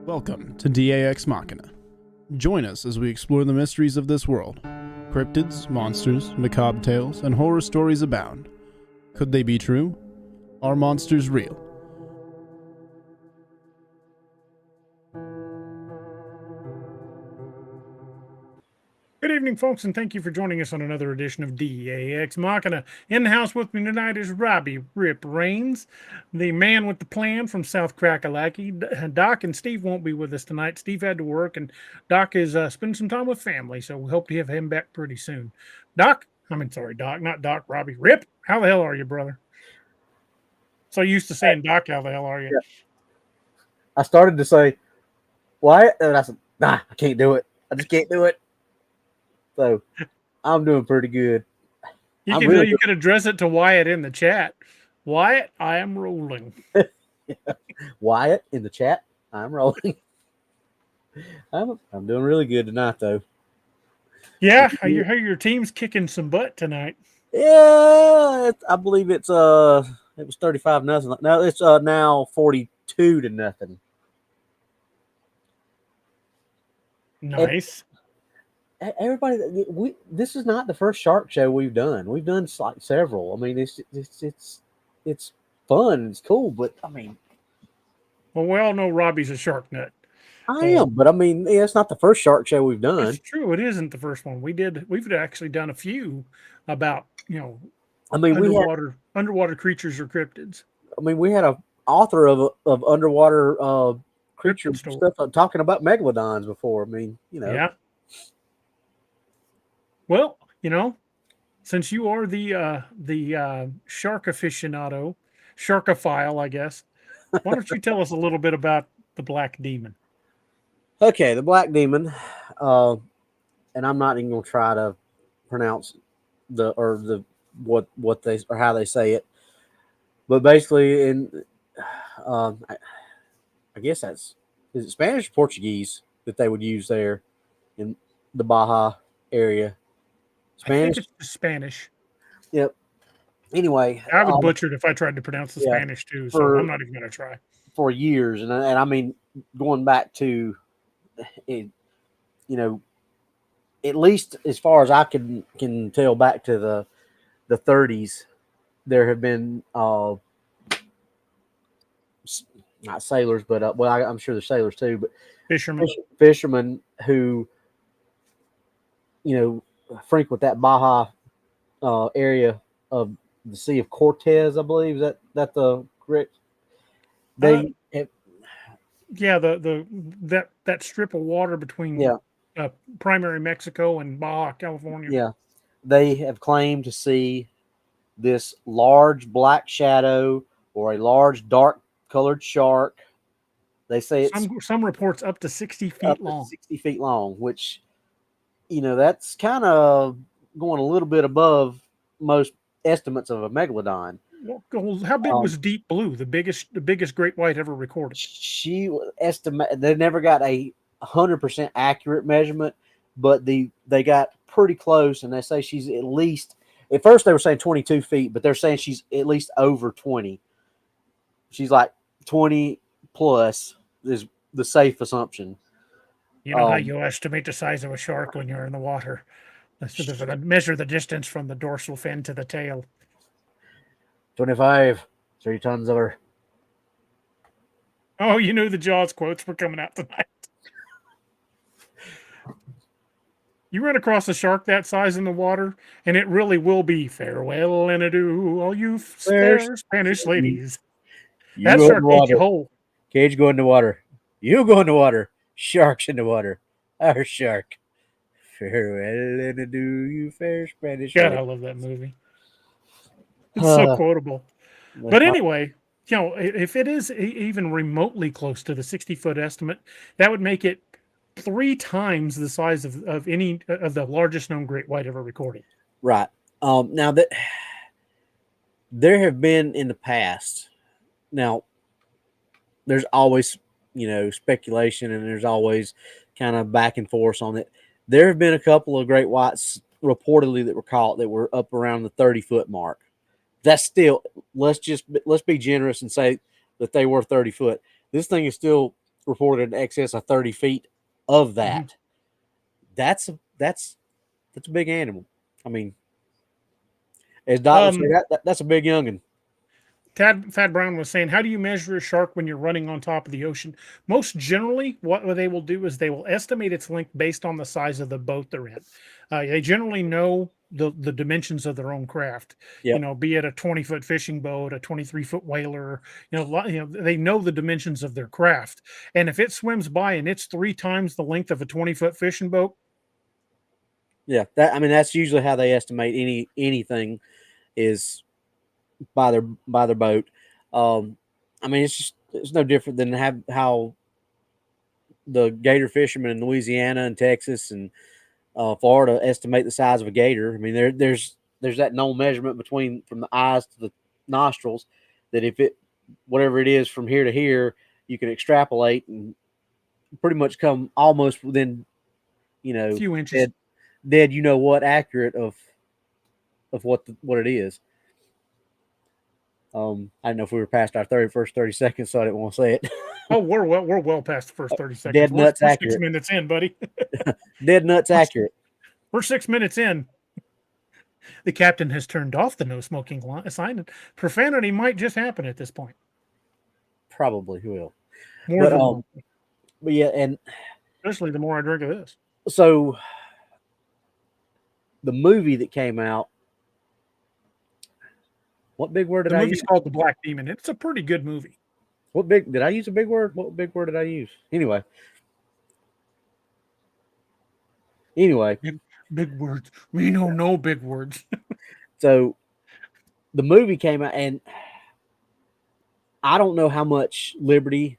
Welcome to Ex Machina. Join us as we explore the mysteries of this world. Cryptids, monsters, macabre tales, and horror stories abound. Could they be true? Are monsters real? Good evening, folks, and thank you for joining us on another edition of Ex Machina. In the house with me tonight is Robbie Rip Rains, the man with the plan from South Crakalaki. Doc and Steve won't be with us tonight. Steve had to work, and Doc is spending some time with family, so we hope to have him back pretty soon. Doc, not Doc, Robbie. Rip, how the hell are you, brother? So used to saying Doc, how the hell are you? Yeah. I started to say, Wyatt, and I said, nah, I can't do it. I just can't do it. So I'm doing pretty good. You can address it to Wyatt in the chat. Wyatt, I am rolling. Wyatt in the chat, I'm rolling. I'm doing really good tonight, though. Yeah, your team's kicking some butt tonight. Yeah, I believe it was 35-0. No, it's now 42-0. Nice. Everybody, this is not the first shark show we've done. We've done like several. I mean, it's fun. It's cool, but I mean, well, we all know Robbie's a shark nut. I am, but I mean, yeah, it's not the first shark show we've done. It's true. It isn't the first one. We've actually done a few about, I mean, underwater creatures or cryptids. I mean, we had an author of underwater creature stuff talking about megalodons before. I mean, Yeah. Well, since you are the shark aficionado, sharkophile, I guess, why don't you tell us a little bit about the black demon? Okay, the black demon, and I'm not even going to try to pronounce what they or how they say it, but basically, I guess is it Spanish or Portuguese that they would use there in the Baja area. Spanish. I think it's Spanish. Yep. Anyway, I would butcher it if I tried to pronounce the Spanish too, so I'm not even going to try. For years, and I mean, going back to, at least as far as I can tell, back to the 30s, there have been not sailors, but I'm sure there's sailors too, but fishermen who frequent that Baja area of the Sea of Cortez, I believe. Is that the correct? That strip of water between primary Mexico and Baja, California. Yeah, they have claimed to see this large black shadow or a large dark colored shark. They say some reports up to 60 feet long. 60 feet long, which that's kind of going a little bit above most estimates of a megalodon. Well, how big was Deep Blue, the biggest great white ever recorded? She estimated they never got a 100% accurate measurement, but they got pretty close, and they say she's at least. At first, they were saying 22 feet, but they're saying she's at least over 20. She's like 20 plus is the safe assumption. You know how you estimate the size of a shark when you're in the water? Measure the distance from the dorsal fin to the tail. 25, 3 tons of her. Oh, you knew the Jaws quotes were coming out tonight. You run across a shark that size in the water, and it really will be farewell and adieu, all you fair Spanish ladies. That shark ate you whole. Cage go in the water. You go in the water. Sharks in the water. Our shark. Farewell and adieu, you fair Spanish ladies. God, I love that movie. It's so quotable. But anyway, if it is even remotely close to the 60-foot estimate, that would make it 3 times the size of any of the largest known great white ever recorded. Right. Now that there have been in the past, now there's always speculation, and there's always kind of back and forth on it. There have been a couple of great whites reportedly that were caught that were up around the 30-foot mark. That's still, let's be generous and say that they were 30 foot. This thing is still reported in excess of 30 feet of that. Mm-hmm. That's a big animal. I mean, as Doc would say, that's a big youngin. Thad Brown was saying, how do you measure a shark when you're running on top of the ocean? Most generally, what they will do is they will estimate its length based on the size of the boat they're in. They generally know the dimensions of their own craft. Yep. You know, be it a 20-foot fishing boat, a 23-foot whaler. They know the dimensions of their craft. And if it swims by and it's 3 times the length of a 20-foot fishing boat, Yeah, that's usually how they estimate anything is by their boat. It's no different than how the gator fishermen in Louisiana and Texas and Florida estimate the size of a gator. I mean, there's that known measurement from the eyes to the nostrils that if it whatever it is from here to here, you can extrapolate and pretty much come almost within a few inches. dead accurate of what it is. I don't know if we were past our first 30 seconds, so I didn't want to say it. Oh, we're well past the first 30 seconds. Dead nuts we're accurate. 6 minutes in, buddy. Dead nuts accurate. We're 6 minutes in. The captain has turned off the no smoking sign, and profanity might just happen at this point. Probably will. But yeah, and especially the more I drink of this. So the movie that came out, what big word did I use? The movie's called The Black Demon. It's a pretty good movie. Did I use a big word? What big word did I use? Anyway, big words. We know no big words. So the movie came out, and I don't know how much liberty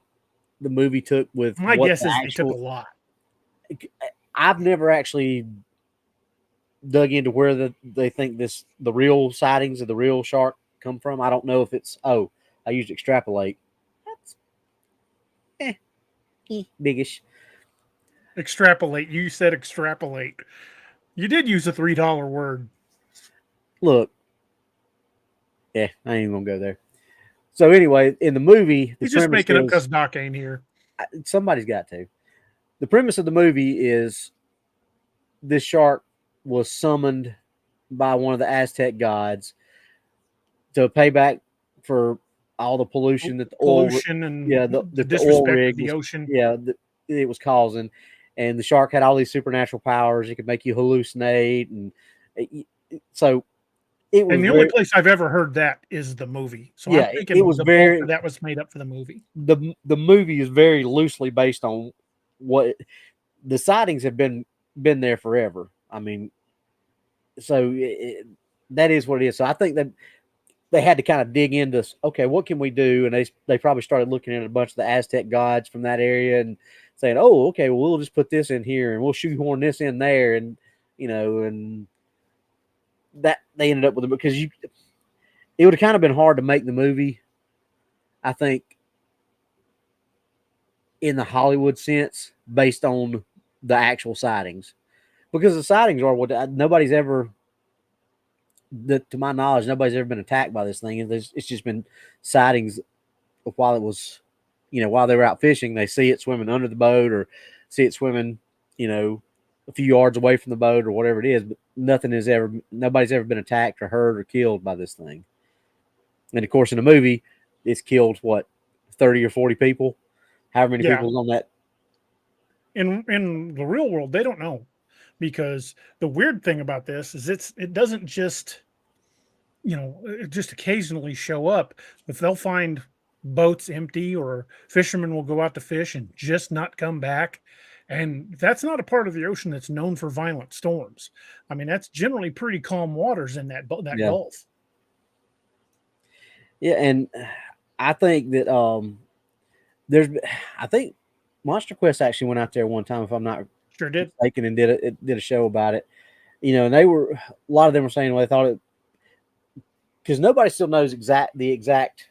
the movie took with. My guess is they took a lot. I've never actually dug into where they think the real sightings of the real shark come from. I don't know if it's I used extrapolate. That's biggish. Extrapolate. You said extrapolate. You did use a $3 word. Look. Yeah, I ain't even gonna go there. So anyway, in the movie, he's just making up because Doc ain't here. Somebody's got to. The premise of the movie is this shark was summoned by one of the Aztec gods to pay back for all the pollution that the oil rig, the ocean. It was causing, and the shark had all these supernatural powers. It could make you hallucinate, and so it was. And the only place I've ever heard that is the movie. So yeah, I'm thinking that was made up for the movie. The movie is very loosely based on what the sightings have been there forever. I mean, so that is what it is. So I think that they had to kind of dig into, okay, what can we do? And they probably started looking at a bunch of the Aztec gods from that area and saying, oh, okay, well, we'll just put this in here and we'll shoehorn this in there. And, and that they ended up with it because it would have kind of been hard to make the movie, I think, in the Hollywood sense, based on the actual sightings. Because the sightings are what nobody's ever, to my knowledge, nobody's ever been attacked by this thing. It's just been sightings while it was, while they were out fishing. They see it swimming under the boat or see it swimming, a few yards away from the boat or whatever it is. But nobody's ever been attacked or hurt or killed by this thing. And of course, in the movie, it's killed 30 or 40 people, however many people on that. In the real world, they don't know. Because the weird thing about this is it doesn't just, just occasionally show up. If they'll find boats empty or fishermen will go out to fish and just not come back. And that's not a part of the ocean that's known for violent storms. I mean, that's generally pretty calm waters in that Gulf. Yeah, and I think that I think Monster Quest actually went out there one time, if I'm not sure did. And did a show about it, and a lot of them were saying, they thought it, because nobody still knows the exact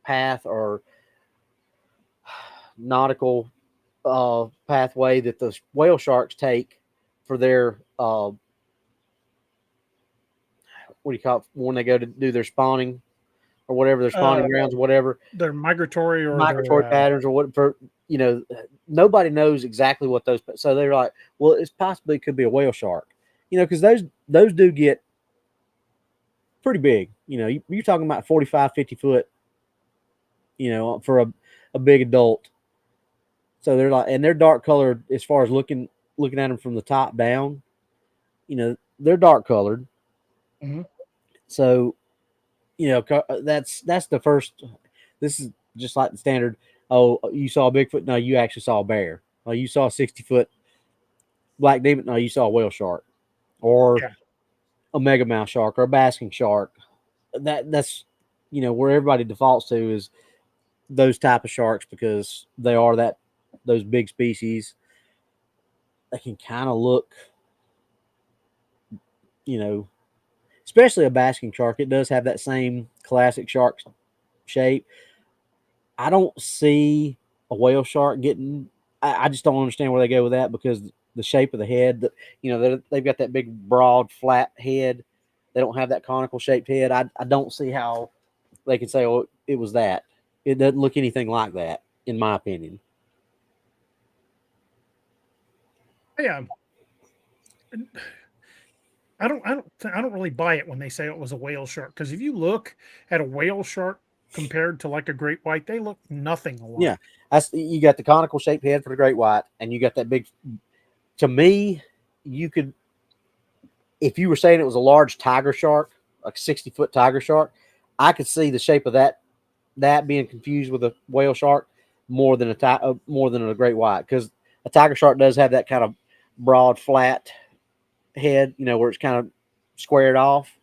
path or nautical pathway that the whale sharks take for their what do you call it when they go to do their spawning? or whatever, their spawning grounds, or whatever, Their migratory or migratory their, patterns, or what. For nobody knows exactly what those. So they're like, well, it's possibly could be a whale shark, because those do get pretty big. You're talking about 45, 50 foot. For a big adult. So they're like, and they're dark colored as far as looking at them from the top down. They're dark colored. mm-hmm. So, that's the first. This is just like the standard. Oh, you saw a Bigfoot? No, you actually saw a bear. Oh, you saw a 60-foot black demon? No, you saw a whale shark, or a mega mouth shark, or a basking shark. That's where everybody defaults to is those type of sharks, because they are those big species. They can kind of look, especially a basking shark. It does have that same classic shark shape. I don't see a whale shark getting. I just don't understand where they go with that, because the shape of the head. They've got that big, broad, flat head. They don't have that conical shaped head. I don't see how they can say, "Oh, it was that." It doesn't look anything like that, in my opinion. Yeah. I don't really buy it when they say it was a whale shark, because if you look at a whale shark compared to like a great white, they look nothing alike. Yeah, you got the conical shaped head for the great white, and you got that big. To me, you could, if you were saying it was a large tiger shark, like a 60-foot tiger shark, I could see the shape of that being confused with a whale shark more than a great white, because a tiger shark does have that kind of broad, flat head, where it's kind of squared off.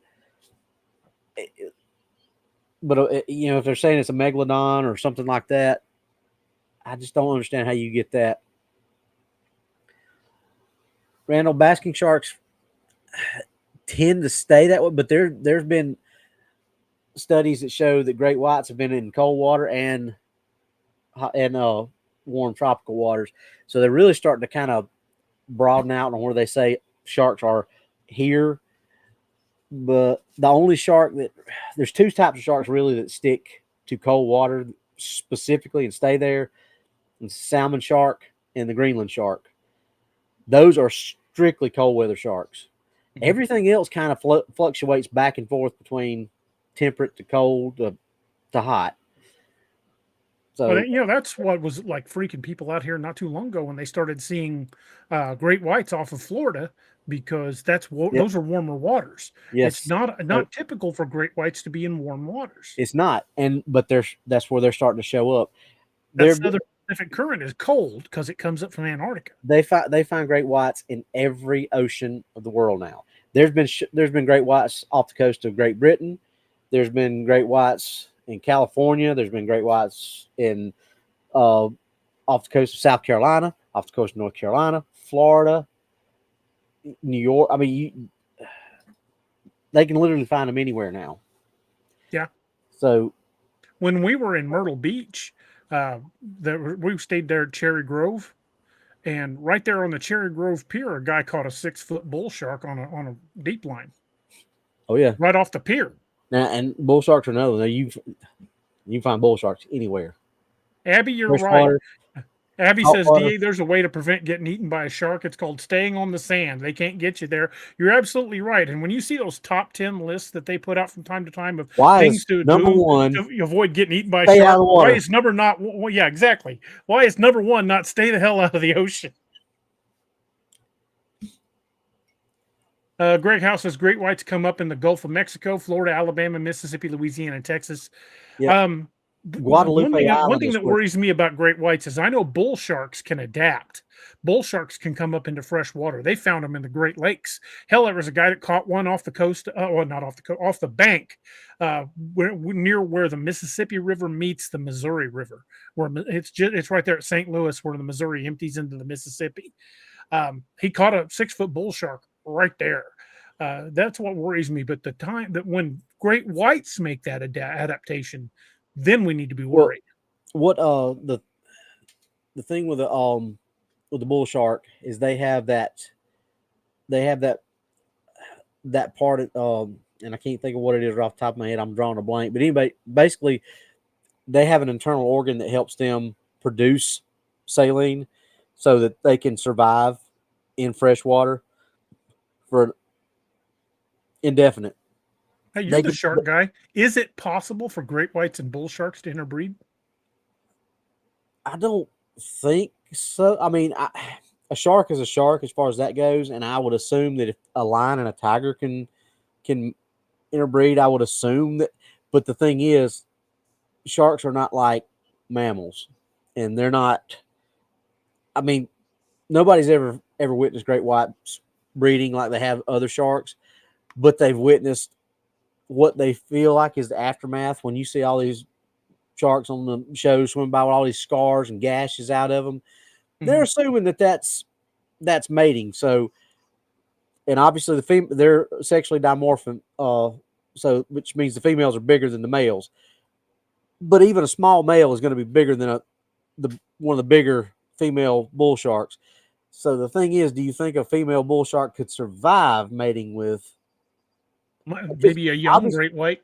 But if they're saying it's a megalodon or something like that, I just don't understand how you get that. Randall, basking sharks tend to stay that way, but there's been studies that show that great whites have been in cold water and warm tropical waters, so they're really starting to kind of broaden out on where they say sharks are here. But the only shark there's two types of sharks really that stick to cold water specifically and stay there: the salmon shark and the Greenland shark. Those are strictly cold weather sharks. Mm-hmm. Everything else kind of fluctuates back and forth between temperate to cold to hot. So, But that's what was like freaking people out here not too long ago when they started seeing great whites off of Florida, because those are warmer waters. yes, It's not typical for great whites to be in warm waters. it's not, but that's where they're starting to show up. That's the other Pacific current is cold because it comes up from Antarctica. They find great whites in every ocean of the world now. There's been great whites off the coast of Great Britain. There's been great whites in California. There's been great whites in off the coast of South Carolina, off the coast of North Carolina, Florida, New York. I mean, they can literally find them anywhere now. Yeah. So when we were in Myrtle Beach, we stayed there at Cherry Grove, and right there on the Cherry Grove Pier, a guy caught a 6-foot bull shark on a deep line. Oh yeah, right off the pier. Now, and bull sharks are another. Now you find bull sharks anywhere. Abby, you're Fresh right. water, Abby hot says, water. DA, there's a way to prevent getting eaten by a shark. It's called staying on the sand. They can't get you there. You're absolutely right. And when you see those top 10 lists that they put out from time to time of things to do to avoid getting eaten by a shark, why is number not? Well, yeah, exactly. Why is number one not stay the hell out of the ocean? Greg House says great whites come up in the Gulf of Mexico, Florida, Alabama, Mississippi, Louisiana, and Texas. Yep. Guadalupe one thing that worries me about great whites is I know bull sharks can adapt. Bull sharks can come up into fresh water. They found them in the Great Lakes. Hell, there was a guy that caught one off the coast, well, not off the coast, off the bank, near where the Mississippi River meets the Missouri River. Where it's right there at St. Louis, where the Missouri empties into the Mississippi. He caught a 6-foot bull shark right there. That's what worries me. But the time that when great whites make that adaptation, then we need to be worried. What the thing with the bull shark is they have that part and I can't think of what it is right off the top of my head. I'm drawing a blank. But anyway, basically, they have an internal organ that helps them produce saline so that they can survive in fresh water for indefinite. Hey, you're They the can, shark guy. Is it possible for great whites and bull sharks to interbreed? I don't think so. I mean, a shark is a shark as far as that goes, and I would assume that if a lion and a tiger can interbreed, I would assume that. But the thing is, sharks are not like mammals, and they're not. I mean, nobody's ever witnessed great whites breeding like they have other sharks, but they've witnessed what they feel like is the aftermath when you see all these sharks on the show swimming by with all these scars and gashes out of them. They're assuming that that's mating. So, and obviously they're sexually dimorphic, so which means the females are bigger than the males. But even a small male is going to be bigger than one of the bigger female bull sharks. So the thing is, do you think a female bull shark could survive mating with Maybe a young great white,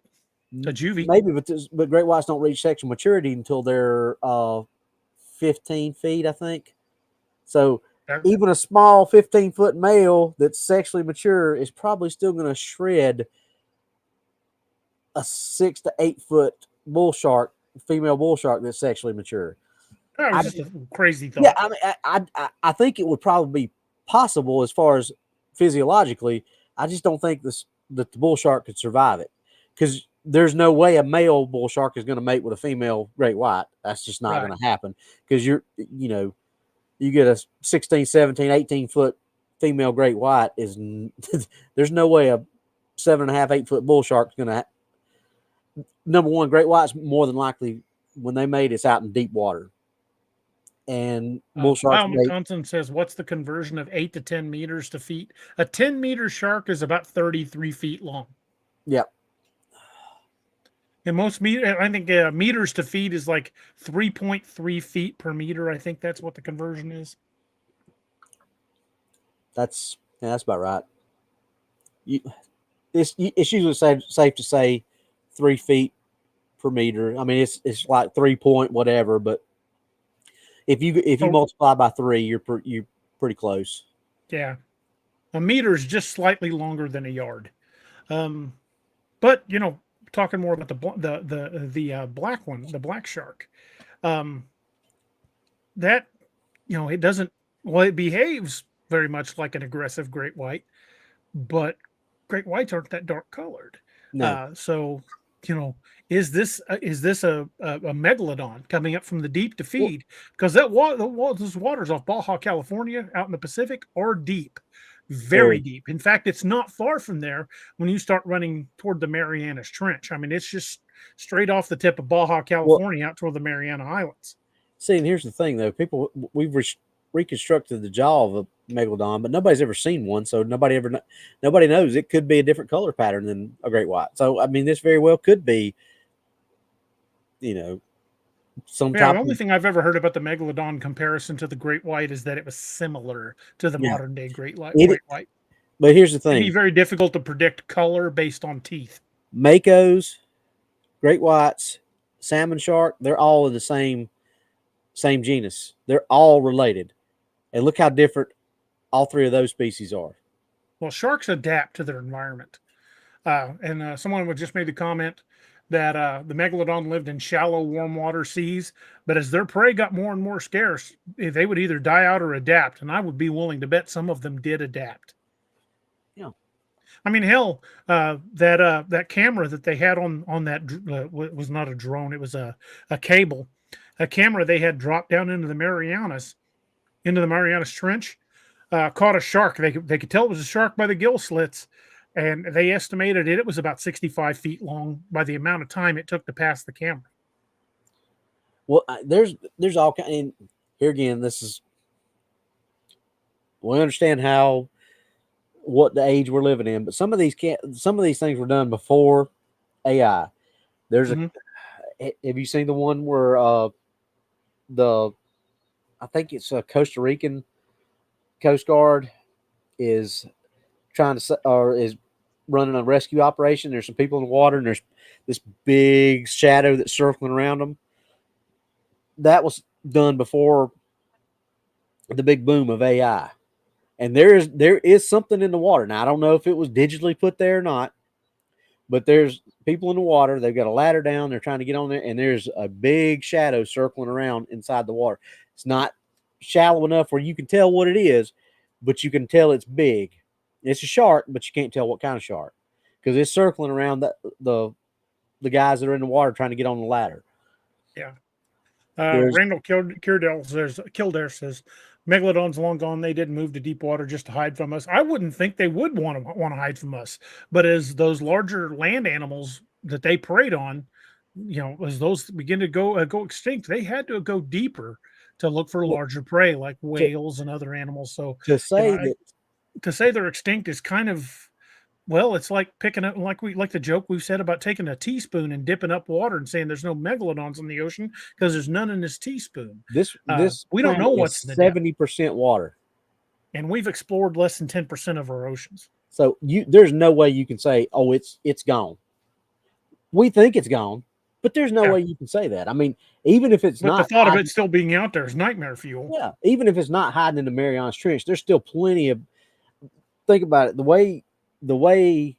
a juvie? Maybe, but great whites don't reach sexual maturity until they're 15 feet, I think. So even a small 15-foot male that's sexually mature is probably still going to shred a 6 to 8 foot bull shark, female bull shark that's sexually mature. That was just a crazy thought. Yeah, I mean, I think it would probably be possible as far as physiologically. I just don't think that the bull shark could survive it, because there's no way a male bull shark is going to mate with a female great white. That's just not going to happen, because you get a 16, 17, 18 foot female great white is there's no way a 7.5, 8 foot bull shark is going to. Number one, great whites more than likely when they mate, it's out in deep water. And bull sharks. Wisconsin says, "What's the conversion of 8 to 10 meters to feet?" A 10-meter shark is about 33 feet long. Yep. And most I think meters to feet is like 3.3 feet per meter. I think that's what the conversion is. That's about right. It's usually safe to say 3 feet per meter. I mean, it's like 3 point whatever, but if you multiply by 3, you're pretty close. Yeah, a meter is just slightly longer than a yard. But talking more about the black one, the black shark, that it doesn't. Well, it behaves very much like an aggressive great white, but great whites aren't that dark colored. No. So is this a megalodon coming up from the deep to feed? Because those waters off Baja, California, out in the Pacific, are deep, very deep. In fact, it's not far from there when you start running toward the Marianas Trench. I mean, it's just straight off the tip of Baja, California, out toward the Mariana Islands. See, and here's the thing, though. We've reconstructed the jaw of a megalodon, but nobody's ever seen one, so nobody knows. It could be a different color pattern than a great white. So I mean, this very well could be, some type. The only thing I've ever heard about the megalodon comparison to the great white is that it was similar to the modern day great white. But here's the thing: it'd be very difficult to predict color based on teeth. Makos, great whites, salmon shark, they're all in the same genus. They're all related. And look how different all three of those species are. Well, sharks adapt to their environment. And someone just made the comment that the megalodon lived in shallow, warm water seas, but as their prey got more and more scarce, they would either die out or adapt. And I would be willing to bet some of them did adapt. Yeah. I mean, hell, that camera that they had on that was not a drone. It was a cable, a camera they had dropped down into the Marianas Trench, caught a shark. They could tell it was a shark by the gill slits, and they estimated it was about 65 feet long by the amount of time it took to pass the camera. Well, there's all kind. And here again, we understand what the age we're living in, but some of these things were done before AI. There's have you seen the one where I think it's a Costa Rican Coast Guard is trying to, or is running a rescue operation. There's some people in the water, and there's this big shadow that's circling around them. That was done before the big boom of AI. And there is something in the water. Now, I don't know if it was digitally put there or not, but there's people in the water. They've got a ladder down. They're trying to get on there, and there's a big shadow circling around inside the water. It's not shallow enough where you can tell what it is, but you can tell it's big. It's a shark, but you can't tell what kind of shark because it's circling around the guys that are in the water trying to get on the ladder. Yeah. There's Randall Kildare says, Megalodon's long gone. They didn't move to deep water just to hide from us. I wouldn't think they would want to hide from us. But as those larger land animals that they preyed on, as those begin to go extinct, they had to go deeper to look for larger prey like whales and other animals. So to say that to say they're extinct is kind of, well, it's like picking up, like the joke we've said about taking a teaspoon and dipping up water and saying there's no megalodons in the ocean because there's none in this teaspoon. this We don't know what's in the 70% water, and we've explored less than 10% of our oceans. So there's no way you can say, oh, it's gone. We think it's gone, but there's no way you can say that. I mean, even if it's not, the thought of it still being out there is nightmare fuel. Yeah, even if it's not hiding in the Marianas Trench, there's still plenty of. Think about it. The way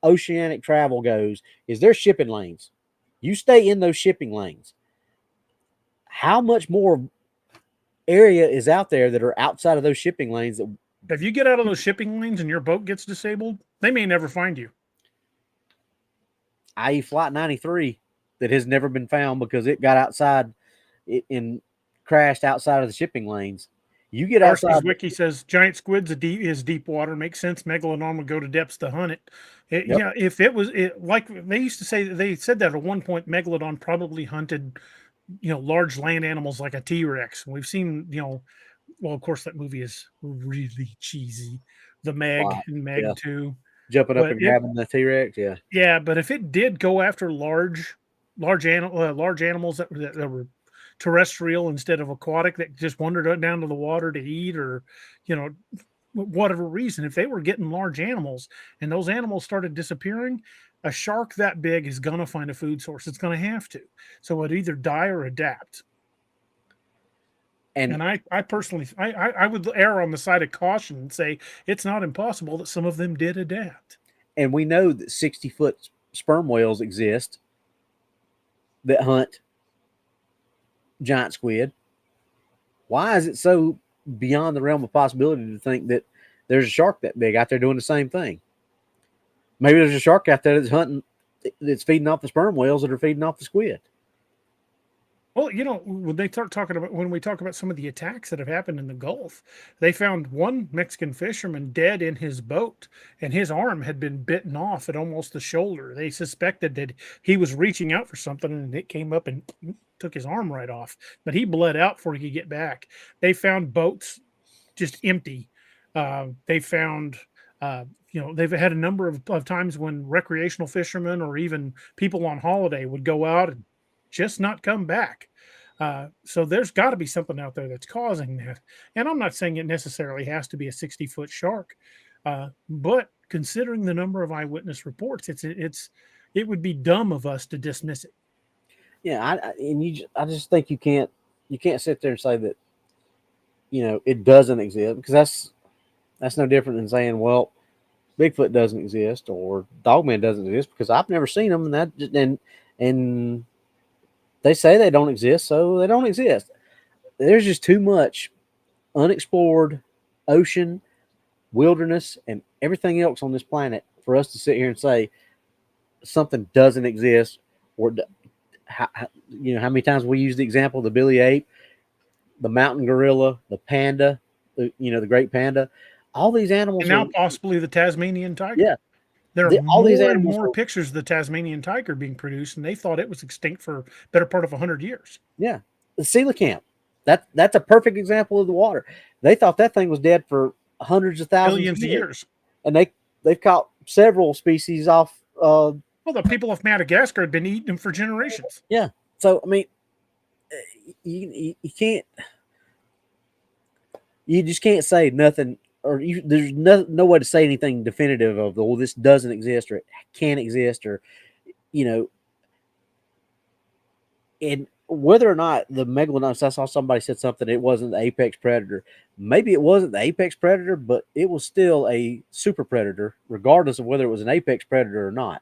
oceanic travel goes is there's shipping lanes. You stay in those shipping lanes. How much more area is out there that are outside of those shipping lanes? That if you get out of those shipping lanes and your boat gets disabled, they may never find you. i.e. Flight 93 that has never been found because it got outside and crashed outside of the shipping lanes. You get outside. Wiki says giant squids is deep water. Makes sense. Megalodon would go to depths to hunt it. Yeah, if it was like they used to say, they said that at one point, Megalodon probably hunted, large land animals like a T-Rex. We've seen, well, of course that movie is really cheesy. The Meg and Meg 2. Jumping up and grabbing the T-Rex, yeah. But if it did go after large animals that were terrestrial instead of aquatic, that just wandered down to the water to eat, or whatever reason, if they were getting large animals and those animals started disappearing, a shark that big is going to find a food source. It's going to have to. So it either die or adapt. And I personally, I would err on the side of caution and say it's not impossible that some of them did adapt. And we know that 60-foot sperm whales exist that hunt giant squid. Why is it so beyond the realm of possibility to think that there's a shark that big out there doing the same thing? Maybe there's a shark out there that's feeding off the sperm whales that are feeding off the squid. Well, when we talk about some of the attacks that have happened in the Gulf, they found one Mexican fisherman dead in his boat, and his arm had been bitten off at almost the shoulder. They suspected that he was reaching out for something, and it came up and took his arm right off. But he bled out before he could get back. They found boats just empty. They found, they've had a number of times when recreational fishermen or even people on holiday would go out and just not come back. So there's got to be something out there that's causing that. And I'm not saying it necessarily has to be a 60-foot shark, but considering the number of eyewitness reports, it would be dumb of us to dismiss it. Yeah, I just think you can't sit there and say that it doesn't exist, because that's no different than saying, well, Bigfoot doesn't exist or Dogman doesn't exist, because I've never seen them, and they say they don't exist, so they don't exist. There's just too much unexplored ocean, wilderness, and everything else on this planet for us to sit here and say something doesn't exist. Or how many times we use the example of the Billy ape, the mountain gorilla, the panda, the great panda. All these animals, and now possibly the Tasmanian tiger. Yeah. There are more pictures of the Tasmanian tiger being produced, and they thought it was extinct for better part of 100 years. Yeah. The coelacanth. That's a perfect example of the water. They thought that thing was dead for hundreds of thousands millions of years. And they've caught several species off. Well, the people of Madagascar had been eating them for generations. Yeah. So, I mean, you just can't say nothing there's no way to say anything definitive of, well, this doesn't exist or it can't exist, or, and whether or not the megalodon, I saw somebody said something, it wasn't the apex predator. Maybe it wasn't the apex predator, but it was still a super predator, regardless of whether it was an apex predator or not.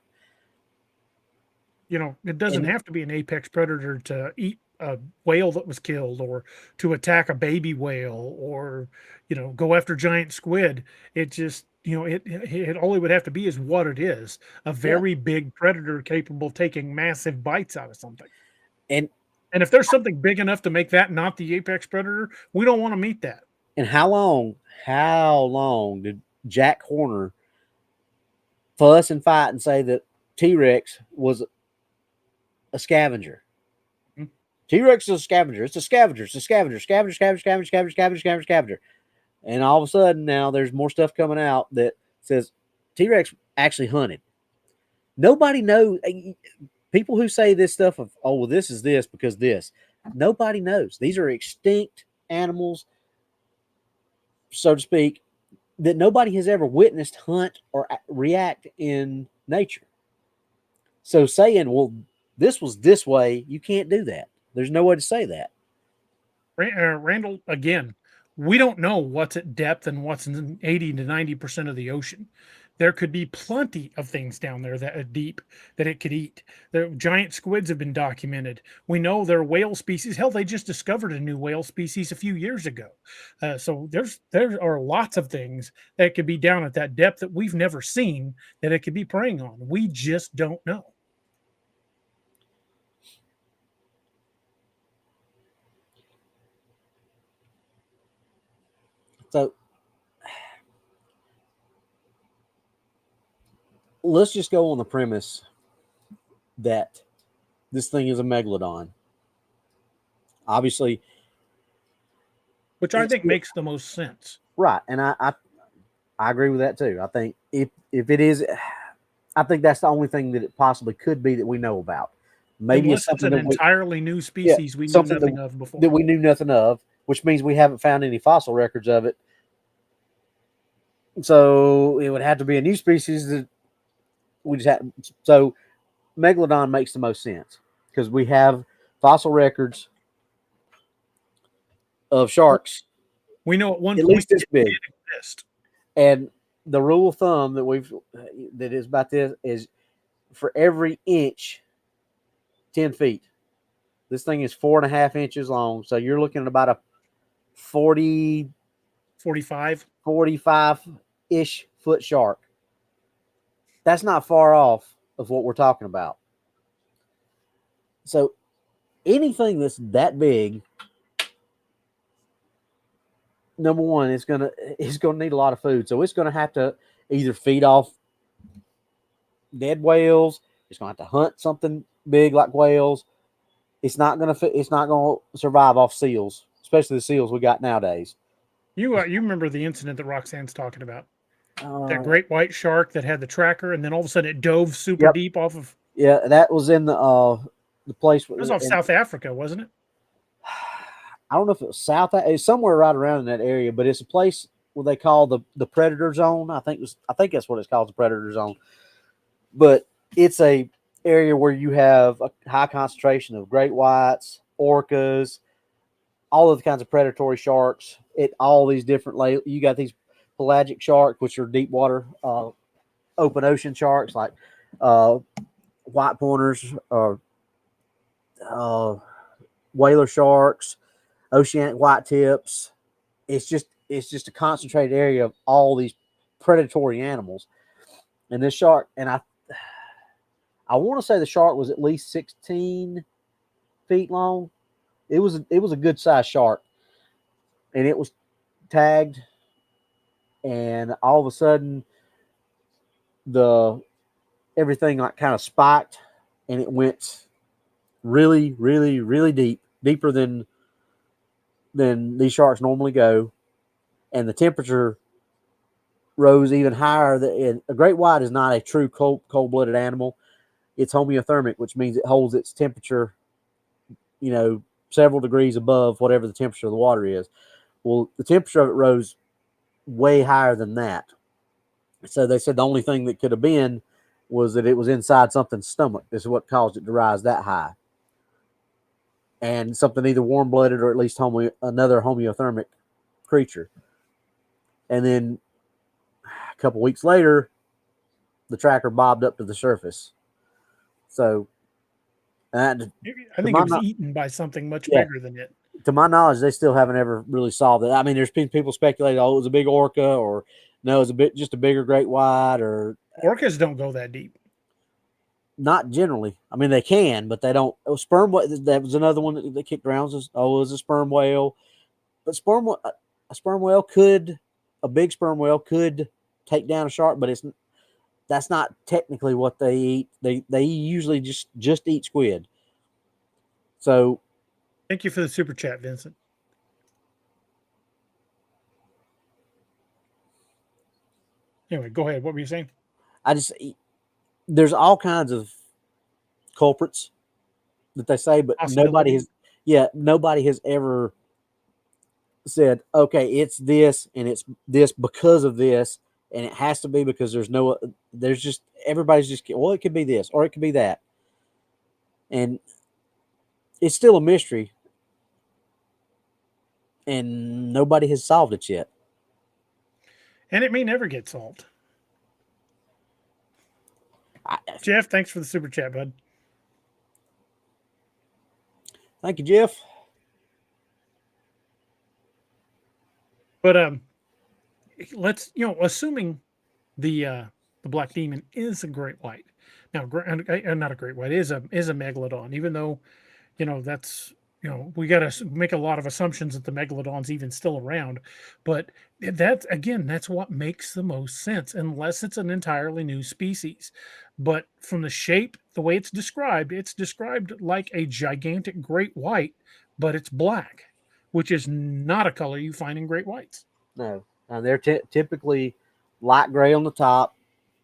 It doesn't have to be an apex predator to eat a whale that was killed, or to attack a baby whale, or, go after giant squid. It just, it all it would have to be is what it is, a very big predator capable of taking massive bites out of something. And if there's something big enough to make that not the apex predator, we don't want to meet that. And how long did Jack Horner fuss and fight and say that T-Rex was a scavenger? Mhm. T-Rex is a scavenger. It's a scavenger. It's a scavenger. Scavenger. And all of a sudden now there's more stuff coming out that says T-Rex actually hunted. Nobody knows. People who say this stuff of, oh, well, this is this because this. Nobody knows. These are extinct animals, so to speak, that nobody has ever witnessed hunt or react in nature. So saying, well, this was this way, you can't do that. There's no way to say that. Randall, again, we don't know what's at depth and what's in 80 to 90% of the ocean. There could be plenty of things down there that are deep that it could eat. The giant squids have been documented. We know there are whale species. Hell, they just discovered a new whale species a few years ago. So there are lots of things that could be down at that depth that we've never seen that it could be preying on. We just don't know. So let's just go on the premise that this thing is a megalodon. Obviously, which I think makes the most sense. Right, and I agree with that too. I think if it is, I think that's the only thing that it possibly could be that we know about. Maybe unless it's an entirely new species we knew nothing of before. That we knew nothing of, which means we haven't found any fossil records of it. So it would have to be a new species that we just had. So Megalodon makes the most sense because we have fossil records of sharks. We know at one at point least this big. Exist. And the rule of thumb that is about this is for every inch, 10 feet. This thing is 4.5 inches long. So you're looking at about a 45-ish foot shark. That's not far off of what we're talking about. So anything that's that big, number one, it's gonna need a lot of food. So it's gonna have to either feed off dead whales. It's gonna have to hunt something big like whales. It's not gonna survive off seals, especially the seals we got nowadays. You remember the incident that Roxanne's talking about? That great white shark that had the tracker, and then all of a sudden it dove super deep off of. Yeah, that was in the place. It was off South Africa, wasn't it? I don't know if it was it's somewhere right around in that area, but it's a place where they call the predator zone. I think that's what it's called, the predator zone. But it's a area where you have a high concentration of great whites, orcas, all of the kinds of predatory sharks. All these different you got these pelagic sharks, which are deep water, open ocean sharks like white pointers, whaler sharks, oceanic white tips. It's just a concentrated area of all these predatory animals. And this shark, and I want to say the shark was at least 16 feet long. It was a good sized shark, and it was tagged. And all of a sudden, everything like kind of spiked, and it went really, really, really deep, deeper than these sharks normally go, and the temperature rose even higher. A great white is not a true cold-blooded animal. It's homeothermic, which means it holds its temperature, several degrees above whatever the temperature of the water is. Well, the temperature of it rose way higher than that. So they said the only thing that could have been was that it was inside something's stomach. This is what caused it to rise that high. And something either warm-blooded or at least another homeothermic creature. And then a couple weeks later, the tracker bobbed up to the surface. So, I think it was eaten by something much bigger than it. To my knowledge, they still haven't ever really solved it. I mean, there's been people speculating, oh, it was a big orca, or no, it was just a bigger great white, or orcas don't go that deep. Not generally. I mean, they can, but they don't. Oh, sperm whale. That was another one that kicked around. It was a sperm whale, but a big sperm whale could take down a shark, but that's not technically what they eat. They usually just eat squid. So, thank you for the super chat, Vincent. Anyway, go ahead. What were you saying? There's all kinds of culprits that they say, but nobody has ever said, okay, it's this and it's this because of this, and it has to be because everybody's just, well, it could be this or it could be that. And it's still a mystery, and nobody has solved it yet. And it may never get solved. Jeff, thanks for the super chat, bud. Thank you, Jeff. But let's, assuming the black demon is a great white. Now, not a great white, is a megalodon, even though, that's, we got to make a lot of assumptions that the megalodon's even still around. But that's what makes the most sense, unless it's an entirely new species. But from the shape, the way it's described like a gigantic great white, but it's black, which is not a color you find in great whites. No, they're typically light gray on the top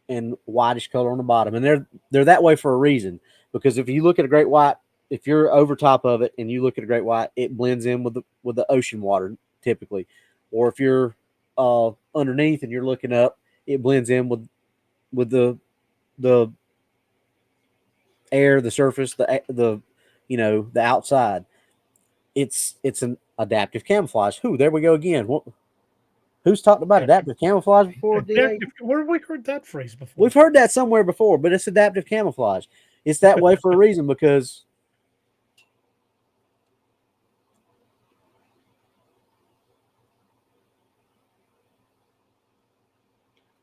and whitish color on the bottom, and they're that way for a reason. Because if you look at a great white, if you're over top of it and you look at a great white, it blends in with the ocean water typically. Or if you're underneath and you're looking up, it blends in with the air, the surface, the outside. It's an adaptive camouflage. There we go again. Who's talked about adaptive camouflage before? Where have we heard that phrase before? We've heard that somewhere before, but it's adaptive camouflage. It's that way for a reason, because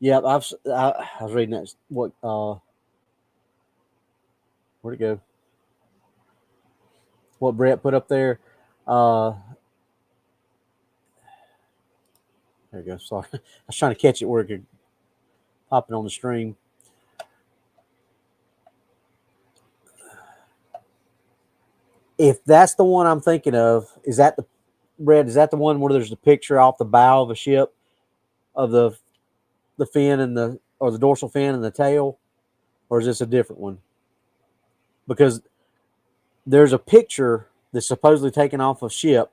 I was reading that. Where'd it go? What Brett put up there. There you go. Sorry. I was trying to catch it where it could pop it on the stream. If that's the one I'm thinking of, is that the one where there's the picture off the bow of a ship of the fin or the dorsal fin and the tail? Or is this a different one? Because there's a picture that's supposedly taken off a ship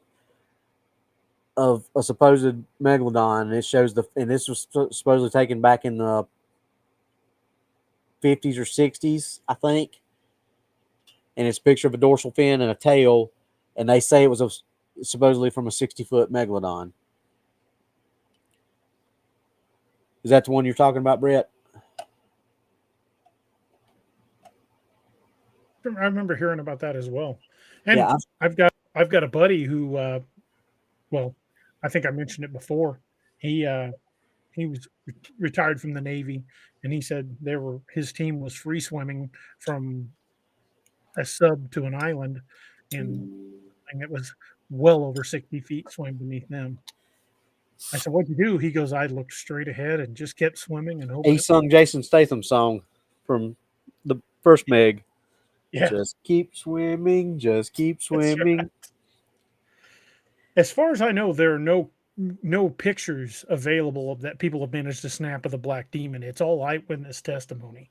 of a supposed megalodon, and it shows and this was supposedly taken back in the 50s or 60s, I think. And it's a picture of a dorsal fin and a tail, and they say it was supposedly from a 60-foot megalodon. Is that the one you're talking about, Brett? I remember hearing about that as well. And yeah, I've got a buddy who, I think I mentioned it before. He was retired from the Navy, and he said his team was free swimming from a sub to an island, and it was well over 60 feet swam beneath them. I said, "What'd you do?" He goes, "I looked straight ahead and just kept swimming." And he sung Jason Statham's song from the first Meg. Yeah. Just keep swimming, just keep swimming. Right. As far as I know, there are no pictures available of that people have managed to snap of the black demon. It's all eyewitness testimony.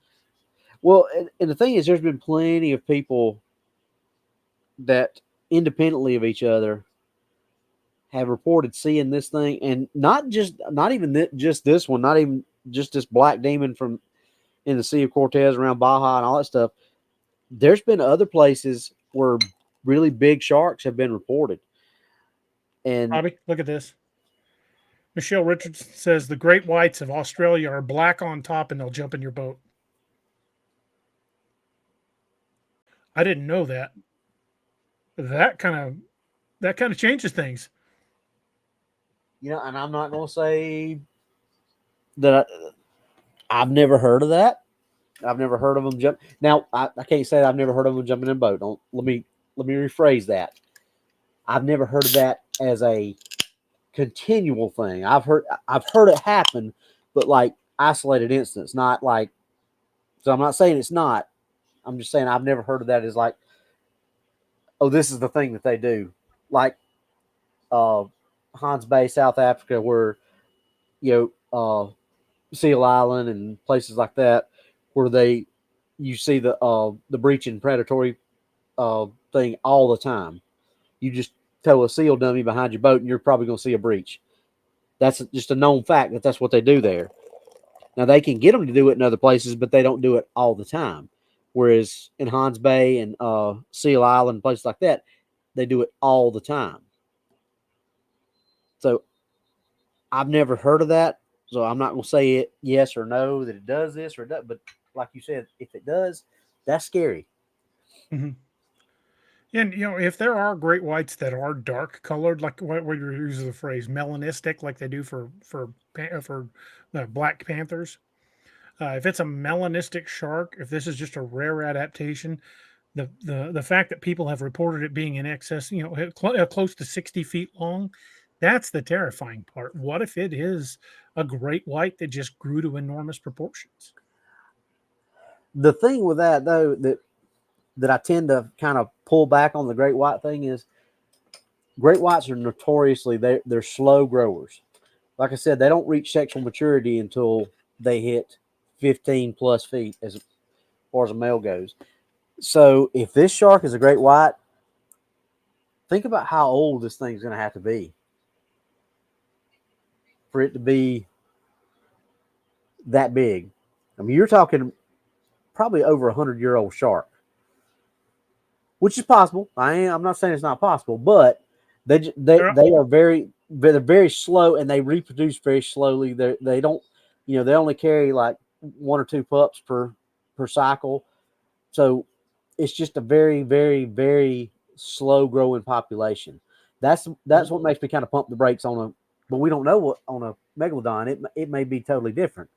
Well, and the thing is, there's been plenty of people that independently of each other have reported seeing this thing, and not even just this one, not even just this black demon from in the Sea of Cortez around Baja and all that stuff. There's been other places where really big sharks have been reported. And Bobby, look at this. Michelle Richardson says the great whites of Australia are black on top and they'll jump in your boat. I didn't know that. That kind of changes things. and I'm not going to say that I've never heard of that. I've never heard of them jump. Now, I can't say that I've never heard of them jumping in a boat. Let me rephrase that. I've never heard of that as a continual thing. I've heard it happen, but like isolated incidents, not like. So I'm not saying it's not. I'm just saying I've never heard of that as like, oh, this is the thing that they do, like Hans Bay, South Africa, where Seal Island and places like that, where you see the breaching predatory thing all the time. You just tow a seal dummy behind your boat, and you're probably going to see a breach. That's just a known fact that's what they do there. Now, they can get them to do it in other places, but they don't do it all the time. Whereas in Hans Bay and Seal Island, places like that, they do it all the time. So I've never heard of that. So I'm not going to say it yes or no that it does this or that. But like you said, if it does, that's scary. Mm-hmm. And if there are great whites that are dark colored, like what you're using the phrase melanistic, like they do for black panthers, if it's a melanistic shark, if this is just a rare adaptation, the fact that people have reported it being in excess, close to 60 feet long, that's the terrifying part. What if it is a great white that just grew to enormous proportions? The thing with that, though, that I tend to kind of pull back on the great white thing is great whites are notoriously they're slow growers. Like I said, they don't reach sexual maturity until they hit 15 plus feet as far as a male goes. So if this shark is a great white, think about how old this thing's going to have to be for it to be that big. I mean, you're talking probably over 100-year-old shark, which is possible. I'm not saying it's not possible, but they're very slow and they reproduce very slowly. They don't, they only carry like 1 or 2 pups per cycle. So it's just a very, very, very slow growing population. That's what makes me kind of pump the brakes but we don't know what on a megalodon. It may be totally different.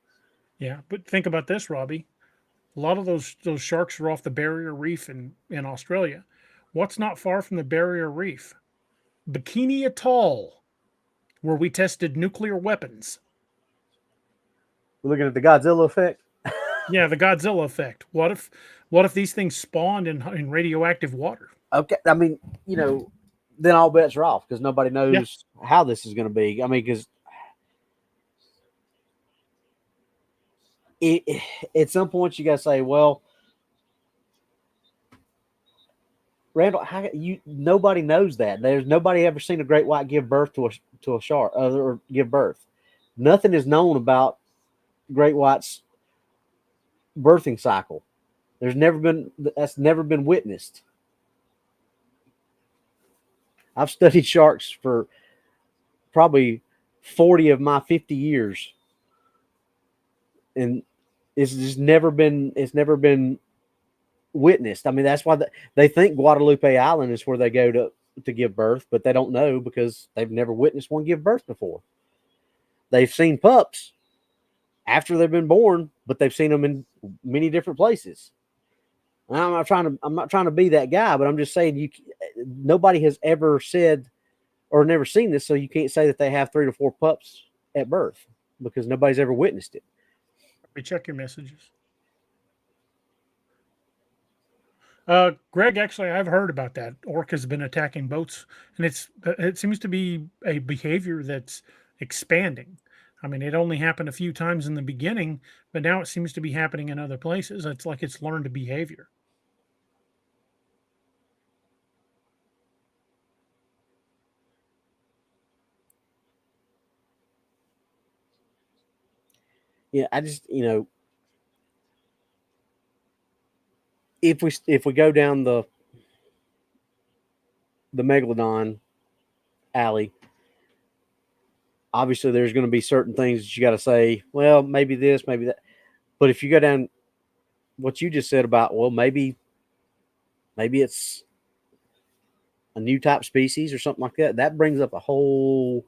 Yeah, but think about this, Robbie. A lot of those sharks are off the barrier reef in Australia. What's not far from the barrier reef? Bikini Atoll, where we tested nuclear weapons. We're looking at the Godzilla effect. Yeah, the Godzilla effect. What if these things spawned in radioactive water? Okay, I mean, then all bets are off because nobody knows how this is going to be. I mean, because at some point you got to say, well, Randall, nobody knows that. There's nobody ever seen a great white give birth to a shark or give birth. Nothing is known about great white's birthing cycle. That's never been witnessed. I've studied sharks for probably 40 of my 50 years, and it's just never been witnessed. I mean, that's why they think Guadalupe Island is where they go to give birth, but they don't know because they've never witnessed one give birth before. They've seen pups after they've been born, but they've seen them in many different places. I'm not trying to be that guy, but I'm just saying nobody has ever said or never seen this, so you can't say that they have 3 to 4 pups at birth because nobody's ever witnessed it. Let me check your messages. Greg, actually, I've heard about that. Orcas have been attacking boats, and it seems to be a behavior that's expanding. I mean, it only happened a few times in the beginning, but now it seems to be happening in other places. It's like it's learned behavior. Yeah, I just if we go down the Megalodon alley, obviously there's going to be certain things that you got to say. Well, maybe this, maybe that. But if you go down what you just said about, well, maybe it's a new type species or something like that. That brings up a whole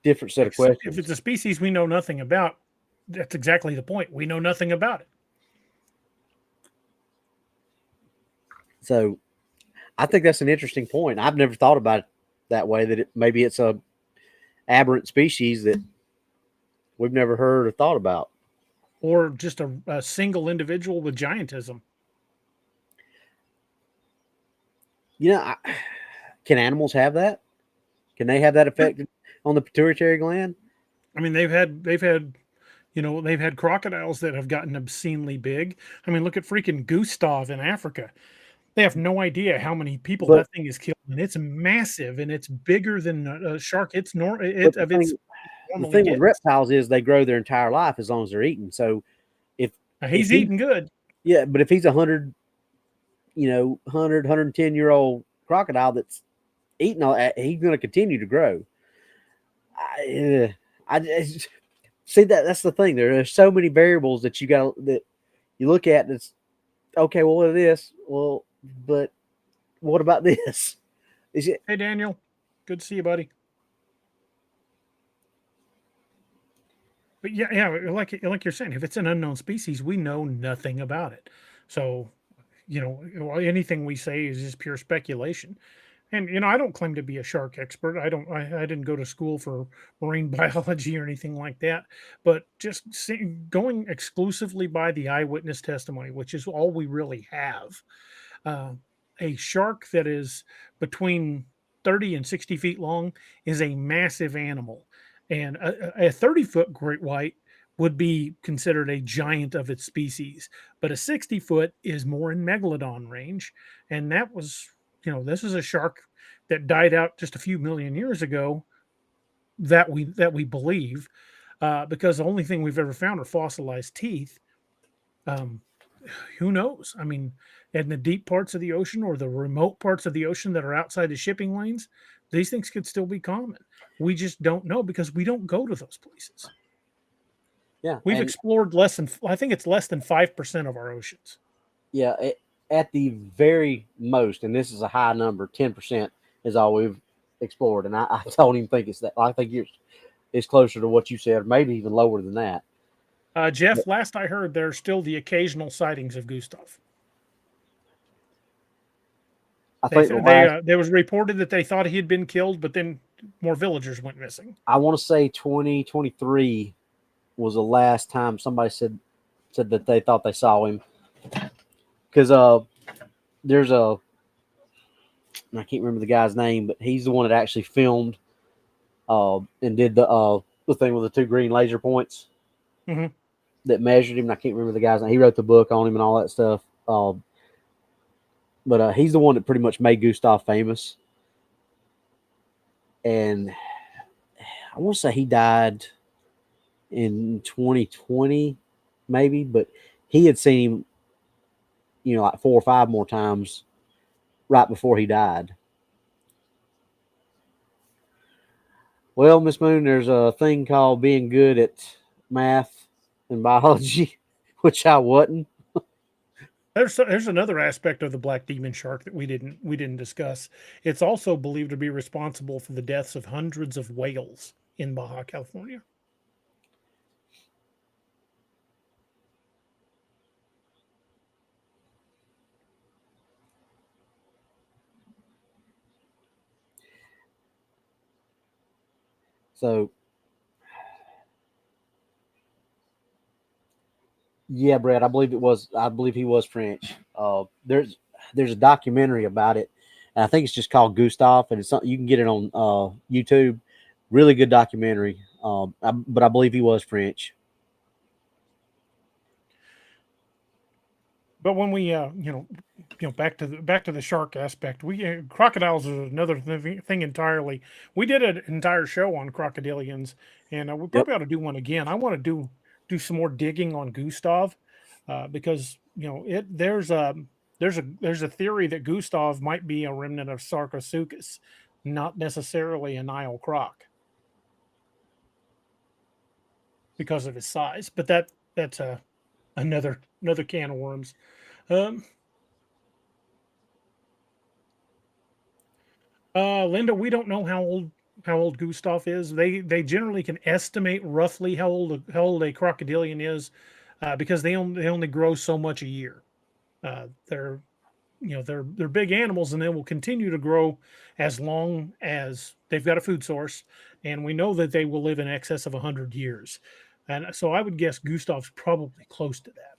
different set of If questions. it's a species we know nothing about, that's exactly the point. We know nothing about it. So I think that's an interesting point. I've never thought about it that way. That maybe it's a aberrant species that we've never heard or thought about. Or just a single individual with giantism. Can animals have that? Can they have that effect on the pituitary gland? I mean, they've had crocodiles that have gotten obscenely big. I mean, look at freaking Gustav in Africa. They have no idea how many people But that thing is killing, and it's massive, and it's bigger than a shark. but It the of its thing the normally thing with gets. reptiles is they grow their entire life as long as they're eating. So if if He's he eating good. yeah, but if he's 110-year-old crocodile that's eating all that, he's going to continue to grow. I just see that's the thing. There are so many variables that you look at. That's okay. Well, what is this? Well, but what about this? Is it? Hey, Daniel, good to see you, buddy. But yeah, like you're saying, if it's an unknown species, we know nothing about it. So, anything we say is just pure speculation. And I don't claim to be a shark expert. I didn't go to school for marine biology or anything like that. But just going exclusively by the eyewitness testimony, which is all we really have. Uh, a shark that is between 30 and 60 feet long is a massive animal, and a 30-foot great white would be considered a giant of its species, but a 60-foot is more in megalodon range. And that was, this is a shark that died out just a few million years ago, that we believe, because the only thing we've ever found are fossilized teeth. um, who knows? I mean, in the deep parts of the ocean or the remote parts of the ocean that are outside the shipping lanes, these things could still be common. We just don't know because we don't go to those places. Yeah, We've and explored I think it's less than 5% of our oceans. yeah, at the very most, and this is a high number, 10% is all we've explored. And I don't even think it's that. I think it's closer to what you said, maybe even lower than that. But Jeff, last I heard, there's still the occasional sightings of Gustav. I think There was reported that they thought he had been killed, but then more villagers went missing. I want to say 2023 was the last time somebody said that they thought they saw him. Because there's I can't remember the guy's name, but he's the one that actually filmed and did the thing with the two green laser points Hmm. that measured him. I can't remember the guy's name. He wrote the book on him and all that stuff. But he's the one that pretty much made Gustav famous. And I want to say he died in 2020, maybe, but he had seen him, like 4 or 5 more times right before he died. Well, Miss Moon, there's a thing called being good at math and biology, which I wasn't. There's another aspect of the black demon shark that we didn't discuss. It's also believed to be responsible for the deaths of hundreds of whales in Baja, California. So, yeah, Brad, I believe it was. I believe he was French. There's a documentary about it, and I think it's just called Gustav, and it's something you can get it on YouTube. Really good documentary. But I believe he was French. But when we, back to the shark aspect, we crocodiles is another thing entirely. We did an entire show on crocodilians, and we Yep. probably ought to do one again. I want to do do some more digging on Gustav, because there's a theory that Gustav might be a remnant of Sarcosuchus, not necessarily a Nile croc because of his size. But that's another can of worms. Um, Linda, we don't know how old Gustav is. They generally can estimate roughly how old a crocodilian is, because they only grow so much a year. They're they're big animals, and they will continue to grow as long as they've got a food source, and we know that they will live in excess of 100 years. And so I would guess Gustav's probably close to that,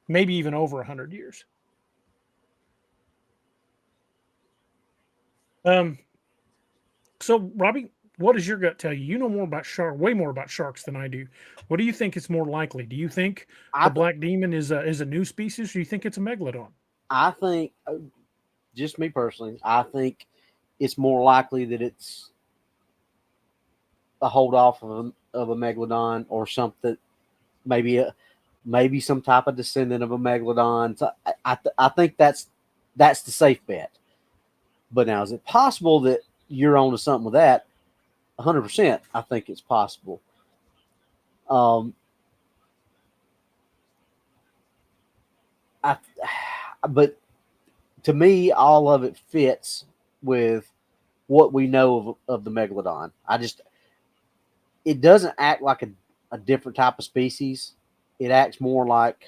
maybe even over 100 years. Um, so Robbie, what does your gut tell you? You know more about way more about sharks than I do. What do you think is more likely? Do you think I the black demon is a new species, or do you think it's a megalodon? I think, just me personally, I think it's more likely that it's a hold off of a megalodon or something, maybe some type of descendant of a megalodon. So I think that's the safe bet. But now, is it possible that you're onto something with that? 100%. I think it's possible. Um, I, but to me, all of it fits with what we know of the megalodon. It doesn't act like a different type of species. It acts more like,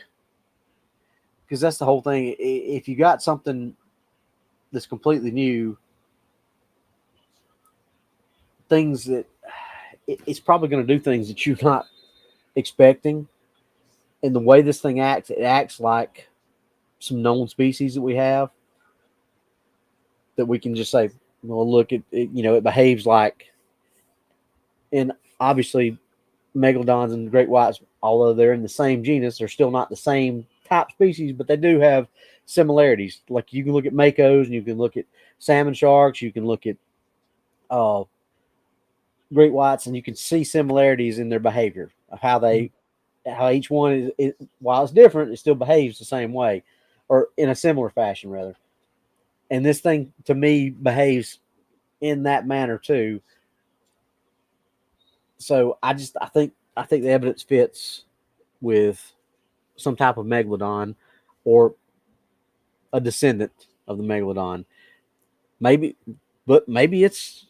because that's the whole thing. If you got something that's completely new, things that it's probably going to do things that you're not expecting. And the way this thing acts, it acts like some known species that we have, that we can just say, well, look, it behaves like. And obviously, megalodons and great whites, although they're in the same genus, they're still not the same type species, but they do have similarities. Like, you can look at makos, and you can look at salmon sharks, you can look at great whites, and you can see similarities in their behavior of how each one is, while it's different, it still behaves the same way, or in a similar fashion rather. And this thing, to me, behaves in that manner too. So I think the evidence fits with some type of megalodon or a descendant of the megalodon. Maybe, but maybe it's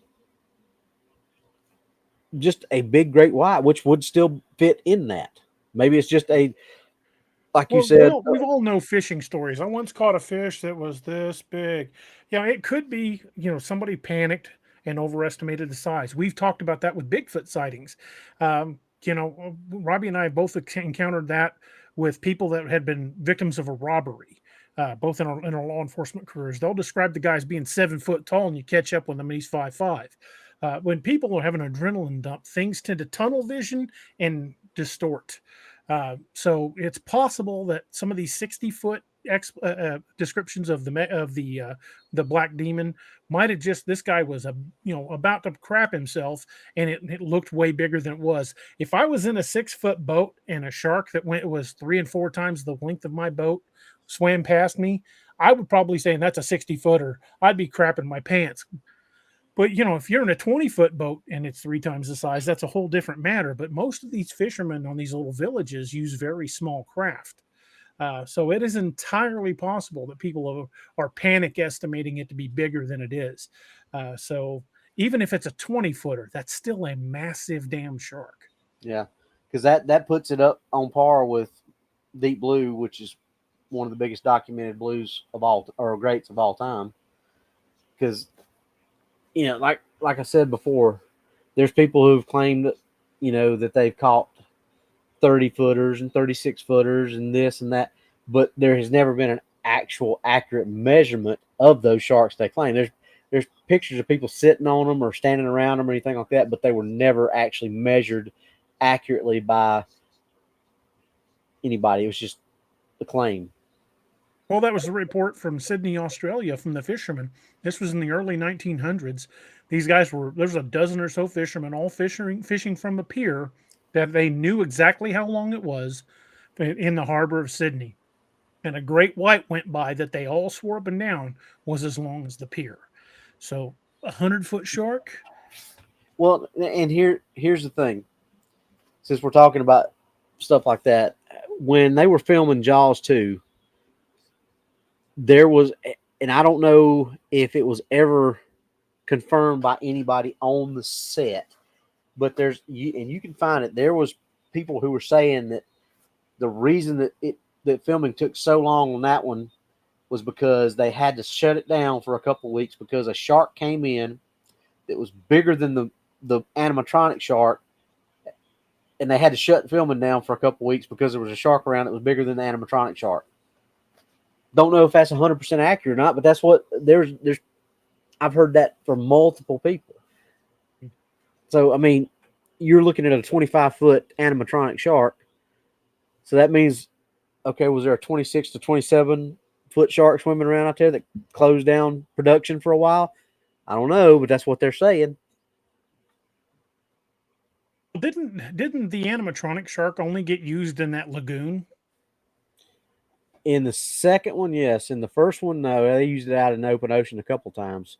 just a big great white, which would still fit in that. Maybe it's just like you Well, said. we've all know fishing stories. I once caught a fish that was this big. Yeah, it could be, somebody panicked and overestimated the size. We've talked about that with Bigfoot sightings. Robbie and I both encountered that with people that had been victims of a robbery, both in our law enforcement careers. They'll describe the guys being 7 foot tall, and you catch up with them, and he's 5'5". When people are having an adrenaline dump, things tend to tunnel vision and distort. So it's possible that some of these 60-foot descriptions of the black demon might have just, this guy was about to crap himself, and it looked way bigger than it was. If I was in a 6-foot boat and a shark that was 3 and 4 times the length of my boat swam past me, I would probably say, that's a 60-footer. I'd be crapping my pants. But if you're in a 20-foot boat and it's 3 times the size, that's a whole different matter. But most of these fishermen on these little villages use very small craft. So it is entirely possible that people are panic estimating it to be bigger than it is. So even if it's a 20-footer, that's still a massive damn shark. Yeah, because that puts it up on par with deep blue, which is one of the biggest documented blues of all, or greats of all time. Because like I said before, there's people who've claimed that they've caught 30-footers and 36-footers and this and that, but there has never been an actual accurate measurement of those sharks they claim. There's pictures of people sitting on them or standing around them or anything like that, but they were never actually measured accurately by anybody. It was just a claim. Well, that was a report from Sydney, Australia, from the fishermen. This was in the early 1900s. These guys there was a dozen or so fishermen all fishing from a pier that they knew exactly how long it was in the harbor of Sydney. And a great white went by that they all swore up and down was as long as the pier. So 100-foot shark. Well, and here's the thing. Since we're talking about stuff like that, when they were filming Jaws 2, there was, and I don't know if it was ever confirmed by anybody on the set, but you can find it. There was people who were saying that the reason that filming took so long on that one was because they had to shut it down for a couple of weeks because a shark came in that was bigger than the animatronic shark, and they had to shut filming down for a couple of weeks because there was a shark around that was bigger than the animatronic shark. Don't know if that's 100% accurate or not, but that's what there's. I've heard that from multiple people. So I mean, you're looking at a 25-foot animatronic shark. So that means, okay, was there a 26 to 27-foot shark swimming around out there that closed down production for a while? I don't know, but that's what they're saying. Didn't the animatronic shark only get used in that lagoon? In the second one, yes. In the first one, no. They used it out in the open ocean a couple times.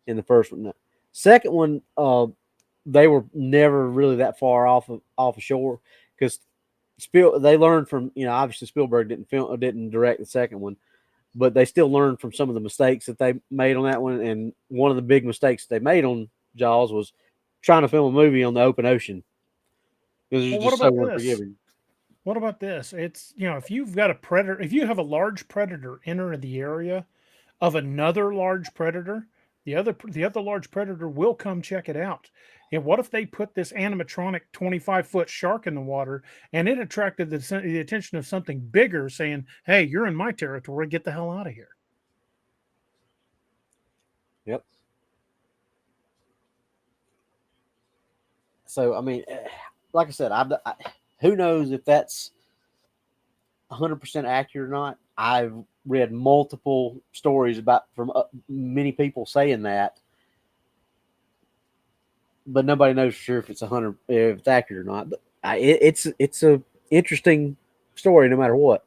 In the first one, no. Second one, they were never really that far off of shore because they learned from, obviously Spielberg didn't direct the second one, but they still learned from some of the mistakes that they made on that one. And one of the big mistakes they made on Jaws was trying to film a movie on the open ocean because it's just so unforgiving. What about this? It's, if you've got a predator, if you have a large predator enter the area of another large predator, the other large predator will come check it out. And what if they put this animatronic 25-foot shark in the water and it attracted the attention of something bigger saying, hey, you're in my territory, get the hell out of here. Yep. So, I mean, like I said, who knows if that's 100% accurate or not. I've read multiple stories from many people saying that, but nobody knows for sure if it's if it's accurate or not. But it's a interesting story no matter what.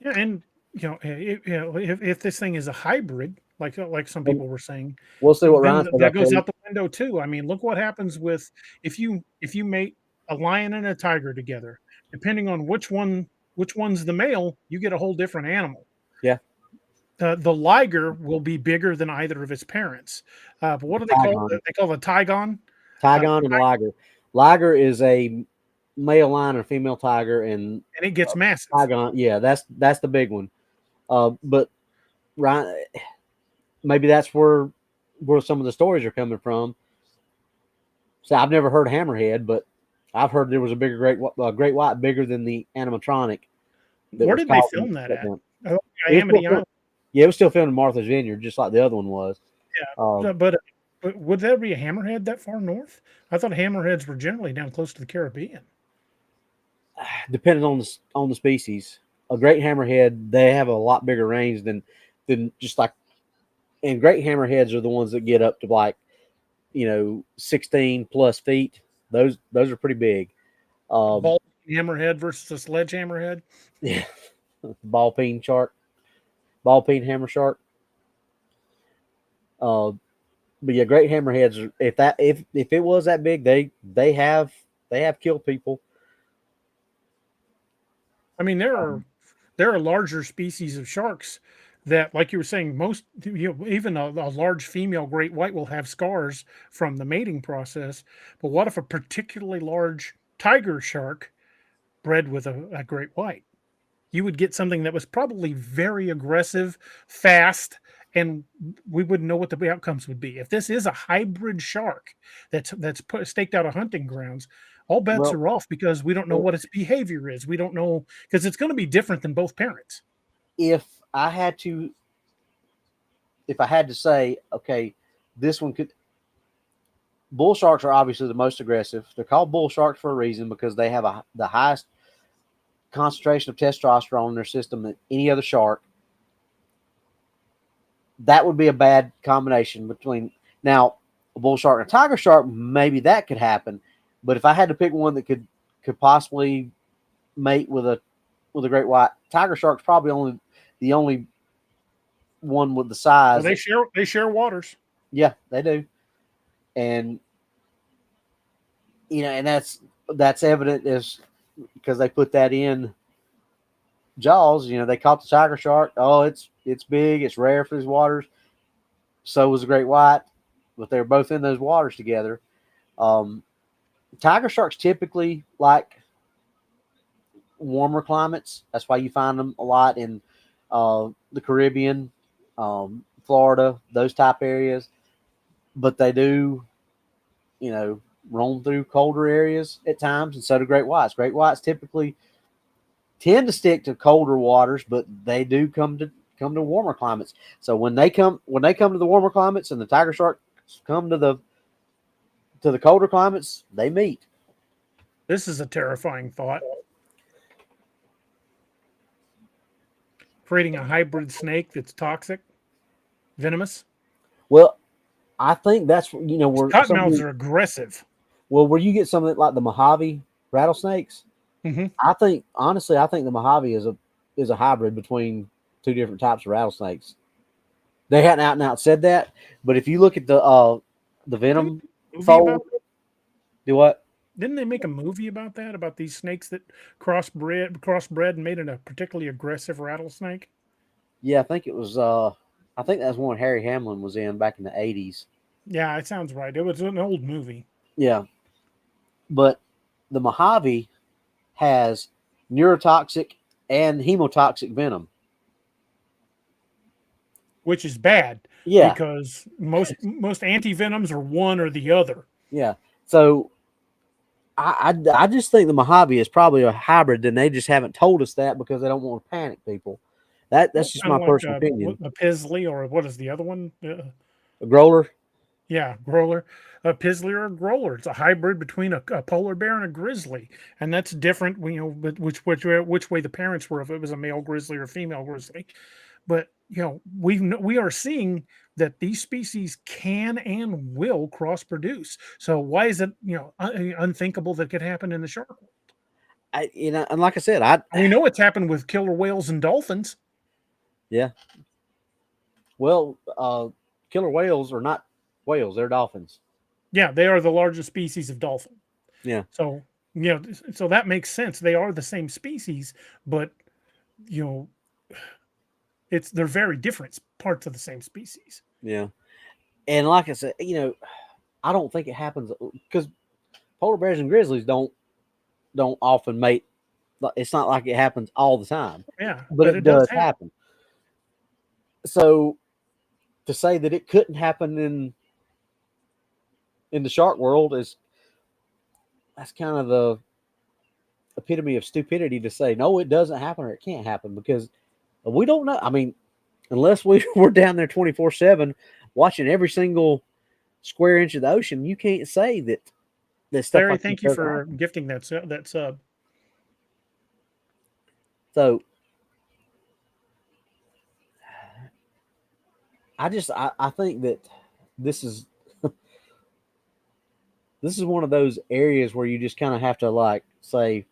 Yeah, and if this thing is a hybrid, like some people were saying, we'll see what Ryan says. That goes out the window too. I mean, look what happens with if you mate a lion and a tiger together. Depending on which one's the male, you get a whole different animal. Yeah. The liger will be bigger than either of its parents. But what do they call it? They call it a tigon. Tigon and liger. Liger is a male lion or female tiger, and it gets massive. Tigon, yeah, that's the big one. But Ryan, maybe that's where some of the stories are coming from. So I've never heard hammerhead, but I've heard there was a bigger great white bigger than the animatronic. Where did they film that at? Amity Island. Yeah, it was still filmed in Martha's Vineyard, just like the other one was. Yeah, but would there be a hammerhead that far north? I thought hammerheads were generally down close to the Caribbean. Depending on the species, a great hammerhead, they have a lot bigger range than just like. And great hammerheads are the ones that get up to like, 16 plus feet. Those are pretty big. Ball hammerhead versus a sledgehammerhead. Yeah, ball peen hammer shark. But yeah, great hammerheads. If it was that big, they have killed people. I mean, there are larger species of sharks that, like you were saying, most even a large female great white will have scars from the mating process. But what if a particularly large tiger shark bred with a great white? You would get something that was probably very aggressive, fast, and we wouldn't know what the outcomes would be. If this is a hybrid shark that's staked out of hunting grounds, all bets are off because we don't know what its behavior is. We don't know because it's going to be different than both parents. If I had to say, okay, this one could. Bull sharks are obviously the most aggressive. They're called bull sharks for a reason because they have the highest concentration of testosterone in their system than any other shark. That would be a bad combination between. Now, a bull shark and a tiger shark, maybe that could happen. But if I had to pick one that could possibly mate with a great white, tiger shark's probably the only one with the size. Well, they share waters. Yeah, they do. And and that's evident is because they put that in Jaws. They caught the tiger shark. Oh, it's big, it's rare for these waters. So was the great white, but they're both in those waters together. Tiger sharks typically like warmer climates. That's why you find them a lot in the Caribbean, Florida, those type areas. But they do, roam through colder areas at times, and so do great whites. Great whites typically tend to stick to colder waters, but they do come to warmer climates. So when they come to the warmer climates, and the tiger sharks come to the colder climates, they meet. This is a terrifying thought. Creating a hybrid snake that's toxic, venomous. Well, I think that's where cottonmouths are aggressive. Well, where you get something like the Mojave rattlesnakes, mm-hmm. I think the Mojave is a hybrid between two different types of rattlesnakes. They hadn't out and out said that, but if you look at the venom fold, do what? Didn't they make a movie about that? About these snakes that crossbred and made it a particularly aggressive rattlesnake? Yeah, I think it was. I think that's one Harry Hamlin was in back in the 80s. Yeah, it sounds right. It was an old movie. Yeah, but the Mojave has neurotoxic and hemotoxic venom, which is bad. Yeah, because most antivenoms are one or the other. Yeah, so I just think the Mojave is probably a hybrid, and they just haven't told us that because they don't want to panic people. That's just my personal opinion. A Pisley, or what is the other one? A growler. Yeah, growler. A Pisley or a growler. It's a hybrid between a polar bear and a grizzly, and that's different. But which way the parents were, if it was a male grizzly or a female grizzly. But we are seeing that these species can and will cross produce. So why is it unthinkable that could happen in the shark world? And like I said, we know it's happened with killer whales and dolphins. Yeah. Well, killer whales are not whales; they're dolphins. Yeah, they are the largest species of dolphin. Yeah. So so that makes sense. They are the same species, but they're very different parts of the same species. Yeah. And like I said, I don't think it happens because polar bears and grizzlies don't often mate. It's not like it happens all the time. Yeah, but it does happen. So to say that it couldn't happen in the shark world that's kind of the epitome of stupidity to say no, it doesn't happen or it can't happen, because we don't know. I mean, unless we're down there 24/7 watching every single square inch of the ocean, you can't say that stuff. Larry, thank you for gifting that sub. So I think that this is this is one of those areas where you just kind of have to like say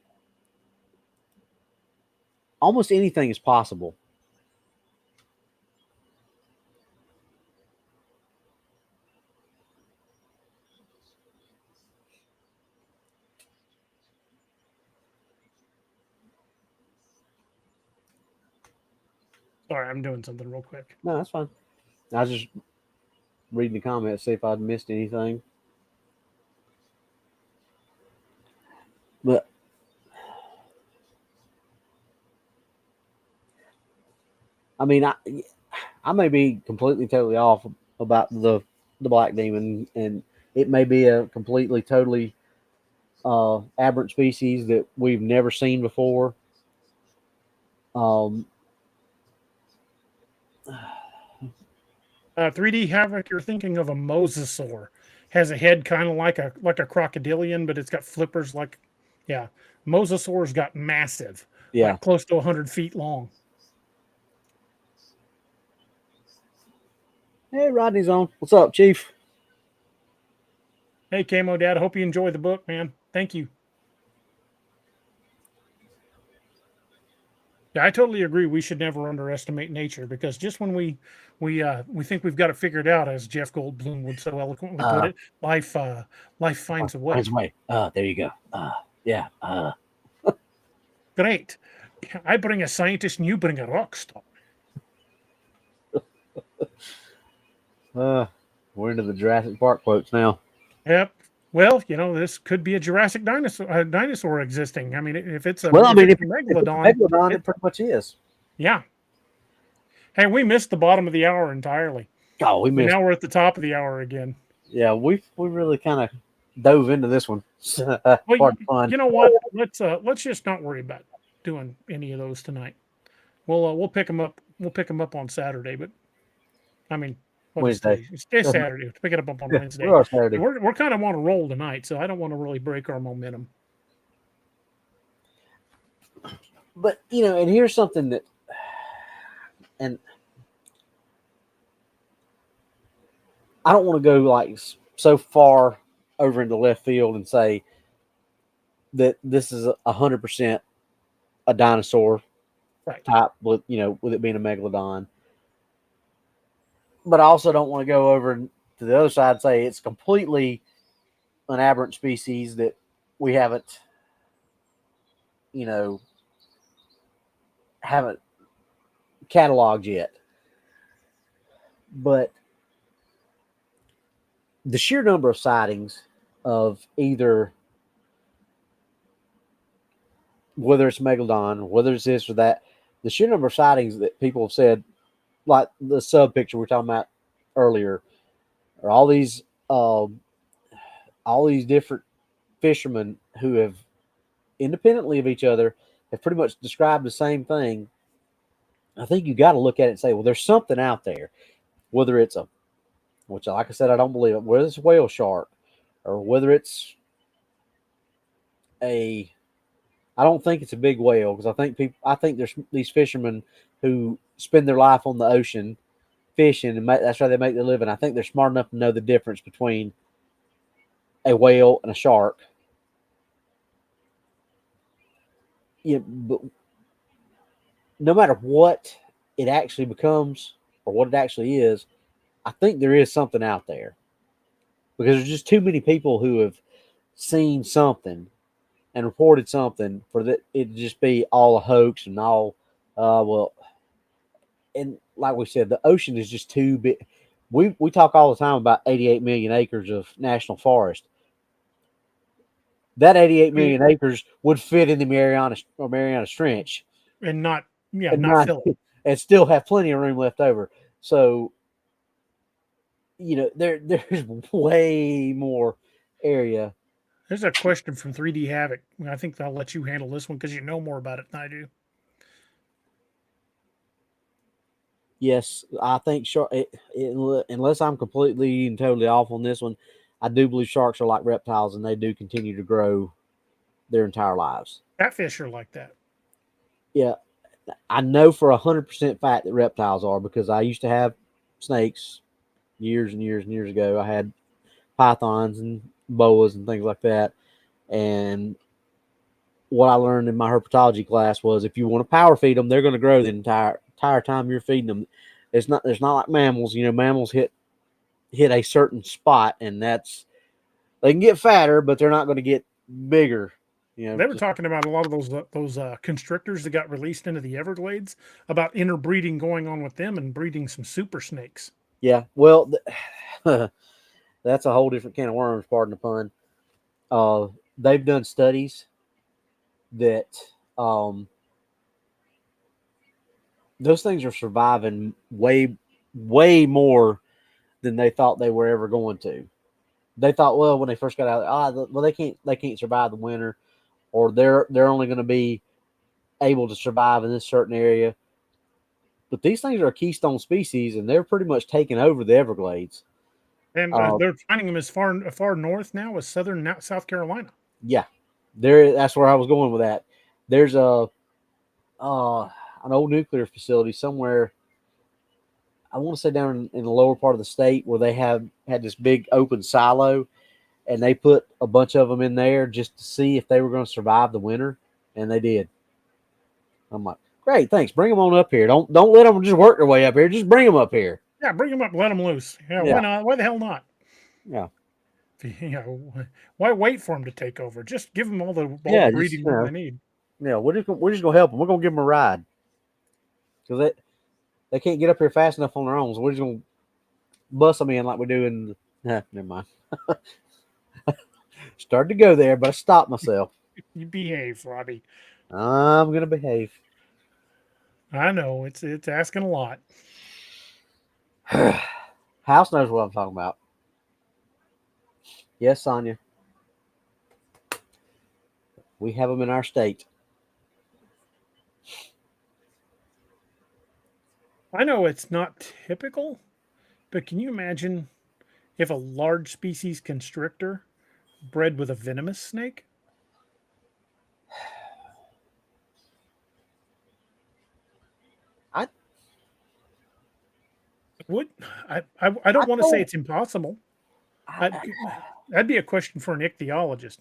almost anything is possible. Sorry, I'm doing something real quick. No, that's fine. I was just reading the comments, see if I'd missed anything. But I mean, I may be completely totally off about the black demon, and it may be a completely totally aberrant species that we've never seen before. 3D Havoc, you're thinking of a mosasaur. Has a head kind of like a crocodilian, but it's got flippers mosasaur's got massive, like close to 100 feet long. Hey, Rodney's on. What's up, Chief? Hey, Camo Dad, I hope you enjoy the book, man. Thank you. Yeah, I totally agree. We should never underestimate nature, because just when we think we've got it figured out, as Jeff Goldblum would so eloquently put it, life finds a way. Finds a way. There you go. Yeah. Great. I bring a scientist and you bring a rock star. We're into the Jurassic Park quotes now. Yep. Well, this could be a Jurassic dinosaur existing. I mean, if it's a, Well, I mean, if it's if a it's a megalodon, Megalodon, it pretty much is. yeah. Hey, we missed the bottom of the hour entirely. Oh, we And missed. now we're at the top of the hour again. Yeah, we really kind of dove into this one. Well, Part of fun. you know what? Let's just not worry about doing any of those tonight. We'll pick them up. We'll pick them up on Saturday. But I mean, Wednesday. It's Saturday. Let's pick it up on Wednesday. We are Saturday. We're kind of on a roll tonight, so I don't want to really break our momentum. But and here's something that, and I don't want to go like so far over into left field and say that this is 100% a dinosaur Right. type with it being a megalodon. But I also don't want to go over to the other side and say it's completely an aberrant species that we haven't cataloged yet. But the sheer number of sightings of either, whether it's megalodon, whether it's this or that, the sheer number of sightings that people have said, like the sub picture we were talking about earlier, are all these different fishermen who have independently of each other have pretty much described the same thing. I think you got to look at it and say, well, there's something out there, whether it's which, like I said, I don't believe it, whether it's a whale shark or whether it's I don't think it's a big whale, because I think there's these fishermen who spend their life on the ocean fishing, and that's how they make their living. I think they're smart enough to know the difference between a whale and a shark. But no matter what it actually becomes or what it actually is, I think there is something out there, because there's just too many people who have seen something and reported something for it to just be all a hoax and all. And like we said, the ocean is just too big. We talk all the time about 88 million acres of national forest. That 88 million acres would fit in the Mariana Trench, And not fill it. and still have plenty of room left over. So, there's way more area. There's a question from 3D Havoc. I think I'll let you handle this one because you know more about it than I do. Yes, I think unless I'm completely and totally off on this one, I do believe sharks are like reptiles, and they do continue to grow their entire lives. Catfish are like that. Yeah, I know for 100% fact that reptiles are, because I used to have snakes years and years and years ago. I had pythons and boas and things like that. And what I learned in my herpetology class was, if you want to power feed them, they're going to grow the entire time you're feeding them. It's not like mammals. Mammals hit a certain spot, and they can get fatter, but they're not going to get bigger. They were talking about a lot of those constrictors that got released into the Everglades, about interbreeding going on with them and breeding some super snakes. Yeah, well, that's a whole different can of worms, pardon the pun. They've done studies that those things are surviving way, way more than they thought they were ever going to. They thought, well, when they first got out, they can't survive the winter, or they're only going to be able to survive in this certain area. But these things are a keystone species, and they're pretty much taking over the Everglades. And they're finding them as far north now as southern South Carolina. Yeah, that's where I was going with that. There's an old nuclear facility somewhere, I want to say down in the lower part of the state, where they had this big open silo, and they put a bunch of them in there just to see if they were going to survive the winter, and they did. I'm like, great, thanks. Bring them on up here. Don't let them just work their way up here. Just bring them up here. Yeah, bring them up, let them loose. Yeah, Yeah. why not? Why the hell not? Yeah. You know, why wait for them to take over? Just give them all the Yeah, breeding room they need. Yeah, we're just gonna help them. We're gonna give them a ride because they can't get up here fast enough on their own. So we're just gonna bust them in like we do in. Never mind. Started to go there, but I stopped myself. You behave, Robbie. I'm gonna behave. I know it's asking a lot. House knows what I'm talking about. Yes, Sonia. We have them in our state. I know it's not typical, but can you imagine if a large species constrictor bred with a venomous snake? I Would I don't want to say it's impossible. That'd be a question for an ichthyologist.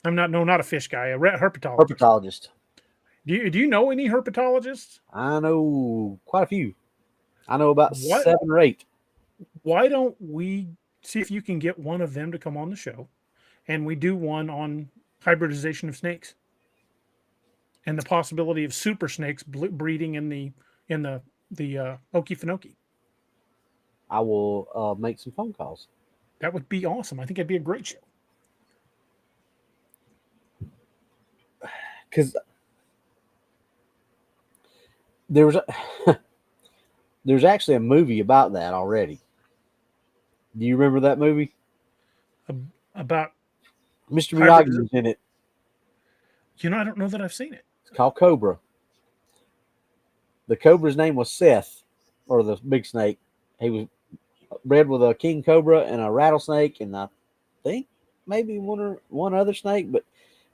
I'm not a fish guy, a herpetologist. Herpetologist. Do you know any herpetologists? I know quite a few. I know about What? 7 or 8. Why don't we see if you can get one of them to come on the show, and we do one on hybridization of snakes and the possibility of super snakes breeding in the Okefenokee. I will make some phone calls. That would be awesome. I think it'd be a great show. Because there's actually a movie about that already. Do you remember that movie? About Mr. Miyagi was in it. I don't know that I've seen it. It's called Cobra. The cobra's name was Seth, or the big snake. He was bred with a king cobra and a rattlesnake, and I think maybe one other snake, but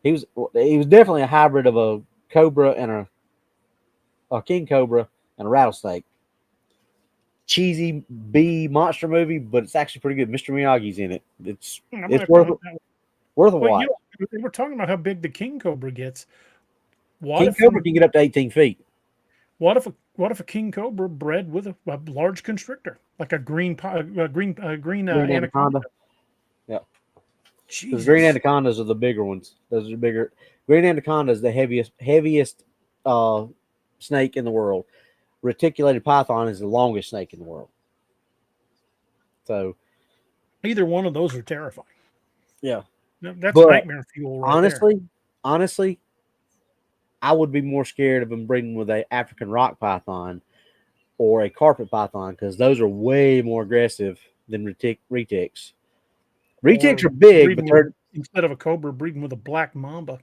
he was definitely a hybrid of a cobra and a king cobra and a rattlesnake. Cheesy B monster movie, but it's actually pretty good. Mr. Miyagi's in it. It's worth a watch. We were talking about how big the king cobra gets. King cobra can get up to 18 feet. What if a king cobra bred with a large constrictor, like a green anaconda? Yeah. Because green anacondas are the bigger ones. Those are bigger. Green anaconda is the heaviest snake in the world. Reticulated python is the longest snake in the world. So either one of those are terrifying. Yeah. That's nightmare fuel right honestly, I would be more scared of them breeding with a African rock python or a carpet python because those are way more aggressive than retics. Retics are big, but instead of a cobra breeding with a black mamba.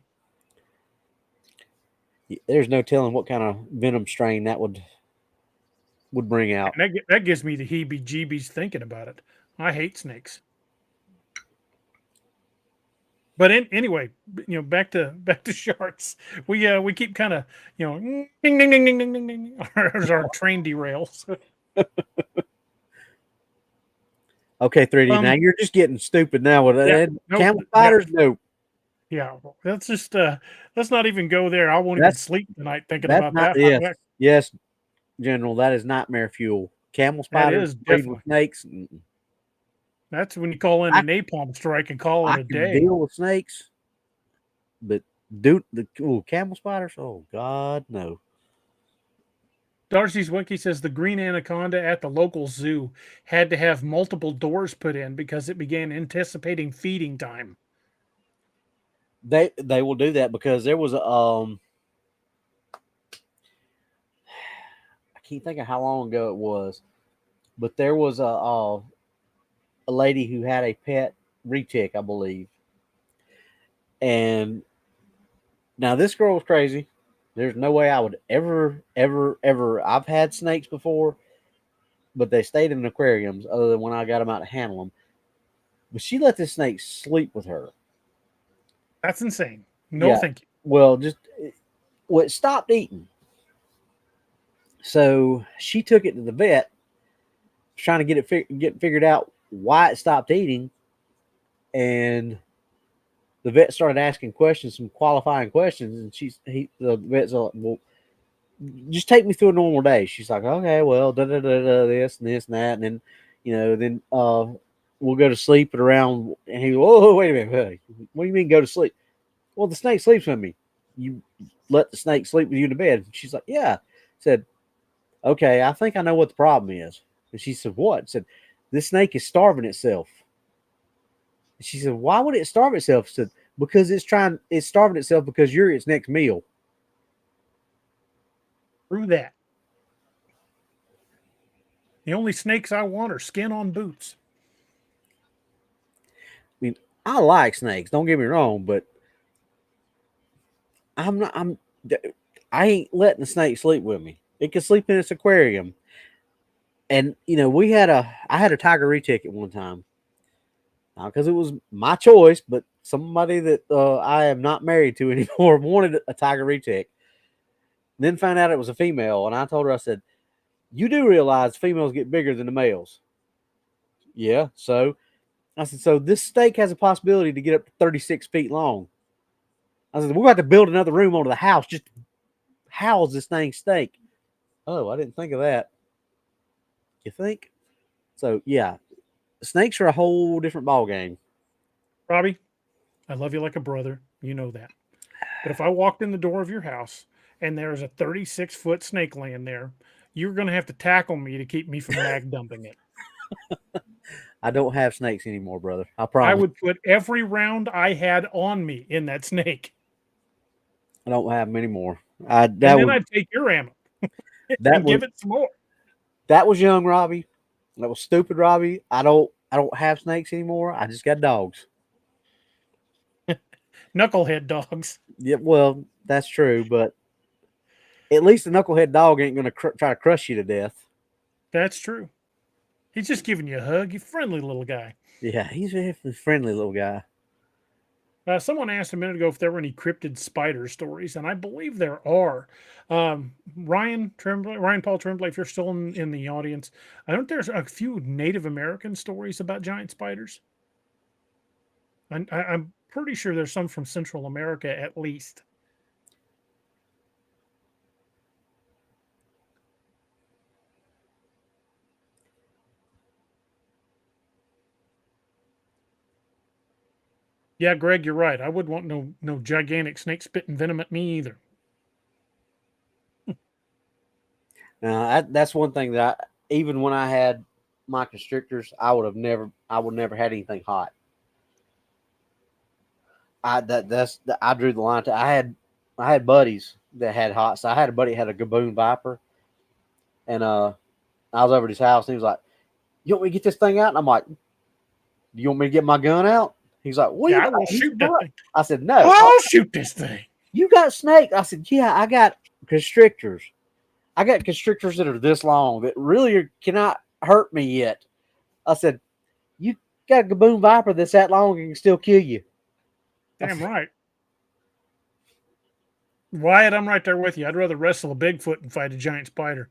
There's no telling what kind of venom strain that would bring out. And that gives me the heebie-jeebies thinking about it. I hate snakes. But anyway, back to sharks. We keep kind of ding ding ding ding ding ding ding. Our train derails. Okay, 3D. Now you're just getting stupid now with that. Camel spiders, nope. Yeah, let's just let's not even go there. I won't even sleep tonight thinking about that. Yes, General, that is nightmare fuel. Camel spiders, breed with snakes. That's when you call in a napalm strike and call it a day. Deal with snakes, but camel spiders? Oh God, no. Darcy's Wiki says the green anaconda at the local zoo had to have multiple doors put in because it began anticipating feeding time. They will do that because there was I can't think of how long ago it was, but there was a lady who had a pet retic, I believe. And now this girl was crazy. There's no way I would ever. I've had snakes before, but they stayed in aquariums other than when I got them out to handle them. But she let this snake sleep with her. That's insane. No, thank you. Well, it stopped eating. So she took it to the vet, trying to get figured out why it stopped eating. and the vet started asking questions, some qualifying questions, and the vet's like, well, just take me through a normal day. She's like, okay, well, this and this and that, and then, we'll go to sleep at around. And he goes, oh, wait a minute, hey, what do you mean go to sleep? Well, the snake sleeps with me. You let the snake sleep with you in the bed. She's like, yeah. Said, okay, I think I know what the problem is. And she said, what? Said, this snake is starving itself. And she said, why would it starve itself? Said, because it's starving itself because you're its next meal. Through that. The only snakes I want are skin on boots. I mean, I like snakes, don't get me wrong, but I ain't letting the snake sleep with me. It can sleep in its aquarium. And I had a tiger retic at one time. Because it was my choice, but somebody that I am not married to anymore wanted a tiger retic. Then found out it was a female, and I told her, I said, you do realize females get bigger than the males. Yeah, so I said, so this snake has a possibility to get up to 36 feet long. I said, we're going to have to build another room onto the house just to house this thing snake. Oh, I didn't think of that. You think? So, yeah, snakes are a whole different ball game. Robbie, I love you like a brother. You know that. But if I walked in the door of your house and there's a 36-foot snake laying there, you're going to have to tackle me to keep me from mag dumping it. I don't have snakes anymore, brother. I promise. I would put every round I had on me in that snake. I don't have them anymore. I'd take your ammo and give it some more. That was young Robbie. That was stupid Robbie. I don't have snakes anymore. I just got dogs. Knucklehead dogs. Yeah, well, that's true, but at least a knucklehead dog ain't going to try to crush you to death. That's true. He's just giving you a hug. You friendly little guy. Yeah, he's a friendly little guy. Someone asked a minute ago if there were any cryptid spider stories, and I believe there are. Ryan Paul Tremblay, if you're still in the audience, I think there's a few Native American stories about giant spiders. I'm pretty sure there's some from Central America at least. Yeah, Greg, you're right. I would want no gigantic snake spitting venom at me either. Now that's one thing that even when I had my constrictors, I would never had anything hot. I drew the line. I had buddies that had hot. So I had a buddy that had a Gaboon Viper, and I was over at his house, and he was like, "You want me to get this thing out?" And I'm like, "Do you want me to get my gun out?" He's like, "Well, yeah, I will shoot that thing." I said, "No, I'll shoot this thing." You got snake? I said, "Yeah, I got constrictors. I got constrictors that are this long that really cannot hurt me yet." I said, "You got a Gaboon Viper that's that long and can still kill you." Damn right. Wyatt, I'm right there with you. I'd rather wrestle a Bigfoot and fight a giant spider.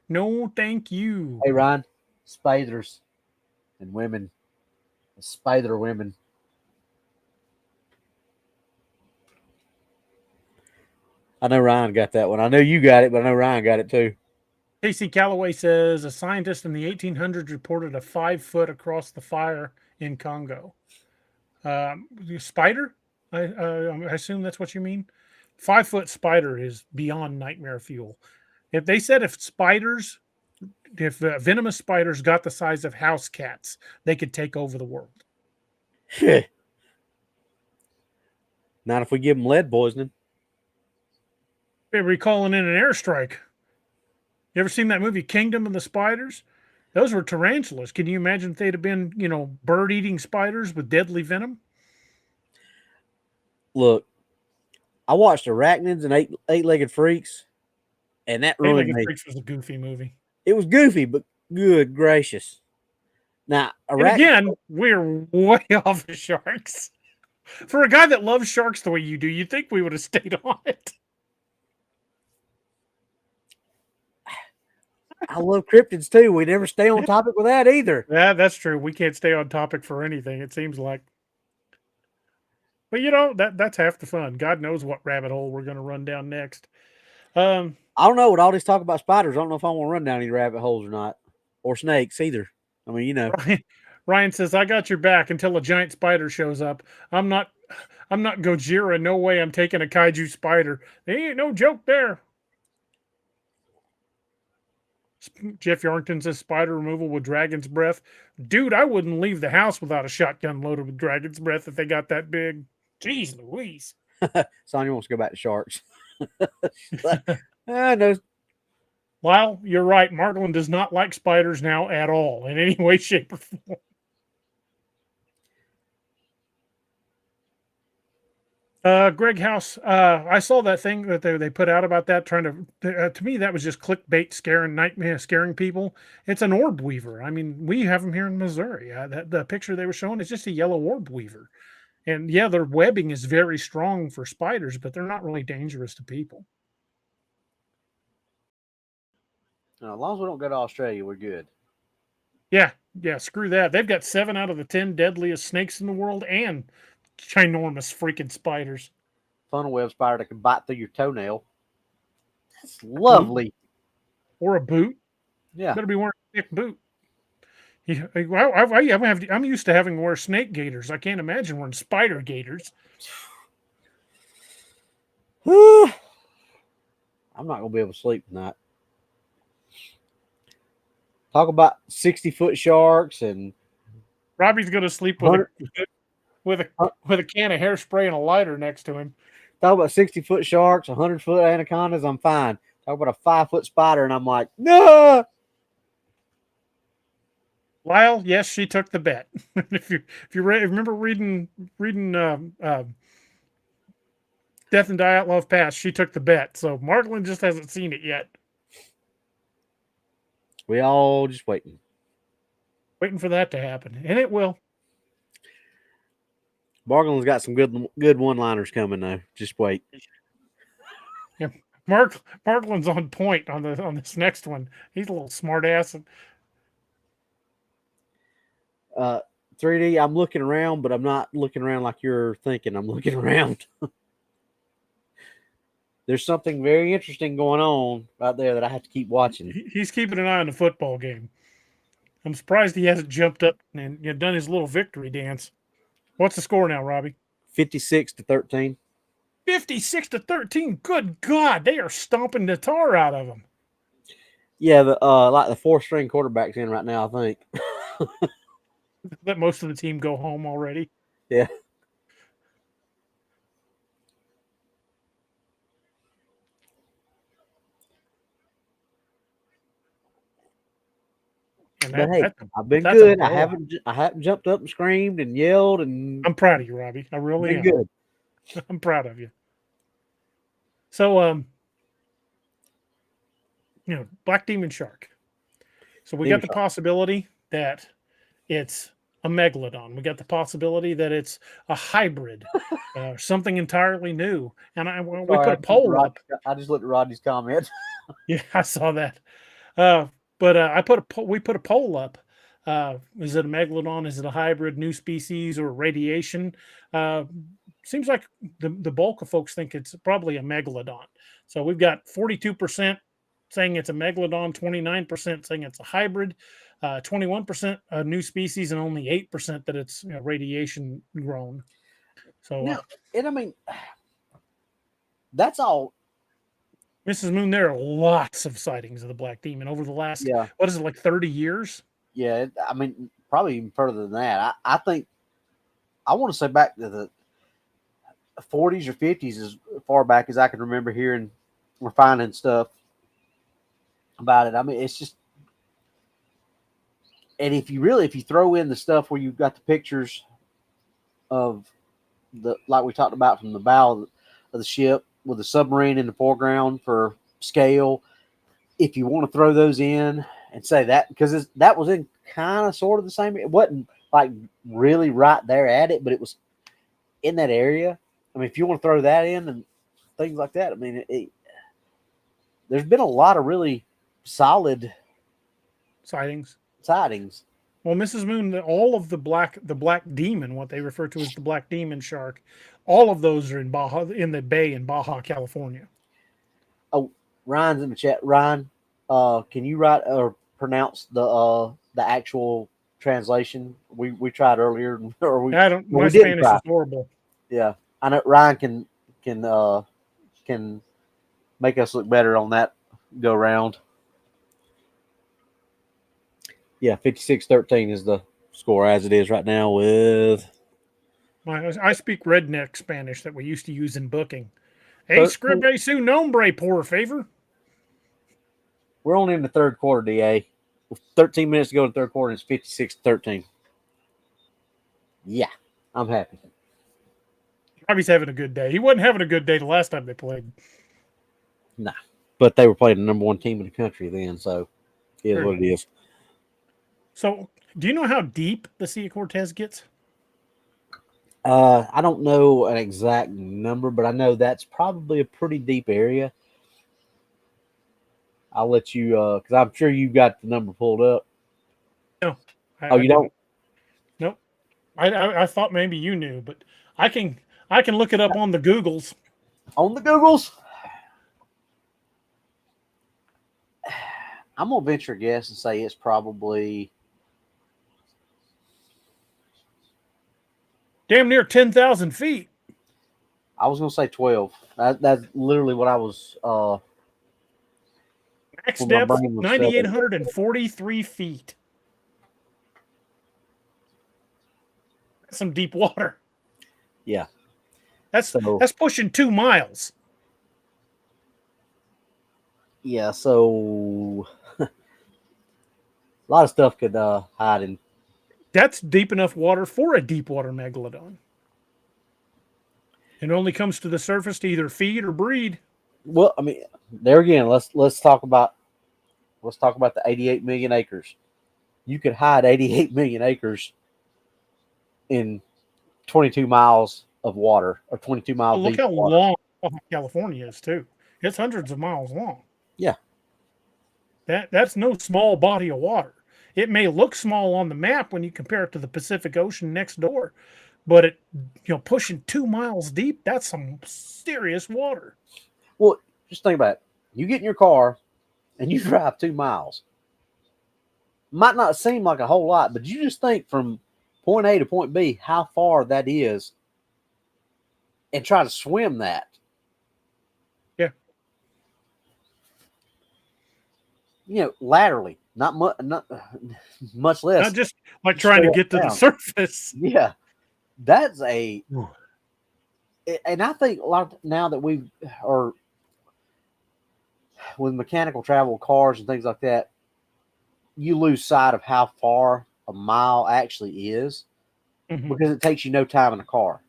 No, thank you. Hey, Ryan, spiders and women. Spider women. I know Ryan got that one. I know you got it, but I know Ryan got it too. Casey Calloway says a scientist in the 1800s reported a 5-foot across the fire in Congo. Spider? I assume that's what you mean. 5-foot spider is beyond nightmare fuel. If they said if venomous spiders got the size of house cats, they could take over the world. Not if we give them lead poisoning. They'd be calling in an airstrike. You ever seen that movie Kingdom of the Spiders? Those were tarantulas. Can you imagine if they'd have been, bird-eating spiders with deadly venom? Look, I watched Arachnids and Eight-Legged Freaks, and that ruined me. Eight-Legged Freaks was a goofy movie. It was goofy, but good gracious. Now, again, we're way off of sharks. For a guy that loves sharks the way you do, you'd think we would have stayed on it. I love cryptids too. We never stay on topic with that either. Yeah, that's true. We can't stay on topic for anything, it seems like. But that's half the fun. God knows what rabbit hole we're going to run down next. I don't know. With all this talk about spiders, I don't know if I want to run down any rabbit holes or not, or snakes either. I mean, Ryan says, "I got your back until a giant spider shows up. I'm not Gojira. No way. I'm taking a kaiju spider. There ain't no joke there." Jeff Yarrington says, "Spider removal with dragon's breath." Dude, I wouldn't leave the house without a shotgun loaded with dragon's breath if they got that big. Jeez Louise. Sonya wants to go back to sharks. No. Lyle, you're right. Margolin does not like spiders now at all in any way, shape, or form. Greg House, I saw that thing that they put out about that, trying to me, that was just clickbait scaring people. It's an orb weaver. I mean, we have them here in Missouri. The picture they were showing is just a yellow orb weaver. And yeah, their webbing is very strong for spiders, but they're not really dangerous to people. As long as we don't go to Australia, we're good. Yeah, screw that. They've got 7 out of the 10 deadliest snakes in the world and ginormous freaking spiders. Funnel web spider that can bite through your toenail. That's lovely. Or a boot. Yeah. Better be wearing a thick boot. Yeah, I'm used to having to wear snake gaiters. I can't imagine wearing spider gaiters. I'm not going to be able to sleep tonight. Talk about 60-foot sharks and Robbie's going to sleep with a can of hairspray and a lighter next to him. Talk about 60-foot sharks, 100-foot anacondas. I'm fine. Talk about a 5-foot spider, and I'm like, no. Lyle, yes, she took the bet. if you remember reading Death and Die Outlaw Pass, she took the bet. So Margolin just hasn't seen it yet. We all just waiting for that to happen, and it will. Margolin's got some good one-liners coming though. Just wait. Yeah, Margolin's on point on this next one. He's a little smart ass. 3D, I'm looking around, but I'm not looking around like you're thinking. I'm looking around. There's something very interesting going on out there that I have to keep watching. He's keeping an eye on the football game. I'm surprised he hasn't jumped up and done his little victory dance. What's the score now, Robbie? 56-13. 56-13. Good God, they are stomping the tar out of them. Yeah, like the 4th-string quarterback's in right now, I think. Let most of the team go home already. Yeah. But hey, I've been good. I haven't jumped up and screamed and yelled, and I'm proud of you, Robbie. I really am. Good. I'm proud of you. So, black demon shark. So we got the possibility that it's a megalodon. We got the possibility that it's a hybrid, something entirely new. And we put a poll up. I just looked at Rodney's comment. Yeah, I saw that. But we put a poll up. Is it a megalodon? Is it a hybrid, new species, or radiation? Seems like the bulk of folks think it's probably a megalodon. So we've got 42% saying it's a megalodon, 29% saying it's a hybrid, 21% a new species, and only 8% that it's radiation grown. So, and I mean, that's all. Mrs. Moon, there are lots of sightings of the black demon over the last, what is it, like 30 years? Yeah, I mean, probably even further than that. I think, I want to say back to the 40s or 50s, as far back as I can remember hearing or finding stuff about it. I mean, it's just, and if you throw in the stuff where you've got the pictures of like we talked about from the bow of the ship, with the submarine in the foreground for scale, if you want to throw those in and say that, because that was in kind of sort of the same, it wasn't like really right there at it, but it was in that area. I mean, if you want to throw that in and things like that, I mean, there's been a lot of really solid sightings. Well, Mrs. Moon, all of the black demon, what they refer to as the black demon shark, all of those are in Baja, in the bay in Baja, California. Oh, Ryan's in the chat. Ryan, can you write or pronounce the actual translation? We tried earlier, or I don't. well, My we didn't Spanish try. is horrible. Yeah, I know Ryan can make us look better on that go round. Yeah, 56-13 is the score as it is right now with I speak redneck Spanish that we used to use in booking. Hey, 13. scribe su nombre, por favor. We're only in the third quarter, DA. 13 minutes to go in the third quarter, it's 56-13. Yeah, I'm happy. Robbie's having a good day. He wasn't having a good day the last time they played. Nah, but they were playing the number one team in the country then, so it is what it is. So, do you know how deep the Sea of Cortez gets? I don't know an exact number, but I know that's probably a pretty deep area. I'll let you, because I'm sure you got the number pulled up. No. You don't? Nope. I thought maybe you knew, but I can look it up on the Googles. On the Googles? I'm going to venture a guess and say it's probably damn near 10,000 feet. I was going to say 12. That's literally what I was. Max depth 9,843 feet. That's some deep water. Yeah, that's pushing 2 miles. Yeah, so a lot of stuff could hide in. That's deep enough water for a deep water megalodon. It only comes to the surface to either feed or breed. Well, I mean, there again, let's talk about the 88 million acres. You could hide 88 million acres in 22 miles of water or 22 miles Look deep. how long California is too. It's hundreds of miles long. Yeah. That's no small body of water. It may look small on the map when you compare it to the Pacific Ocean next door, but it, pushing 2 miles deep, that's some serious water. Well, just think about it. You get in your car and you drive 2 miles. Might not seem like a whole lot, but you just think from point A to point B how far that is and try to swim that. Yeah. Laterally, not much less. Not just like trying to get to the surface. Yeah. That's and I think a lot of, now that we are with mechanical travel cars and things like that, you lose sight of how far a mile actually is because it takes you no time in a car.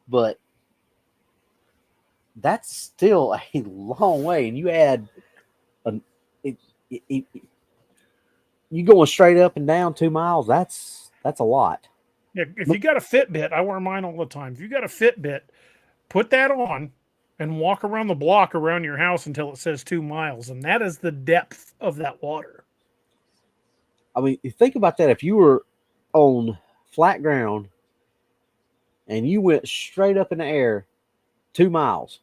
But that's still a long way, and you add you going straight up and down 2 miles. That's a lot. Yeah, if you got a Fitbit, I wear mine all the time. If you got a Fitbit, put that on and walk around the block around your house until it says 2 miles, and that is the depth of that water. I mean, think about that. If you were on flat ground and you went straight up in the air 2 miles,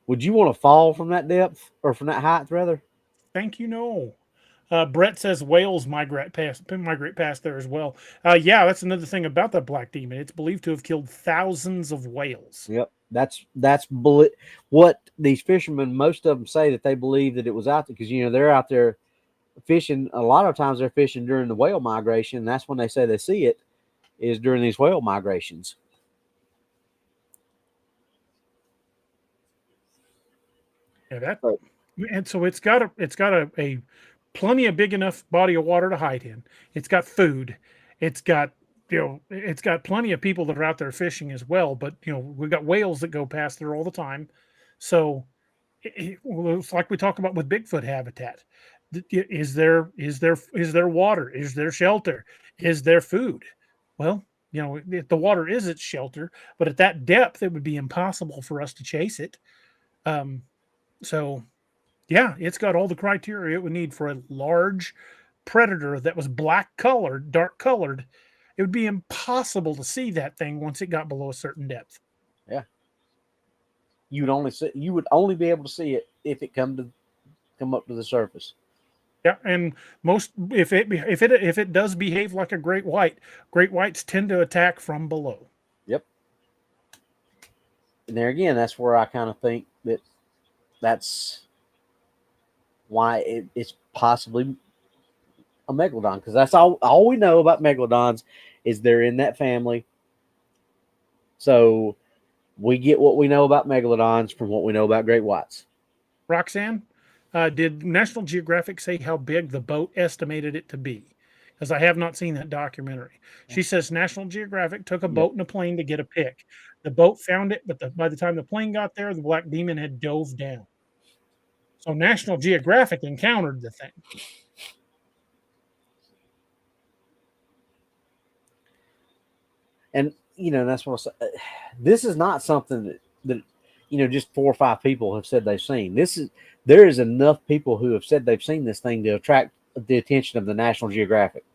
would you want to fall from that depth or from that height, rather? Thank you, no. Brett says whales migrate past there as well. Yeah, that's another thing about that black demon. It's believed to have killed thousands of whales. Yep, that's what these fishermen, most of them say that they believe that it was out there because they're out there fishing. A lot of times they're fishing during the whale migration. And that's when they say they see it is during these whale migrations. Yeah, and so it's got a plenty of big enough body of water to hide in. It's got food. It's got it's got plenty of people that are out there fishing as well. But we've got whales that go past there all the time. So it's like we talk about with Bigfoot habitat. Is there water? Is there shelter? Is there food? Well, the water is its shelter, but at that depth, it would be impossible for us to chase it. So Yeah, it's got all the criteria it would need for a large predator that was black colored, dark colored. It would be impossible to see that thing once it got below a certain depth. Yeah. You would only be able to see it if it come up to the surface. Yeah, and most if it does behave like a great whites tend to attack from below. Yep. And there again, that's where I kind of think that's why it's possibly a megalodon, because that's all we know about megalodons is they're in that family. So we get what we know about megalodons from what we know about great whites. Roxanne, did National Geographic say how big the boat estimated it to be? Because I have not seen that documentary. She says National Geographic took a Yep. boat and a plane to get a pic. The boat found it, but by the time the plane got there, the black demon had dove down. So National Geographic encountered the thing. And that's what I say. This is not something that just 4 or 5 people have said they've seen. There is enough people who have said they've seen this thing to attract the attention of the National Geographic,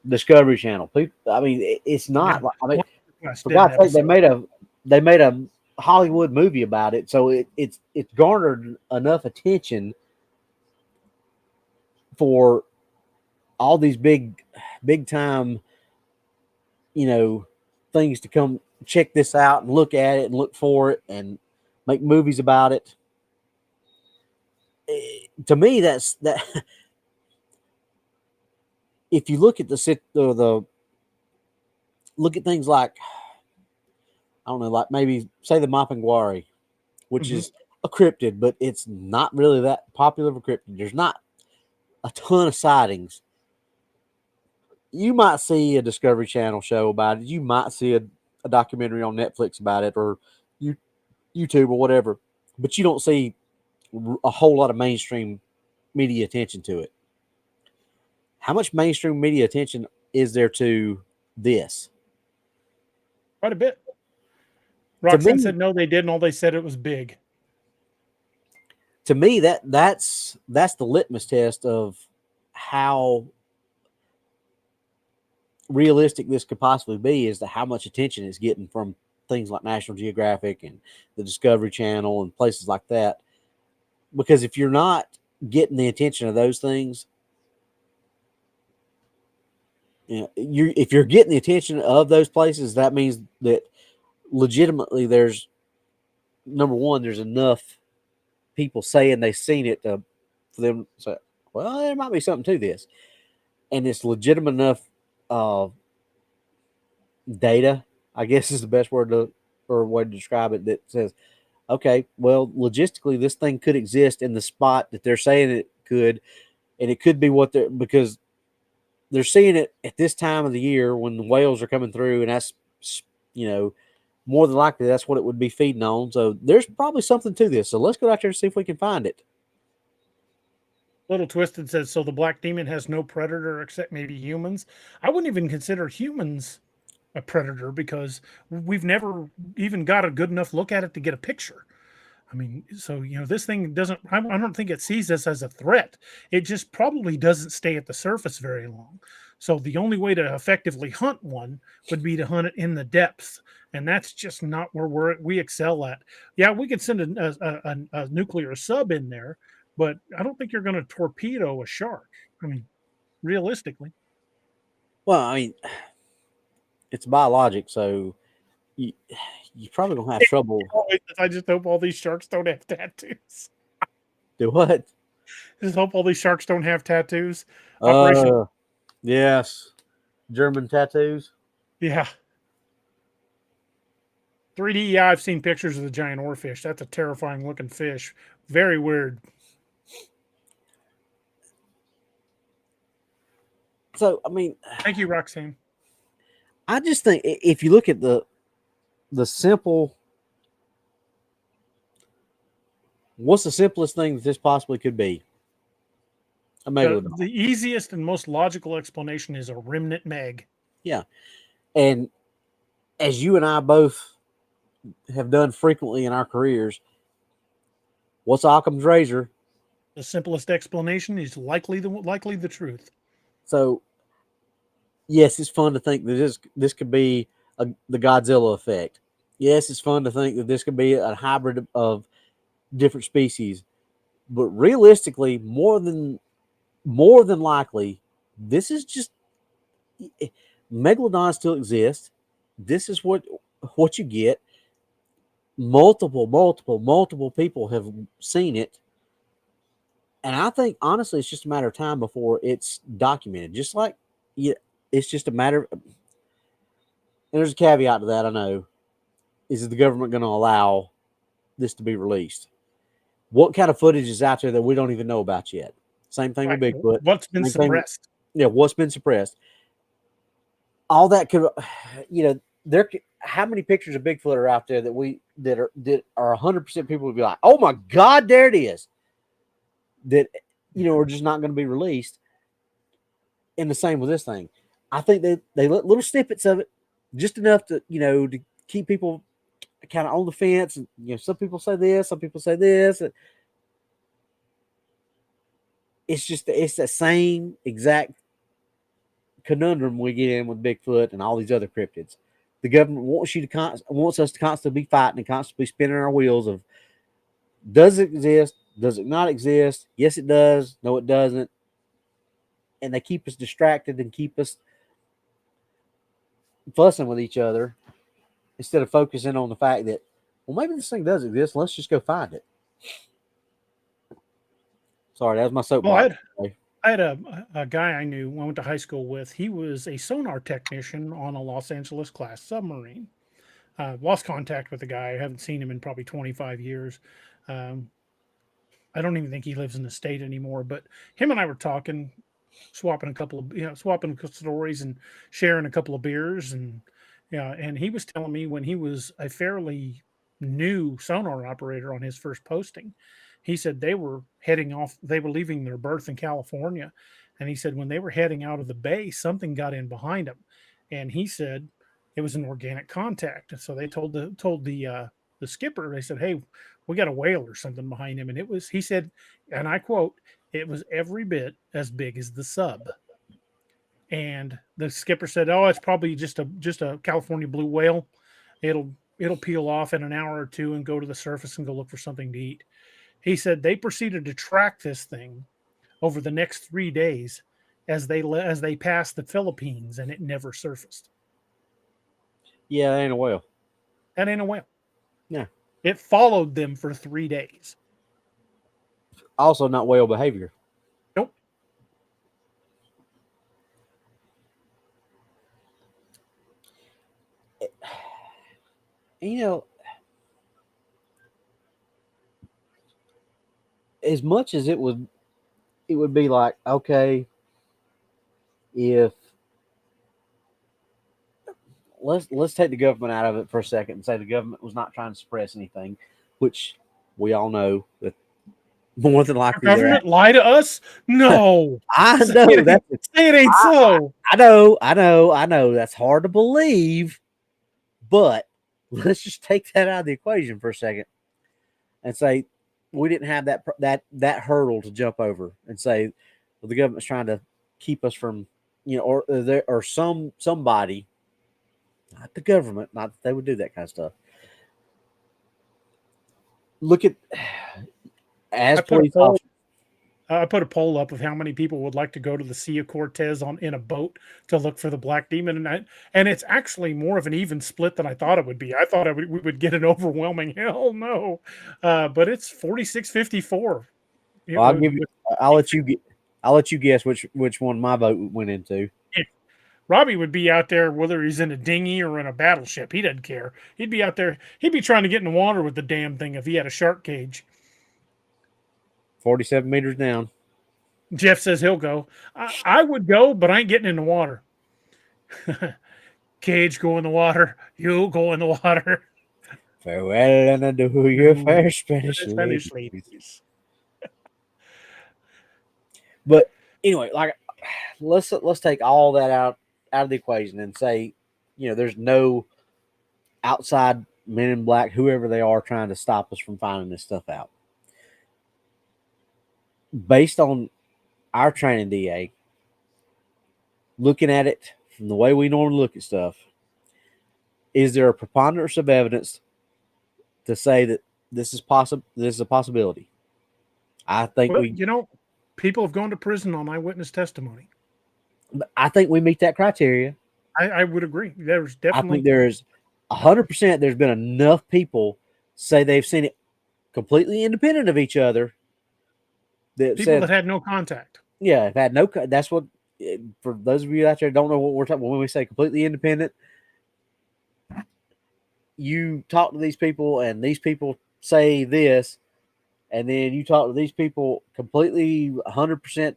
Discovery Channel. People, I mean, it's not. Yeah. I mean, Yes, for did God's an sake, they made a Hollywood movie about it, so it's garnered enough attention for all these big time things to come check this out and look at it and look for it and make movies about it. To me, that's that. If you look at the look at things like, I don't know, like maybe say the Mapinguari, which is a cryptid, but it's not really that popular of a cryptid. There's not a ton of sightings. You might see a Discovery Channel show about it. You might see a documentary on Netflix about it, or YouTube or whatever, but you don't see a whole lot of mainstream media attention to it. How much mainstream media attention is there to this? Quite a bit. Roxanne said no, they didn't. All they said it was big. To me, that's the litmus test of how realistic this could possibly be, is to how much attention it's getting from things like National Geographic and the Discovery Channel and places like that. Because if you're not getting the attention of those things, if you're getting the attention of those places, that means that legitimately there's, number one, there's enough people saying they've seen it for them to say, well, there might be something to this. And it's legitimate enough data, I guess is the best word or way to describe it, that says, okay, well, logistically, this thing could exist in the spot that they're saying it could, and it could be because they're seeing it at this time of the year when the whales are coming through, and that's, more than likely that's what it would be feeding on. So there's probably something to this. So let's go out there and see if we can find it. Little Twisted says, so the black demon has no predator except maybe humans. I wouldn't even consider humans a predator because we've never even got a good enough look at it to get a picture. I mean, so, this thing doesn't, I don't think it sees us as a threat. It just probably doesn't stay at the surface very long. So the only way to effectively hunt one would be to hunt it in the depths. And that's just not where we excel at. Yeah, we could send a nuclear sub in there, but I don't think you're going to torpedo a shark. I mean, realistically. Well, I mean, it's biologic, so you're probably going to have trouble. I just hope all these sharks don't have tattoos. Do what? Just hope all these sharks don't have tattoos. Yes. German tattoos. Yeah. 3D, yeah, I've seen pictures of the giant oarfish. That's a terrifying looking fish. Very weird. So, I mean, thank you, Roxanne. I just think if you look at the simple, what's the simplest thing that this possibly could be? A megalodon. The easiest and most logical explanation is a remnant meg. Yeah. And as you and I both have done frequently in our careers, What's Occam's razor? The simplest explanation is likely the truth. So, yes, it's fun to think that this could be the Godzilla effect. Yes, it's fun to think that this could be a hybrid of different species. But realistically, more than likely, this is just Megalodon still exists. This is what you get. Multiple people have seen it. And I think honestly, it's just a matter of time before it's documented. Just like, yeah, it's just a matter. And there's a caveat to that. I know, is the government going to allow this to be released? What kind of footage is out there that we don't even know about yet? Same thing with Bigfoot. What's been suppressed? What's been suppressed? All that could, how many pictures of Bigfoot are out there that are 100% people would be like, oh my God, there it is. That are just not going to be released. And the same with this thing. I think they let little snippets of it, just enough to to keep people kind of on the fence. And some people say this, some people say this. It's the same exact conundrum we get in with Bigfoot and all these other cryptids. The government wants us to constantly be fighting and constantly spinning our wheels of, does it exist? Does it not exist? Yes, it does. No, it doesn't. And they keep us distracted and keep us fussing with each other instead of focusing on the fact that, well, maybe this thing does exist. Let's just go find it. Sorry, that was my soapbox. Well, I had a guy I knew, I went to high school with. He was a sonar technician on a Los Angeles class submarine. Lost contact with the guy. I haven't seen him in probably 25 years. I don't even think he lives in the state anymore, but him and I were talking, swapping stories and sharing a couple of beers. And and he was telling me when he was a fairly new sonar operator on his first posting, he said they were leaving their berth in California. And he said when they were heading out of the bay, something got in behind them. And he said it was an organic contact. And so they told the skipper, they said, hey, we got a whale or something behind him. And he said, and I quote, it was every bit as big as the sub. And the skipper said, oh, it's probably just a California blue whale. It'll peel off in an hour or two and go to the surface and go look for something to eat. He said they proceeded to track this thing over the next 3 days as they passed the Philippines, and it never surfaced. Yeah, that ain't a whale. That ain't a whale. Yeah. It followed them for 3 days. Also not whale behavior. Nope. As much as it would be like, okay, if let's take the government out of it for a second and say the government was not trying to suppress anything, which we all know that more than likely the government lie to us. No, I know say it ain't so. I know that's hard to believe, but let's just take that out of the equation for a second and say we didn't have that hurdle to jump over and say, well, the government's trying to keep us from, or somebody, not the government, not that they would do that kind of stuff. Look at as police officers. I put a poll up of how many people would like to go to the Sea of Cortez in a boat to look for the black demon, and it's actually more of an even split than I thought it would be. I thought we would get an overwhelming hell no, but it's 46-54. Well, I'll let you guess which one my vote went into. Robbie would be out there, whether he's in a dinghy or in a battleship. He doesn't care. He'd be out there. He'd be trying to get in the water with the damn thing if he had a shark cage. 47 meters down. Jeff says he'll go. I would go, but I ain't getting in the water. Cage, go in the water. You go in the water. Farewell and adieu, your fair Spanish ladies. But anyway, like, let's take all that out of the equation and say, there's no outside men in black, whoever they are, trying to stop us from finding this stuff out. based on our training, DA, looking at it from the way we normally look at stuff, is there a preponderance of evidence to say that this is possible? This is a possibility. I think Well, people have gone to prison on eyewitness testimony. we meet that criteria. I would agree. There's I think definitely there's 100%. There's been enough people say they've seen it completely independent of each other. people that had no contact. Yeah, have had no. That's what. For those of you out there who don't know what we're talking when we say completely independent, you talk to these people and these people say this, and then you talk to these people completely 100%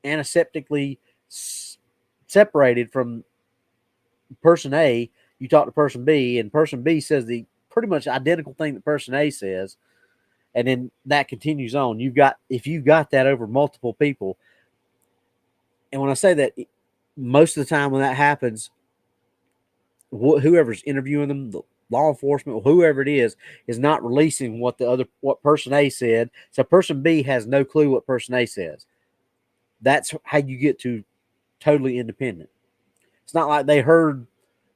antiseptically separated from person A. You talk to person B, and person B says the pretty much identical thing that person A says, and then that continues on. If you got that over multiple people, and when I say that, most of the time when that happens, whoever's interviewing them, the law enforcement, whoever it is not releasing what person A said. So person B has no clue what person A says. That's how you get to totally independent. It's not like they heard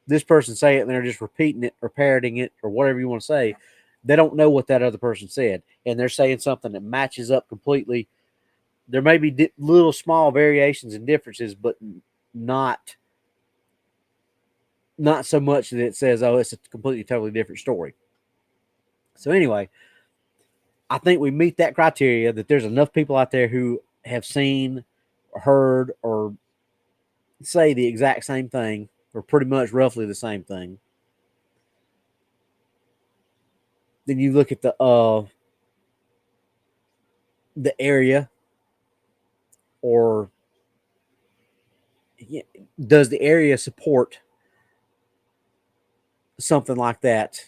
this person say it and they're just repeating it or parroting it or whatever you want to say. They don't know what that other person said, and they're saying something that matches up completely. There may be little small variations and differences, but not so much that it says, oh, it's a completely, totally different story. So anyway, I think we meet that criteria that there's enough people out there who have seen, or heard, or say the exact same thing, or pretty much roughly the same thing. Then you look at the area, or does the area support something like that?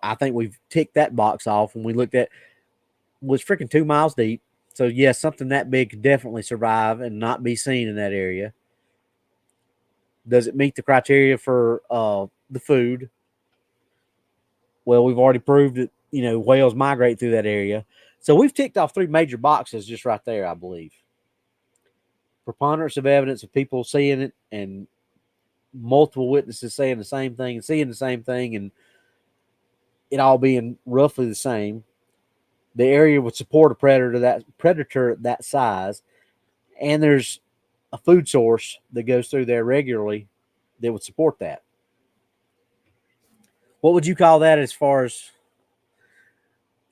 I think we've ticked that box off when we looked at was freaking 2 miles deep. So yes, something that big could definitely survive and not be seen in that area. Does it meet the criteria for the food? Well, we've already proved that whales migrate through that area. So we've ticked off 3 major boxes just right there, I believe. Preponderance of evidence of people seeing it and multiple witnesses saying the same thing and seeing the same thing and it all being roughly the same. The area would support a predator that size, and there's a food source that goes through there regularly that would support that. What would you call that as far as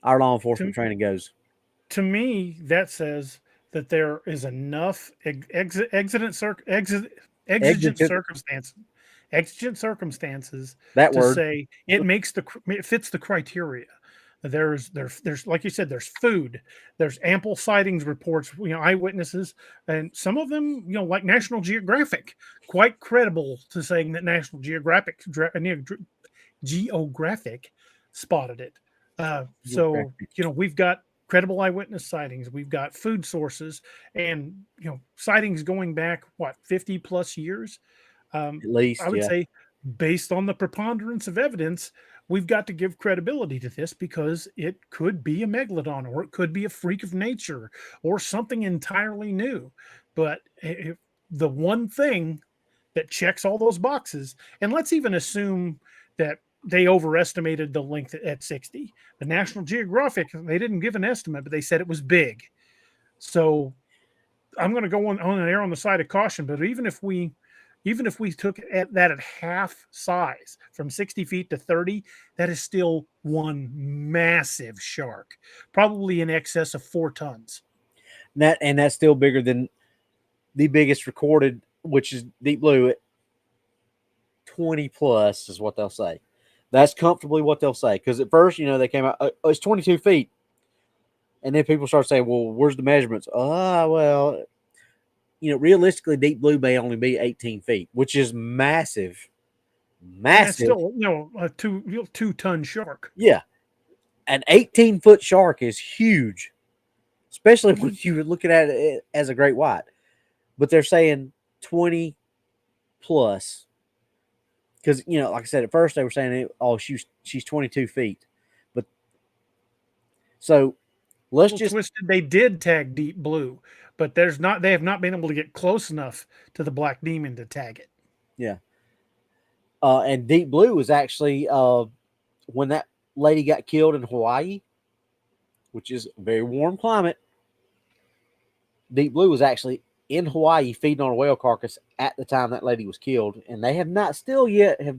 our law enforcement training goes? To me, that says that there is enough exigent circumstances That to word. say it fits the criteria. There's like you said, there's food, there's ample sightings reports, eyewitnesses, and some of them, like National Geographic, quite credible to saying that National Geographic spotted it. So we've got credible eyewitness sightings, we've got food sources, and sightings going back 50 plus years. At least, I would say, based on the preponderance of evidence, we've got to give credibility to this because it could be a megalodon, or it could be a freak of nature, or something entirely new. But the one thing that checks all those boxes, and let's even assume that they overestimated the length at 60. The National Geographic, they didn't give an estimate, but they said it was big. So I'm going to go on an err on the side of caution. But even if we took that at half size, from 60 feet to 30, that is still one massive shark, probably in excess of 4 tons. That's still bigger than the biggest recorded, which is deep blue at 20 plus, is what they'll say. That's comfortably what they'll say. Because at first, they came out, it's 22 feet. And then people start saying, well, where's the measurements? Well, realistically, deep blue may only be 18 feet, which is massive. Massive. And still, a 2-ton shark. Yeah. An 18-foot shark is huge, especially when you're looking at it as a great white. But they're saying 20 plus. Because, like I said, at first they were saying, she's 22 feet. But so let's Little just twisted. They did tag Deep Blue, but they have not been able to get close enough to the Black Demon to tag it. yeah. And Deep Blue was actually when that lady got killed in Hawaii, which is a very warm climate. Deep Blue was actually in Hawaii feeding on a whale carcass at the time that lady was killed, and they have not still yet have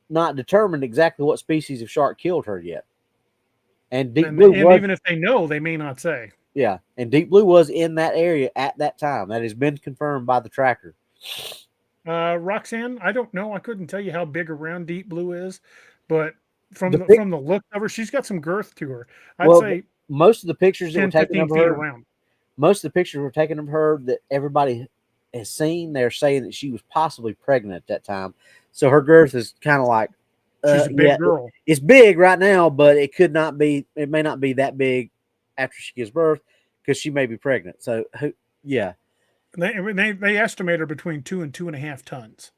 not determined exactly what species of shark killed her yet. And Deep Blue And was, even if they know, they may not say. yeah, and Deep Blue was in that area at that time. That has been confirmed by the tracker. Roxanne, I don't know. I couldn't tell you how big around Deep Blue is, but The from the look of her, she's got some girth to her. I'd well, say most of the pictures that were 10, taken 15 of feet her, around. most of the pictures were taken of her that everybody has seen. They're saying that she was possibly pregnant at that time, so her girth is kind of like, She's a big girl. it's big right now, but it could not be. It may not be that big after she gives birth because she may be pregnant. So, yeah, They estimate her between 2 and 2.5 tons.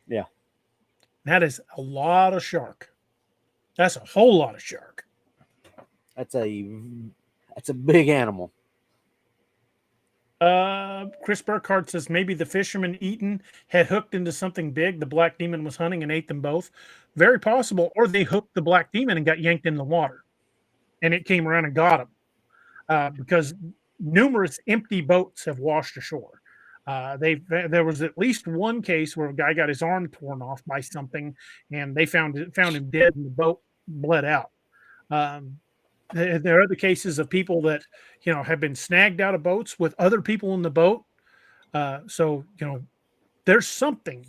yeah, That is a lot of shark. That's a whole lot of shark. that's a big animal. Chris Burkhardt says maybe the fisherman Eaton had hooked into something big. The Black Demon was hunting and ate them both. Very possible. Or they hooked the Black Demon and got yanked in the water, and it came around and got him. Because numerous empty boats have washed ashore. There was at least one case where a guy got his arm torn off by something, and they found him dead, and the boat bled out. Um, there are other cases of people that have been snagged out of boats with other people in the boat. So there's something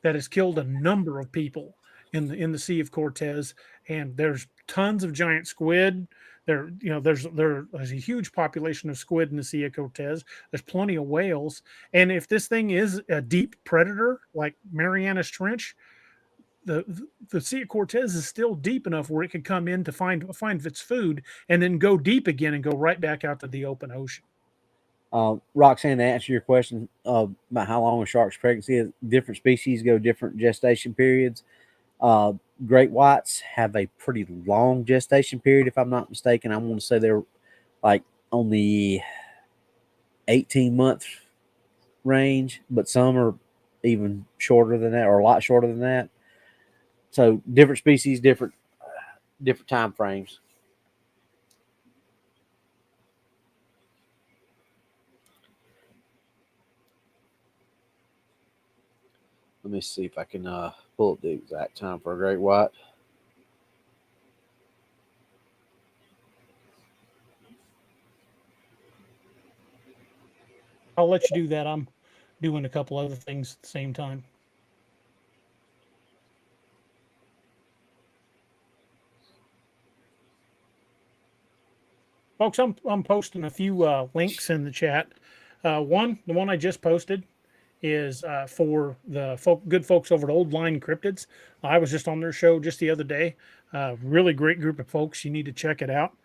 that has killed a number of people in the Sea of Cortez, and there's tons of giant squid. There's a huge population of squid in the Sea of Cortez. There's plenty of whales, and if this thing is a deep predator like Marianas Trench, the Sea of Cortez is still deep enough where it could come in to find its food and then go deep again and go right back out to the open ocean. Roxanne, to answer your question about how long a shark's pregnancy is, different species go different gestation periods. Great whites have a pretty long gestation period, if I'm not mistaken. I want to say they're like on the 18-month range, but some are even shorter than that, or a lot shorter than that. So different species, different time frames. Let me see if I can pull up the exact time for a great white. I'll let you do that. I'm doing a couple other things at the same time. Folks, I'm posting a few links in the chat. The one I just posted is for the good folks over at Old Line Cryptids. I was just on their show just the other day. Really great group of folks. You need to check it out.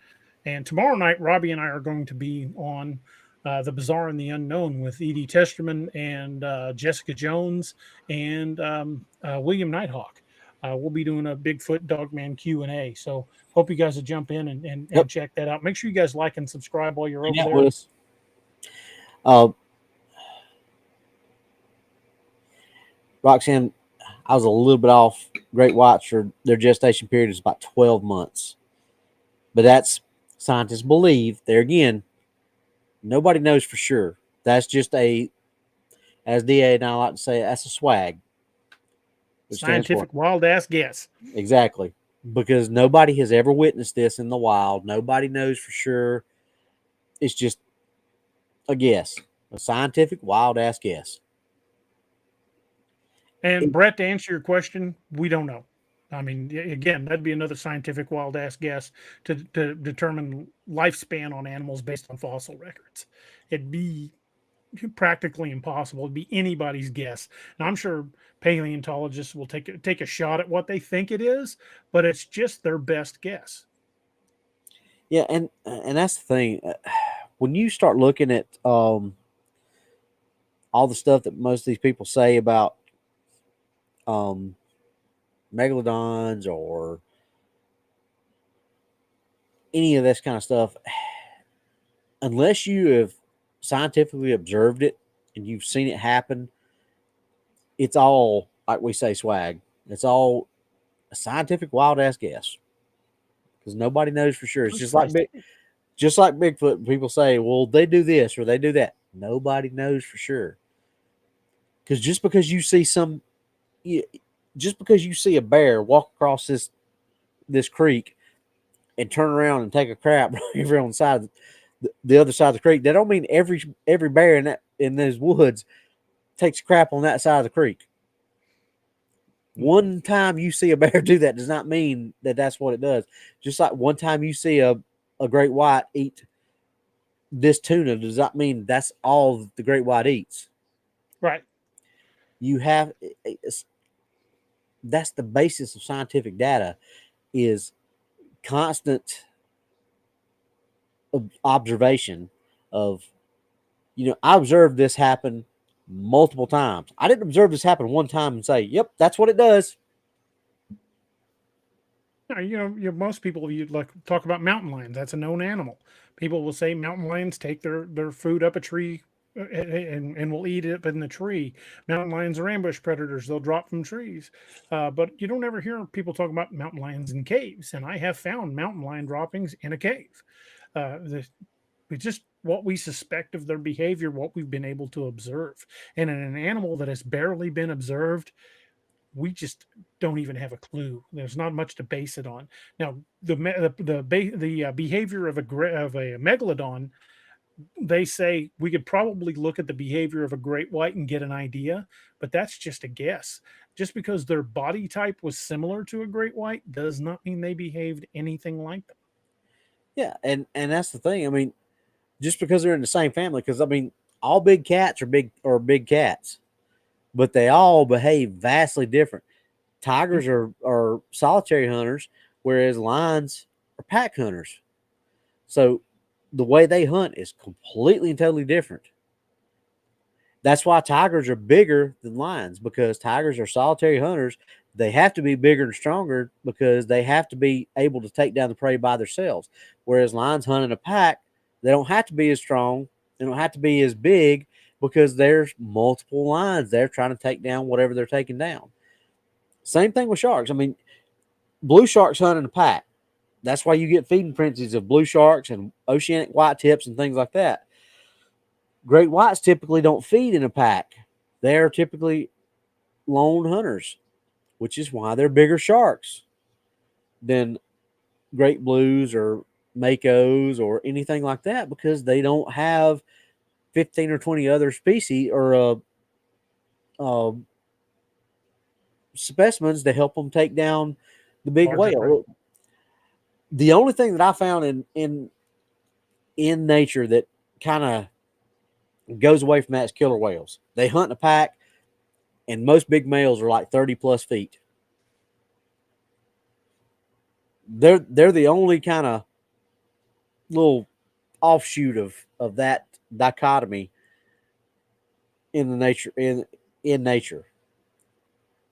And tomorrow night, Robbie and I are going to be on The Bizarre and the Unknown with Edie Testerman and Jessica Jones and William Nighthawk. We'll be doing a Bigfoot Dogman Q&A. So hope you guys will jump in and check that out. Make sure you guys like and subscribe while you're over there. Roxanne, I was a little bit off. Great whites, for their gestation period is about 12 months. But that's, scientists believe, there again, nobody knows for sure. That's just as DA and I like to say, that's a swag. Scientific wild ass guess. Exactly. Because nobody has ever witnessed this in the wild. Nobody knows for sure. It's just a guess. A scientific wild ass guess. And Brett, to answer your question, we don't know. I mean, again, that'd be another scientific wild ass guess to determine lifespan on animals based on fossil records. It'd be practically impossible. It'd be anybody's guess. And I'm sure paleontologists will take a shot at what they think it is, but it's just their best guess. Yeah, and that's the thing. When you start looking at all the stuff that most of these people say about megalodons or any of this kind of stuff, unless you have scientifically observed it and you've seen it happen, it's all, like we say, swag. It's all a scientific wild ass guess because nobody knows for sure. It's just like Bigfoot. People say, well, they do this or they do that. Nobody knows for sure. Because just because you see a bear walk across this creek and turn around and take a crap over on the other side of the creek, that don't mean every bear in those woods takes crap on that side of the creek. One time you see a bear do that does not mean that that's what it does. Just like one time you see a great white eat this tuna does not mean that's all the great white eats. Right. That's the basis of scientific data, is constant observation of, I observed this happen multiple times. I didn't observe this happen one time and say, yep, that's what it does. Most people, you like talk about mountain lions. That's a known animal. People will say mountain lions take their food up a tree and will eat it in the tree. Mountain lions are ambush predators. They'll drop from trees. But you don't ever hear people talk about mountain lions in caves. And I have found mountain lion droppings in a cave. Just what we suspect of their behavior, what we've been able to observe. And in an animal that has barely been observed, we just don't even have a clue. There's not much to base it on. Now, the behavior of a megalodon, they say we could probably look at the behavior of a great white and get an idea, but that's just a guess. Just because their body type was similar to a great white does not mean they behaved anything like them. Yeah, and that's the thing. I mean, just because they're in the same family, because I mean, all big cats are big cats, but they all behave vastly different. Tigers are solitary hunters, whereas lions are pack hunters. So the way they hunt is completely and totally different. That's why tigers are bigger than lions, because tigers are solitary hunters. They have to be bigger and stronger because they have to be able to take down the prey by themselves. Whereas lions hunt in a pack, they don't have to be as strong. They don't have to be as big because there's multiple lions there trying to take down whatever they're taking down. Same thing with sharks. I mean, blue sharks hunt in a pack. That's why you get feeding frenzies of blue sharks and oceanic white tips and things like that. Great whites typically don't feed in a pack. They're typically lone hunters, which is why they're bigger sharks than great blues or makos or anything like that, because they don't have 15 or 20 other species or specimens to help them take down the big whale. The only thing that I found in nature that kind of goes away from that is killer whales. They hunt in a pack, and most big males are like 30 plus feet. They're the only kind of little offshoot of that dichotomy in the nature,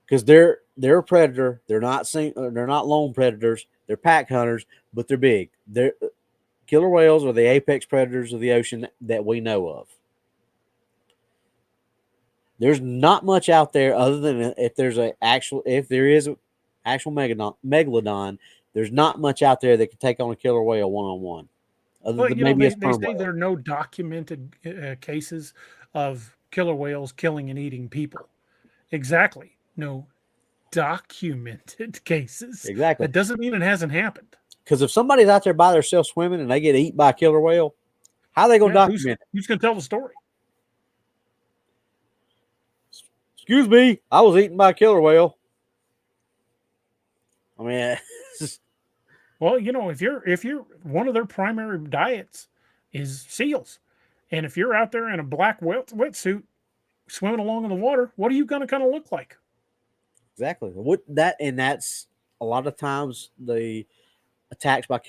because they're a predator. They're not lone predators. They're pack hunters, but they're big. Killer whales are the apex predators of the ocean that we know of. There's not much out there other than if there is an actual megalodon. There's not much out there that can take on a killer whale one-on-one. Well, they say there are no documented cases of killer whales killing and eating people. Exactly. No documented cases. Exactly. That doesn't mean it hasn't happened. Because if somebody's out there by themselves swimming and they get eaten by a killer whale, how are they going to document it? Who's going to tell the story? Excuse me, I was eaten by a killer whale. I mean, well, if you're one of their primary diets is seals, and if you're out there in a black wetsuit swimming along in the water, what are you going to kind of look like? Exactly. That's a lot of times the attacks by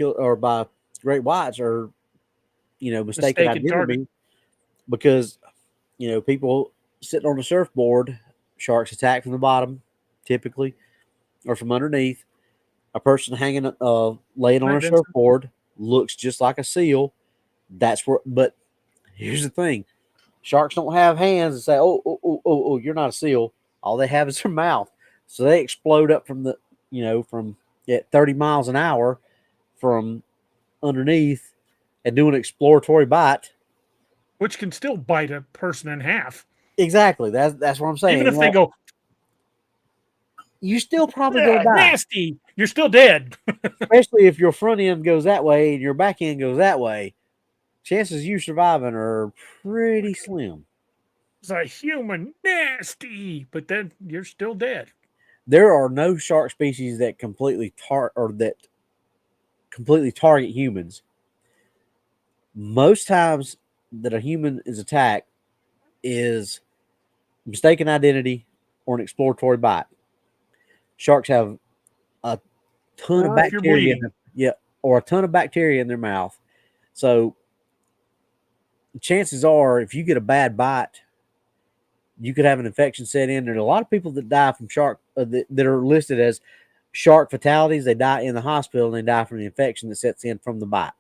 great whites are, mistaken identity target. Because, people sitting on the surfboard, sharks attack from the bottom, typically, or from underneath. A person hanging, laying on a surfboard looks just like a seal. That's where. But here's the thing: sharks don't have hands and say, "Oh, you're not a seal." All they have is their mouth, so they explode up from from at 30 miles an hour from underneath and do an exploratory bite. Which can still bite a person in half. Exactly. That's what I'm saying. Even if they go, you still probably gonna die. nasty, you're still dead. Especially if your front end goes that way and your back end goes that way. Chances you surviving are pretty slim. It's a human nasty, but then you're still dead. There are no shark species that completely target humans. Most times that a human is attacked is mistaken identity or an exploratory bite. Sharks have a ton of bacteria or a ton of bacteria in their mouth. So chances are, if you get a bad bite, you could have an infection set in. There's a lot of people that die from shark that are listed as shark fatalities. They die in the hospital and they die from the infection that sets in from the bite.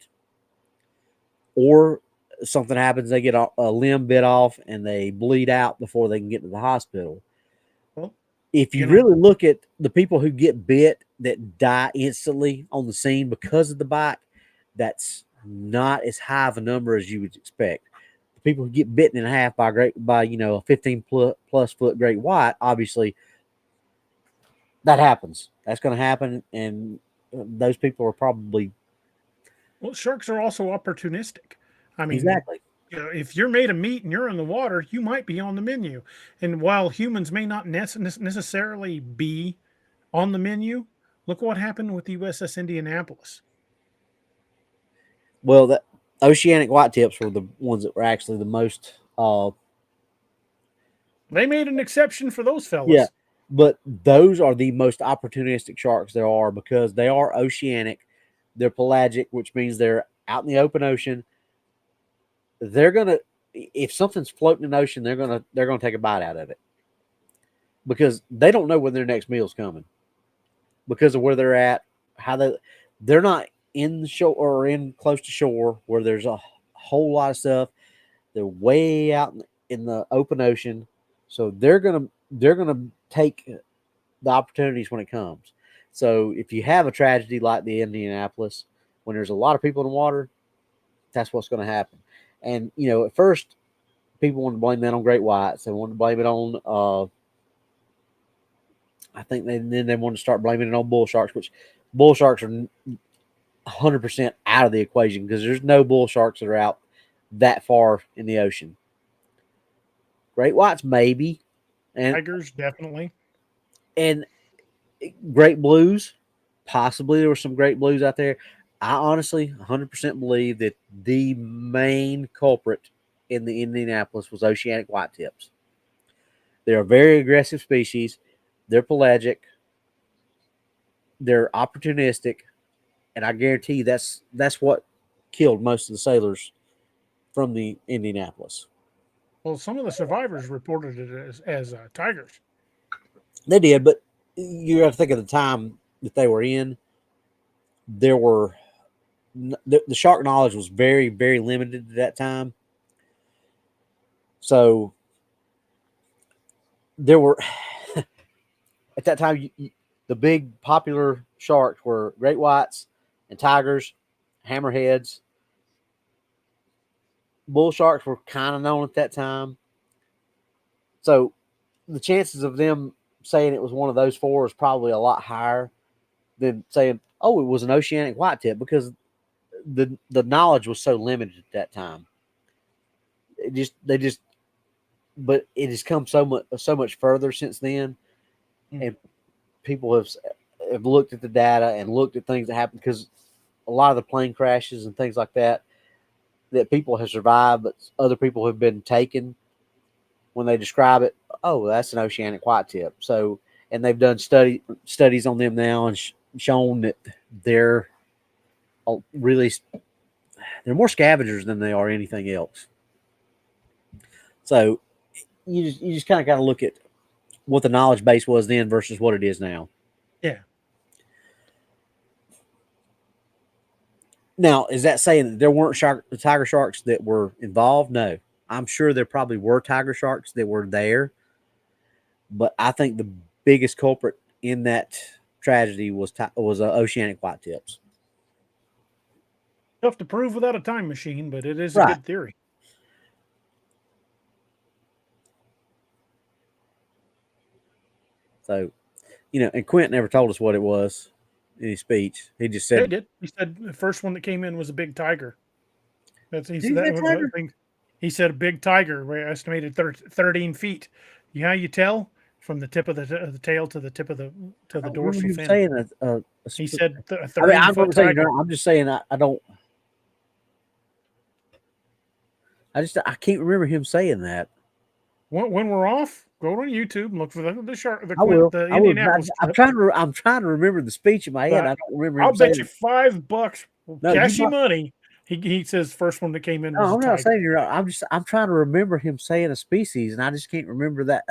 Or something happens, they get a limb bit off and they bleed out before they can get to the hospital. Well, if you really look at the people who get bit that die instantly on the scene because of the bite, that's not as high of a number as you would expect. The people who get bitten in half by a 15 plus foot great white, obviously that happens. That's going to happen, and those people are probably. Well, sharks are also opportunistic. I mean, exactly. If you're made of meat and you're in the water, you might be on the menu. And while humans may not necessarily be on the menu, look what happened with the USS Indianapolis. Well, the Oceanic whitetips were the ones that were actually the most. They made an exception for those fellas. Yeah, but those are the most opportunistic sharks there are because they are oceanic. They're pelagic, which means they're out in the open ocean. They're gonna, if something's floating in the ocean, they're gonna take a bite out of it because they don't know when their next meal's coming because of where they're at. They're not in the shore or in close to shore where there's a whole lot of stuff. They're way out in the open ocean, so they're gonna take the opportunities when it comes. So if you have a tragedy like the Indianapolis, when there's a lot of people in the water, that's what's going to happen. And at first, people wanted to blame that on great whites. They wanted to blame it on. I think they wanted to start blaming it on bull sharks, which bull sharks are 100% out of the equation because there's no bull sharks that are out that far in the ocean. Great whites, maybe. And tigers, definitely. And great blues, possibly there were some great blues out there. I honestly 100% believe that the main culprit in the Indianapolis was oceanic whitetips. They're a very aggressive species. They're pelagic. They're opportunistic. And I guarantee you that's what killed most of the sailors from the Indianapolis. Well, some of the survivors reported it as tigers. They did, but you have to think of the time that they were in. There were the shark knowledge was very, very limited at that time. So there were at that time the big popular sharks were great whites and tigers, hammerheads. Bull sharks were kind of known at that time. So the chances of them saying it was one of those four is probably a lot higher than saying, oh, it was an oceanic whitetip because the knowledge was so limited at that time. But it has come so much further since then, and people have looked at the data and looked at things that happened because a lot of the plane crashes and things like that people have survived, but other people have been taken. When they describe it, oh, that's an oceanic whitetip. So, and they've done studies on them now and shown that they're more scavengers than they are anything else. So you just kind of got to look at what the knowledge base was then versus what it is now. Yeah. Now, is that saying that there weren't tiger sharks that were involved? No. I'm sure there probably were tiger sharks that were there. But I think the biggest culprit in that tragedy was oceanic white tips. Tough to prove without a time machine, but it is a Right. good theory. So, and Quint never told us what it was in his speech. He just They said, did. He said the first one that came in was a big tiger. That's he Did said he say that tiger? he said a big tiger, we estimated 13 feet. You know how you tell from the tip of the tail to the tip of the I don't remember dorsal him fin. saying He said a I 13-foot remember saying, tiger. I'm just saying, I don't. I can't remember him saying that. When we're off, go on YouTube and look for the shark, I will. the I will. Indianapolis I'm trip. I'm trying to remember the speech in my head. But I don't remember I'll him bet saying you it. $5, No, cashy money. He says first one that came in was No, a I'm not tiger. saying you're right. I'm trying to remember him saying a species, and I just can't remember that.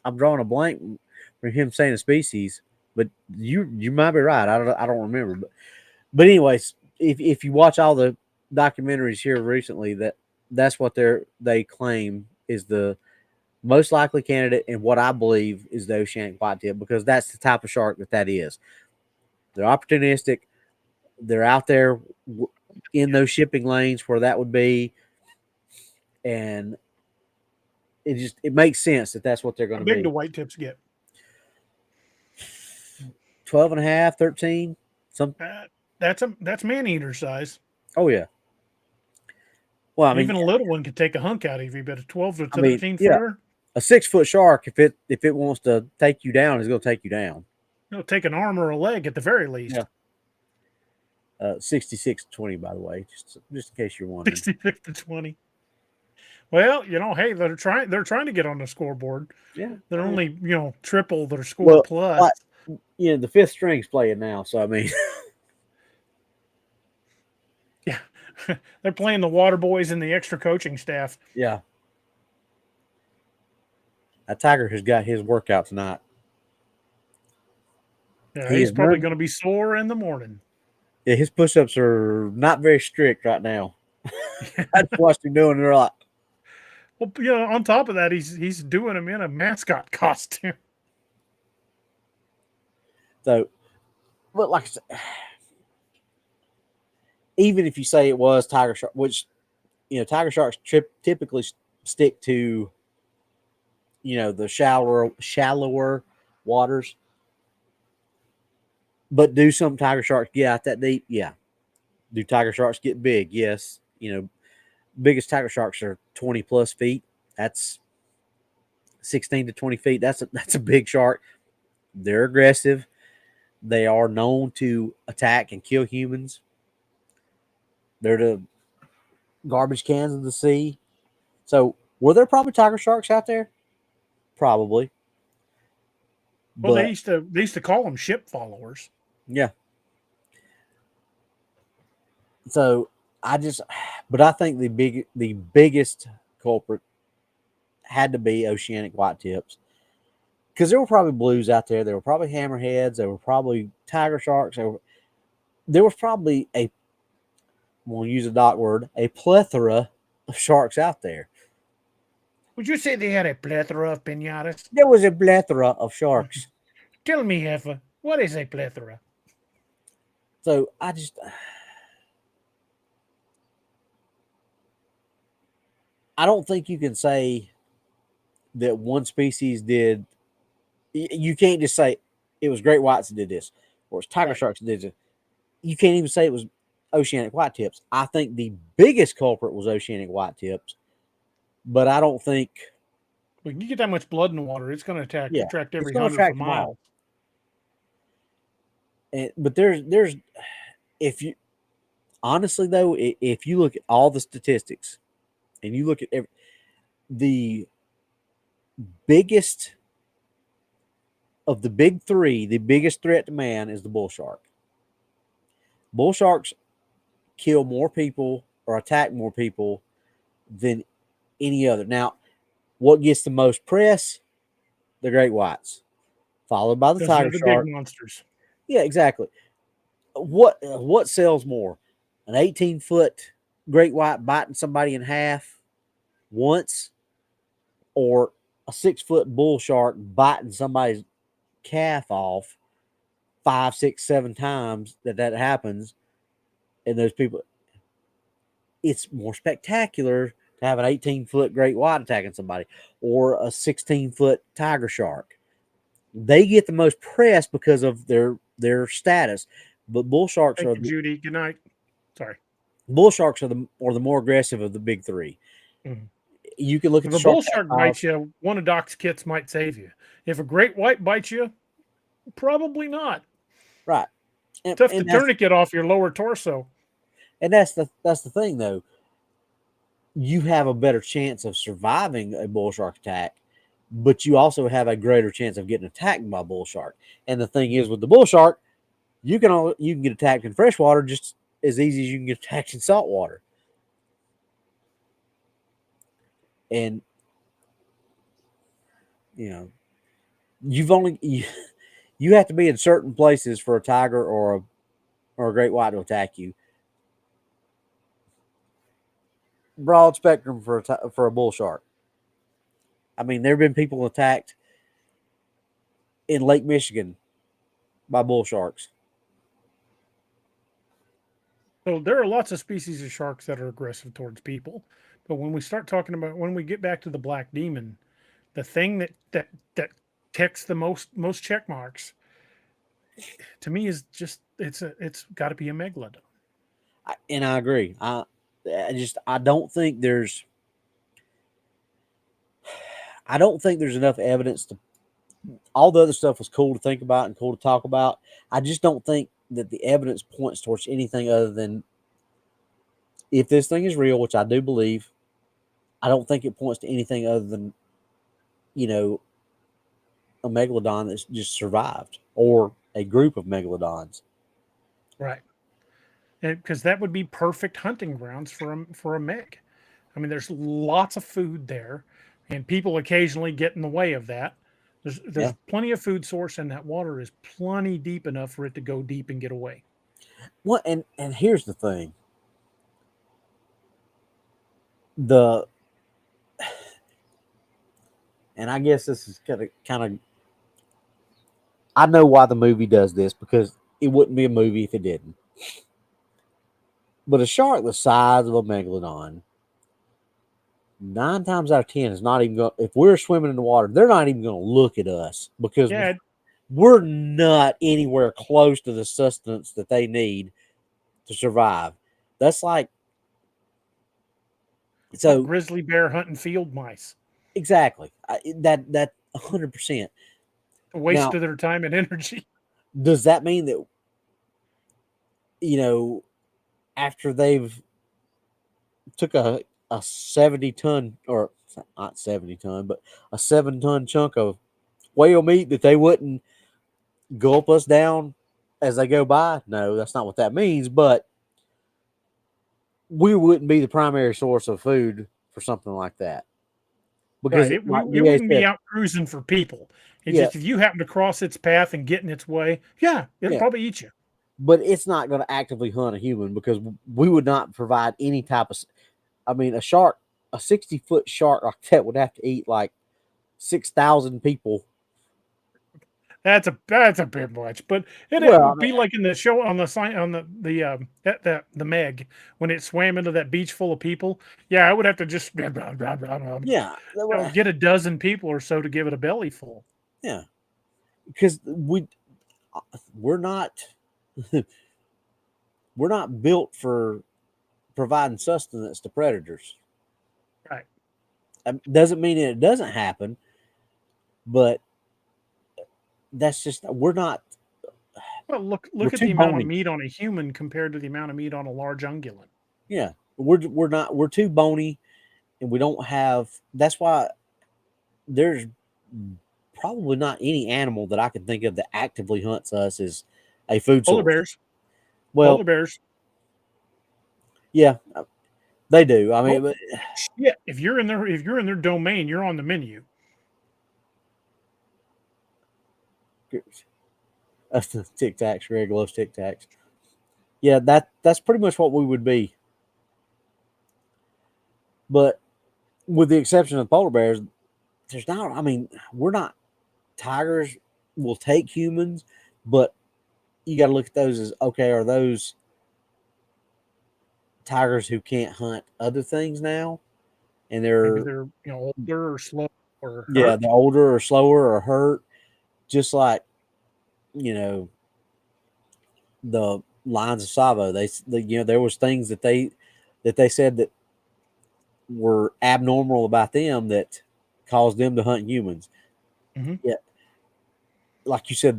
I'm drawing a blank for him saying a species. But you might be right. I don't remember. But anyways, if you watch all the documentaries here recently, that's what they claim is the most likely candidate, and what I believe is the oceanic whitetip, because that's the type of shark that is. They're opportunistic. They're out there in those shipping lanes where that would be, and it makes sense that that's what they're going How to big do be. white tips get? 12 and a half, 13. That's man eater size. Oh yeah. Well, I mean, Even a little one could take a hunk out of you, but a 12 to 13 yeah, footer, a 6-foot shark, if it wants to take you down, is going to take you down. it'll take an arm or a leg at the very least. Yeah. 66-20, by the way, just in case you're wondering. 66 to 20. Well, hey, they're trying to get on the scoreboard. Yeah. They're only, triple their score Well, plus. the fifth string's playing now, so I mean, Yeah. They're playing the water boys and the extra coaching staff. yeah. That tiger has got his workout tonight. Yeah, he's probably going to be sore in the morning. Yeah, his push-ups are not very strict right now. I just watched him doing it a lot. Well, on top of that, he's doing them in a mascot costume. So, but like I said, even if you say it was tiger shark, which tiger sharks typically stick to the shallower waters. But do some tiger sharks get out that deep? Yeah. Do tiger sharks get big? Yes. Biggest tiger sharks are 20 plus feet. That's 16 to 20 feet. That's a big shark. They're aggressive. They are known to attack and kill humans. They're the garbage cans of the sea. So were there probably tiger sharks out there? Probably. Well, they used to call them ship followers. Yeah. So I think the biggest culprit had to be oceanic whitetips, because there were probably blues out there. There were probably hammerheads. There were probably tiger sharks. There was probably we'll use a dock word, a plethora of sharks out there. Would you say they had a plethora of pinatas? There was a plethora of sharks. Tell me, Heffa, what is a plethora? So I don't think you can say that one species did. You can't just say it was great whites that did this, or it's tiger sharks that did it. You can't even say it was oceanic whitetips. I think the biggest culprit was oceanic whitetips, but I don't think. When you get that much blood in the water, it's going to attract every 100 miles. But there's if you honestly though, if you look at all the statistics and you look at the biggest of the big three, the biggest threat to man is the bull shark. Bull sharks kill more people or attack more people than any other. Now, what gets the most press? The great whites, followed by the tiger shark. Big monsters. Yeah, exactly. what sells more, an 18-foot great white biting somebody in half once, or a 6-foot bull shark biting somebody's calf off 5, 6, 7 times that happens, and those people, it's more spectacular to have an 18-foot great white attacking somebody or a 16-foot tiger shark. They get the most press because of their status, but bull sharks Thank you, Judy. Good night. Sorry. bull sharks are the more aggressive of the big three. Mhm. You can look at If the a bull shark shark bites you, one of Doc's kits might save you. If a great white bites you, probably not. right, Tough to tourniquet off your lower torso. and that's the thing though. You have a better chance of surviving a bull shark attack, but you also have a greater chance of getting attacked by a bull shark. And the thing is, with the bull shark, you can get attacked in freshwater just as easy as you can get attacked in saltwater. And you know, you have to be in certain places for a tiger or a great white to attack you. Broad spectrum for a bull shark. I mean, there have been people attacked in Lake Michigan by bull sharks. So there are lots of species of sharks that are aggressive towards people. But when we start talking about, when we get back to the black demon, the thing that ticks the most check marks to me is just it's got to be a megalodon. And I agree. I don't think there's enough evidence to. All the other stuff was cool to think about and cool to talk about. I just don't think that the evidence points towards anything other than, if this thing is real, which I do believe, I don't think it points to anything other than, a megalodon that's just survived, or a group of megalodons. Right. Because that would be perfect hunting grounds for a meg. I mean, there's lots of food there, and people occasionally get in the way of that. There's Yeah. plenty of food source, and that water is plenty deep enough for it to go deep and get away. Well, and here's the thing. The and I guess this is kind of I know why the movie does this, because it wouldn't be a movie if it didn't. But a shark the size of a megalodon, 9 times out of 10 is not even going. If we're swimming in the water, they're not even going to look at us, because Yeah, we're not anywhere close to the sustenance that they need to survive. That's like so grizzly bear hunting field mice. exactly that 100%. A waste Now, of their time and energy. does that mean that after they've took a 70-ton, or not 70-ton, but a 7-ton chunk of whale meat, that they wouldn't gulp us down as they go by? No, that's not what that means. But we wouldn't be the primary source of food for something like that, because Right. It like DA wouldn't be said, out cruising for people. It's yeah, just if you happen to cross its path and get in its way, yeah, it'll yeah, probably eat you. but it's not going to actively hunt a human, because we would not provide any type of. I mean, a 60-foot shark like that would have to eat like 6,000 people. That's a bit much, but it Well, I would mean, be like in the show on the sign on the Meg when it swam into that beach full of people. Yeah, I would have to just yeah, get a dozen people or so to give it a belly full. yeah, because we're not we're not built for providing sustenance to predators. Right. Doesn't mean it doesn't happen, but that's just we're not. Well, We're look at too the amount of bony. meat on a human compared to the amount of meat on a large ungulate. Yeah, we're not. We're too bony, and we don't have. That's why there's probably not any animal that I can think of that actively hunts us as a food Polar source. bears. Well, Polar bears. yeah, they do. I mean, Oh, shit. If you're in their domain, you're on the menu. That's the Tic Tacs. Greg loves Tic Tacs. Yeah, that's pretty much what we would be. But with the exception of polar bears, there's not. I mean, we're not. Tigers will take humans, but you got to look at those as okay. Are those tigers who can't hunt other things now, and Maybe they're they're older or slow or yeah, hurt. they're older or slower or hurt, just like you know the lines of Savo. There was things that they said that were abnormal about them that caused them to hunt humans. Hmm. Yeah, like you said,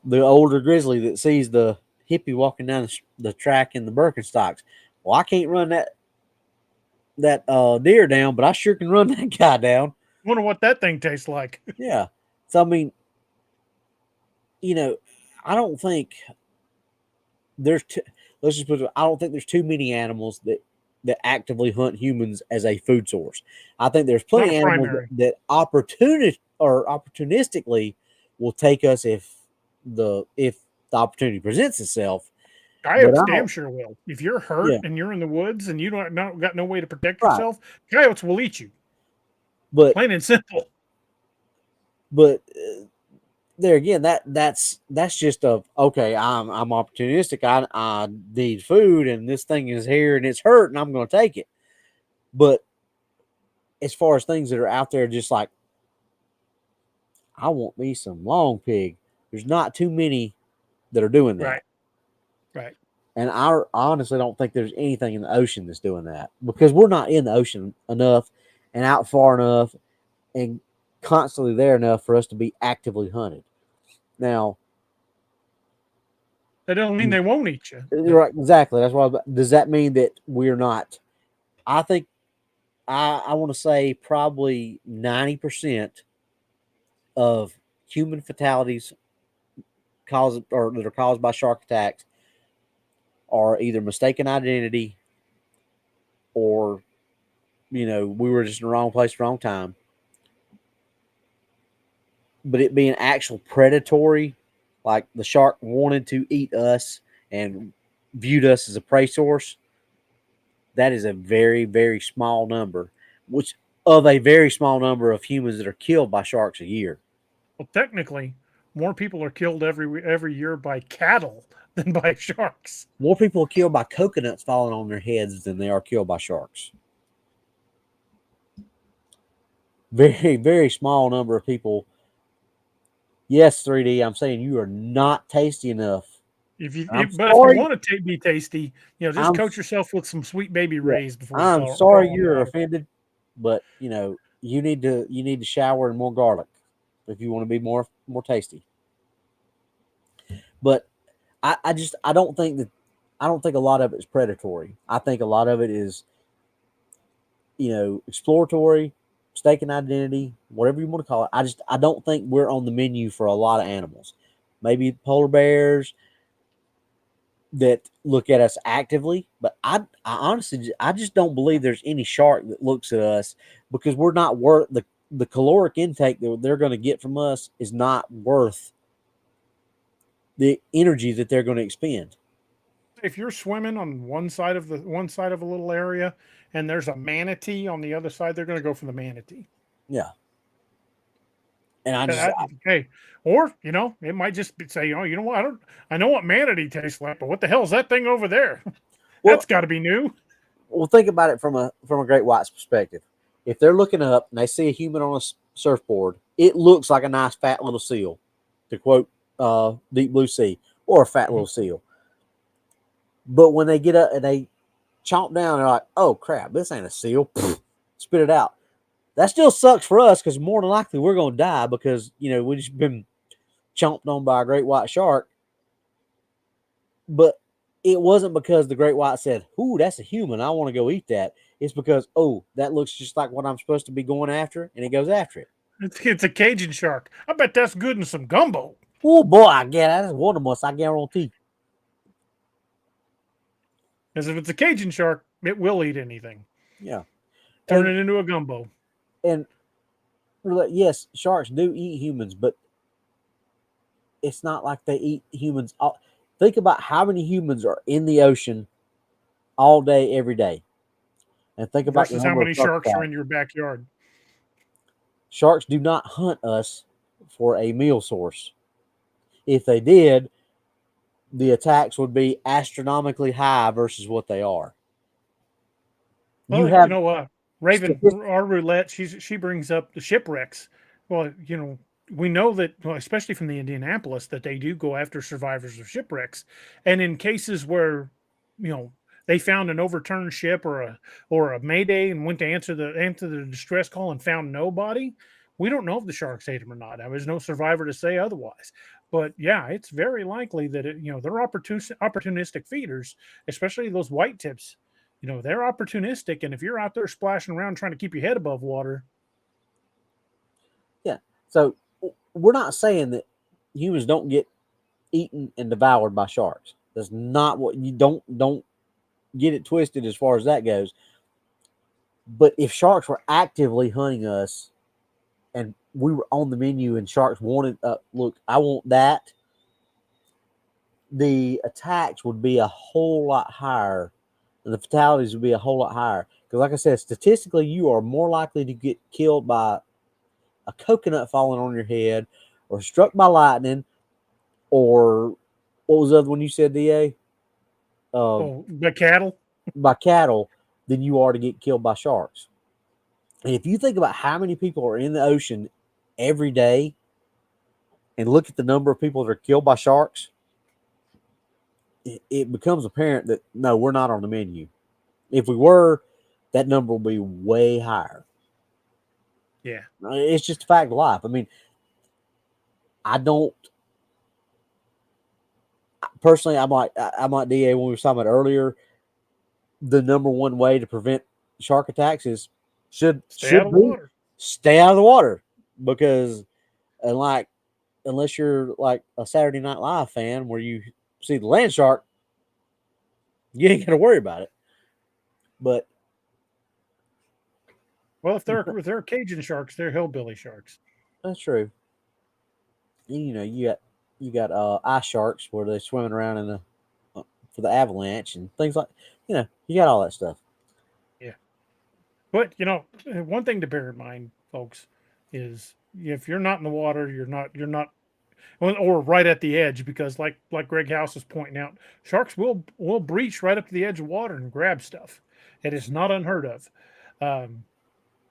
the older grizzly that sees the hippie walking down the track in the Birkenstocks. Well, I can't run that deer down, but I sure can run that guy down. Wonder what that thing tastes like. Yeah. So I mean, you know, I don't think there's too, let's just put it, I don't think there's too many animals that actively hunt humans as a food source. I think there's Not plenty a of animals primary. that opportunistically will take us if the opportunity presents itself. But Coyotes I damn don't. sure will. If you're hurt Yeah. and you're in the woods and you don't not got no way to protect Right. yourself, coyotes will eat you. But Plain and simple. but there again, that's just okay. I'm opportunistic. I need food, and this thing is here, and it's hurt, and I'm going to take it. But as far as things that are out there, just like I want me some long pig. There's not too many that are doing Right. that, Right. and I honestly don't think there's anything in the ocean that's doing that because we're not in the ocean enough and out far enough and constantly there enough for us to be actively hunted. Now, That don't mean they won't eat you. right, exactly. That's why. Does that mean that we're not? I think I want to say probably 90% of human fatalities caused or that are caused by shark attacks are either mistaken identity or we were just in the wrong place, wrong time. But it being actual predatory, like the shark wanted to eat us and viewed us as a prey source, that is a very, very small number, which of a very small number of humans that are killed by sharks a year. Well, technically, more people are killed every year by cattle than by sharks. More people are killed by coconuts falling on their heads than they are killed by sharks. Very, very small number of people. Yes, 3D, I'm saying you are not tasty enough. I'm But if you sorry. want to be tasty, just I'm coat yourself with some sweet baby yeah, rays before you I'm crawl sorry in the you're water. offended, but you need to shower and more garlic if you want to be more tasty. But I don't think a lot of it is predatory. I think a lot of it is exploratory, mistaken identity, whatever you want to call it. I don't think we're on the menu for a lot of animals. Maybe polar bears that look at us actively, but I honestly I just don't believe there's any shark that looks at us because we're not worth the caloric intake that they're going to get from us is not worth the energy that they're going to expend. If you're swimming on one side of a little area and there's a manatee on the other side, they're going to go for the manatee. Yeah, and I just Okay, or it might just say, you know what? I know what manatee tastes like, but what the hell is that thing over there? well That's got to be new. think about it from a great white's perspective. If they're looking up and they see a human on a surfboard, it looks like a nice fat little seal, to quote Deep Blue Sea, or a fat little seal. But when they get up and they chomp down, they're like, "Oh crap, this ain't a seal." Spit it out. That still sucks for us because more than likely we're gonna die because we just been chomped on by a great white shark. But it wasn't because the great white said, "Ooh, that's a human. I want to go eat that." It's because that looks just like what I'm supposed to be going after, and it goes after it. It's a Cajun shark. I bet that's good in some gumbo. Oh boy, I get that is one of us. I guarantee. Because if it's a Cajun shark, it will eat anything. Yeah, Turn and it into a gumbo. and yes, sharks do eat humans, but it's not like they eat humans. Think about how many humans are in the ocean all day, every day. And think about the versus how number of many shark sharks are attacks. in your backyard. Sharks do not hunt us for a meal source. If they did, the attacks would be astronomically high versus what they are. You Well, you have know, Raven, statistics. our roulette, she brings up the shipwrecks. Well, you know, we know that, well, especially from the Indianapolis, that they do go after survivors of shipwrecks, and in cases where, you know, they found an overturned ship or a mayday and went to answer the distress call and found nobody. We don't know if the sharks ate them or not. There's no survivor to say otherwise. But yeah, it's very likely that you know, they're opportunistic feeders, especially those white tips. You know, they're opportunistic, and if you're out there splashing around trying to keep your head above water, Yeah. So we're not saying that humans don't get eaten and devoured by sharks. That's not what you don't get it twisted as far as that goes. But if sharks were actively hunting us and we were on the menu and sharks wanted, look, I want that, the attacks would be a whole lot higher and the fatalities would be a whole lot higher. Because, like I said, statistically, you are more likely to get killed by a coconut falling on your head or struck by lightning or what was the other one you said, DA? oh, the cattle. By cattle than you are to get killed by sharks. And if you think about how many people are in the ocean every day and look at the number of people that are killed by sharks, it becomes apparent that no, we're not on the menu. If we were, that number will be way higher. Yeah. It's just a fact of life. I mean, I don't personally. I'm like DA when we were talking about earlier. The number one way to prevent shark attacks is Stay out should of the be water. stay out of the water because unless you're like a Saturday Night Live fan where you see the land shark, you ain't got to worry about it. But Well, if they're Cajun sharks, they're hillbilly sharks. that's true. You know, you got ice sharks where they're swimming around in the for the avalanche and things like you got all that stuff. Yeah. But you know, one thing to bear in mind, folks, is if you're not in the water, you're not or right at the edge, because like Greg House is pointing out, sharks will breach right up to the edge of water and grab stuff. It is not unheard of. Um,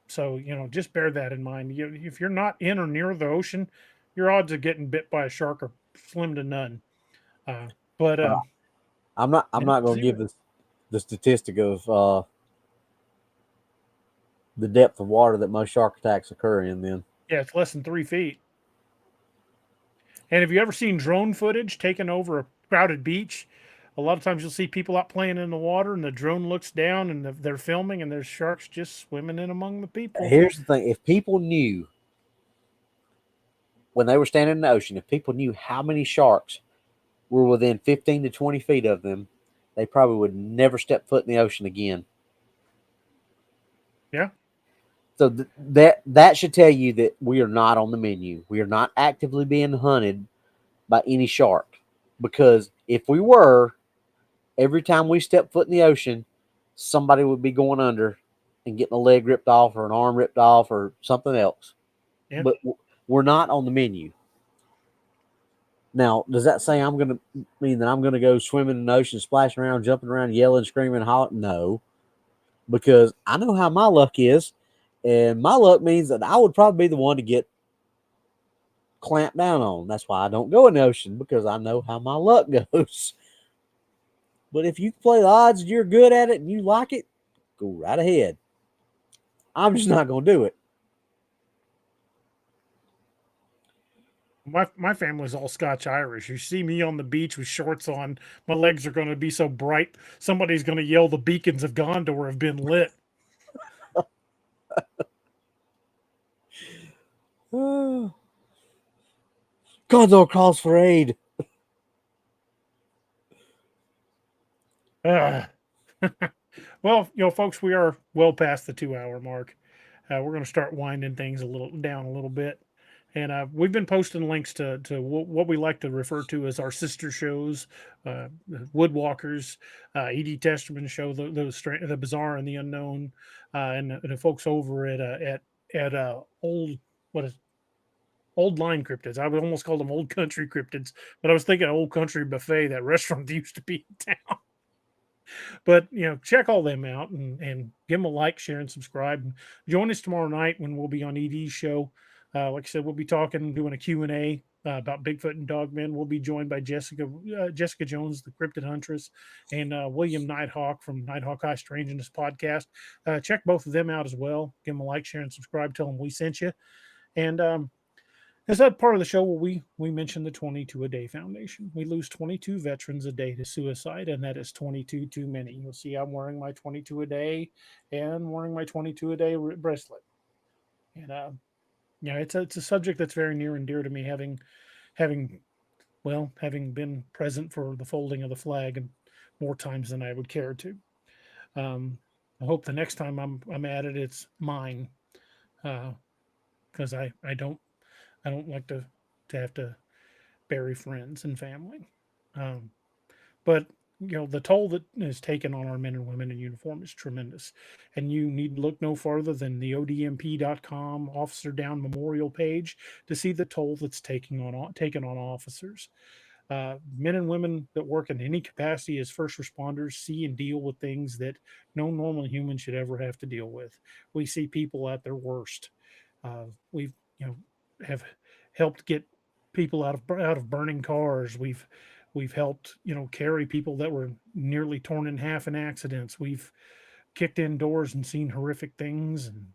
so you know, just bear that in mind. If you're not in or near the ocean, your odds of getting bit by a shark are slim to none. Uh, but I'm net not going to give zero. the statistic of the depth of water that most shark attacks occur in. Then Yeah, it's less than 3 feet. And have you ever seen drone footage taken over a crowded beach? A lot of times you'll see people out playing in the water, and the drone looks down, and they're filming, and there's sharks just swimming in among the people. here's the thing: if people knew when they were standing in the ocean, if people knew how many sharks were within 15 to 20 feet of them, they probably would never step foot in the ocean again. Yeah, So that should tell you that we are not on the menu. We are not actively being hunted by any shark. Because if we were, every time we step foot in the ocean, somebody would be going under and getting a leg ripped off or an arm ripped off or something else. yeah. But we're not on the menu. Now, does that say I'm going to mean that I'm going to go swimming in the ocean, splashing around, jumping around, yelling, screaming, hollering? No, because I know how my luck is, and my luck means that I would probably be the one to get clamped down on. That's why I don't go in the ocean, because I know how my luck goes. But if you play the odds and you're good at it and you like it, go right ahead. I'm just not going to do it. My family's all Scotch Irish. You see me on the beach with shorts on, my legs are going to be so bright, somebody's going to yell the beacons of Gondor have been lit. Gondor calls for aid. Ah. Well, you know, folks, we are well past the 2 hour mark. We're going to start winding things a little down a little bit. And we've been posting links to what we like to refer to as our sister shows, Woodwalkers, E.D. Testerman show, the Bizarre and the Unknown, and the folks over at old what is old line cryptids. I would almost call them old country cryptids, but I was thinking old country buffet, that restaurant that used to be in town. But check all them out and give them a like, share, and subscribe. And join us tomorrow night when we'll be on ED's show. Like I said, we'll be doing a Q&A about Bigfoot and Dogmen. We'll be joined by Jessica Jones, the Cryptid Huntress, and William Nighthawk from Nighthawk High Strangeness podcast. Check both of them out as well. Give them a like, share, and subscribe. Tell them we sent you. And as that part of the show, we mentioned the 22 a day foundation. We lose 22 veterans a day to suicide, and that is 22 too many. You'll see I'm wearing my 22 a day and wearing my 22 a day bracelet. And it's a subject that's very near and dear to me, having been present for the folding of the flag and more times than I would care to. I hope the next time I'm at it, it's mine, because I don't like to have to bury friends and family. But the toll that is taken on our men and women in uniform is tremendous. And you need to look no farther than the odmp.com Officer Down Memorial page to see the toll that's taken on officers. Men and women that work in any capacity as first responders see and deal with things that no normal human should ever have to deal with. We see people at their worst. We've have helped get people out of burning cars. We've helped carry people that were nearly torn in half in accidents. We've kicked in doors and seen horrific things and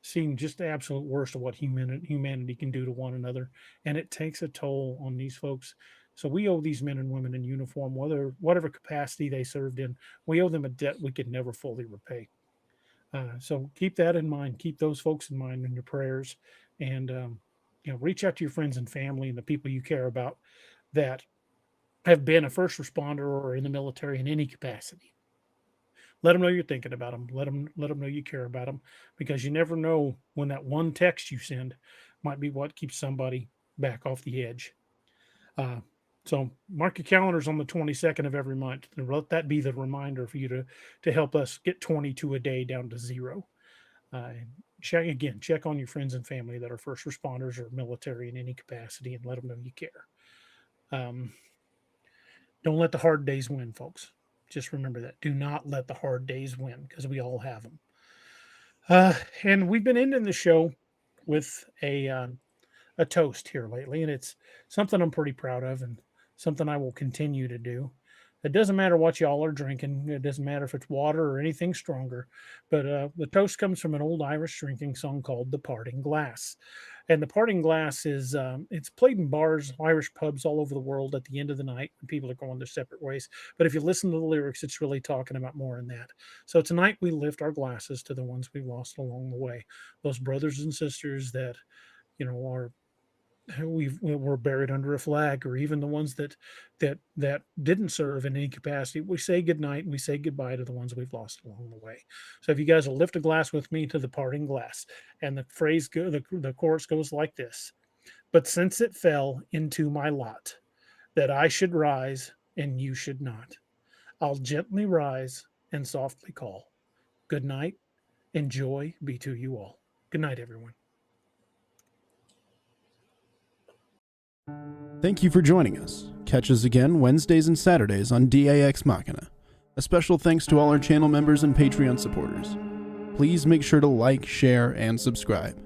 seen just the absolute worst of what humanity can do to one another, and it takes a toll on these folks. So we owe these men and women in uniform, whatever capacity they served in, we owe them a debt we could never fully repay. So keep that in mind. Keep those folks in mind in your prayers, and reach out to your friends and family and the people you care about that have been a first responder or in the military in any capacity. Let them know you're thinking about them. Let them know you care about them, because you never know when that one text you send might be what keeps somebody back off the edge. So mark your calendars on the 22nd of every month, and let that be the reminder for you to help us get 22 a day down to 0. Check on your friends and family that are first responders or military in any capacity, and let them know you care. Don't let the hard days win, folks. Just remember that. Do not let the hard days win, because we all have them. And we've been ending the show with a toast here lately, and it's something I'm pretty proud of and something I will continue to do. It doesn't matter what y'all are drinking. It doesn't matter if it's water or anything stronger. But the toast comes from an old Irish drinking song called The Parting Glass. And The Parting Glass is, it's played in bars, Irish pubs all over the world at the end of the night when people are going their separate ways. But if you listen to the lyrics, it's really talking about more than that. So tonight we lift our glasses to the ones we lost along the way. Those brothers and sisters that, were buried under a flag, or even the ones that didn't serve in any capacity. We say goodnight and we say goodbye to the ones we've lost along the way. So if you guys will lift a glass with me to the parting glass, and the phrase the chorus goes like this: but since it fell into my lot that I should rise and you should not, I'll gently rise and softly call, good night and joy be to you all. Good night, everyone. Thank you for joining us. Catch us again Wednesdays and Saturdays on Ex Machina. A special thanks to all our channel members and Patreon supporters. Please make sure to like, share, and subscribe.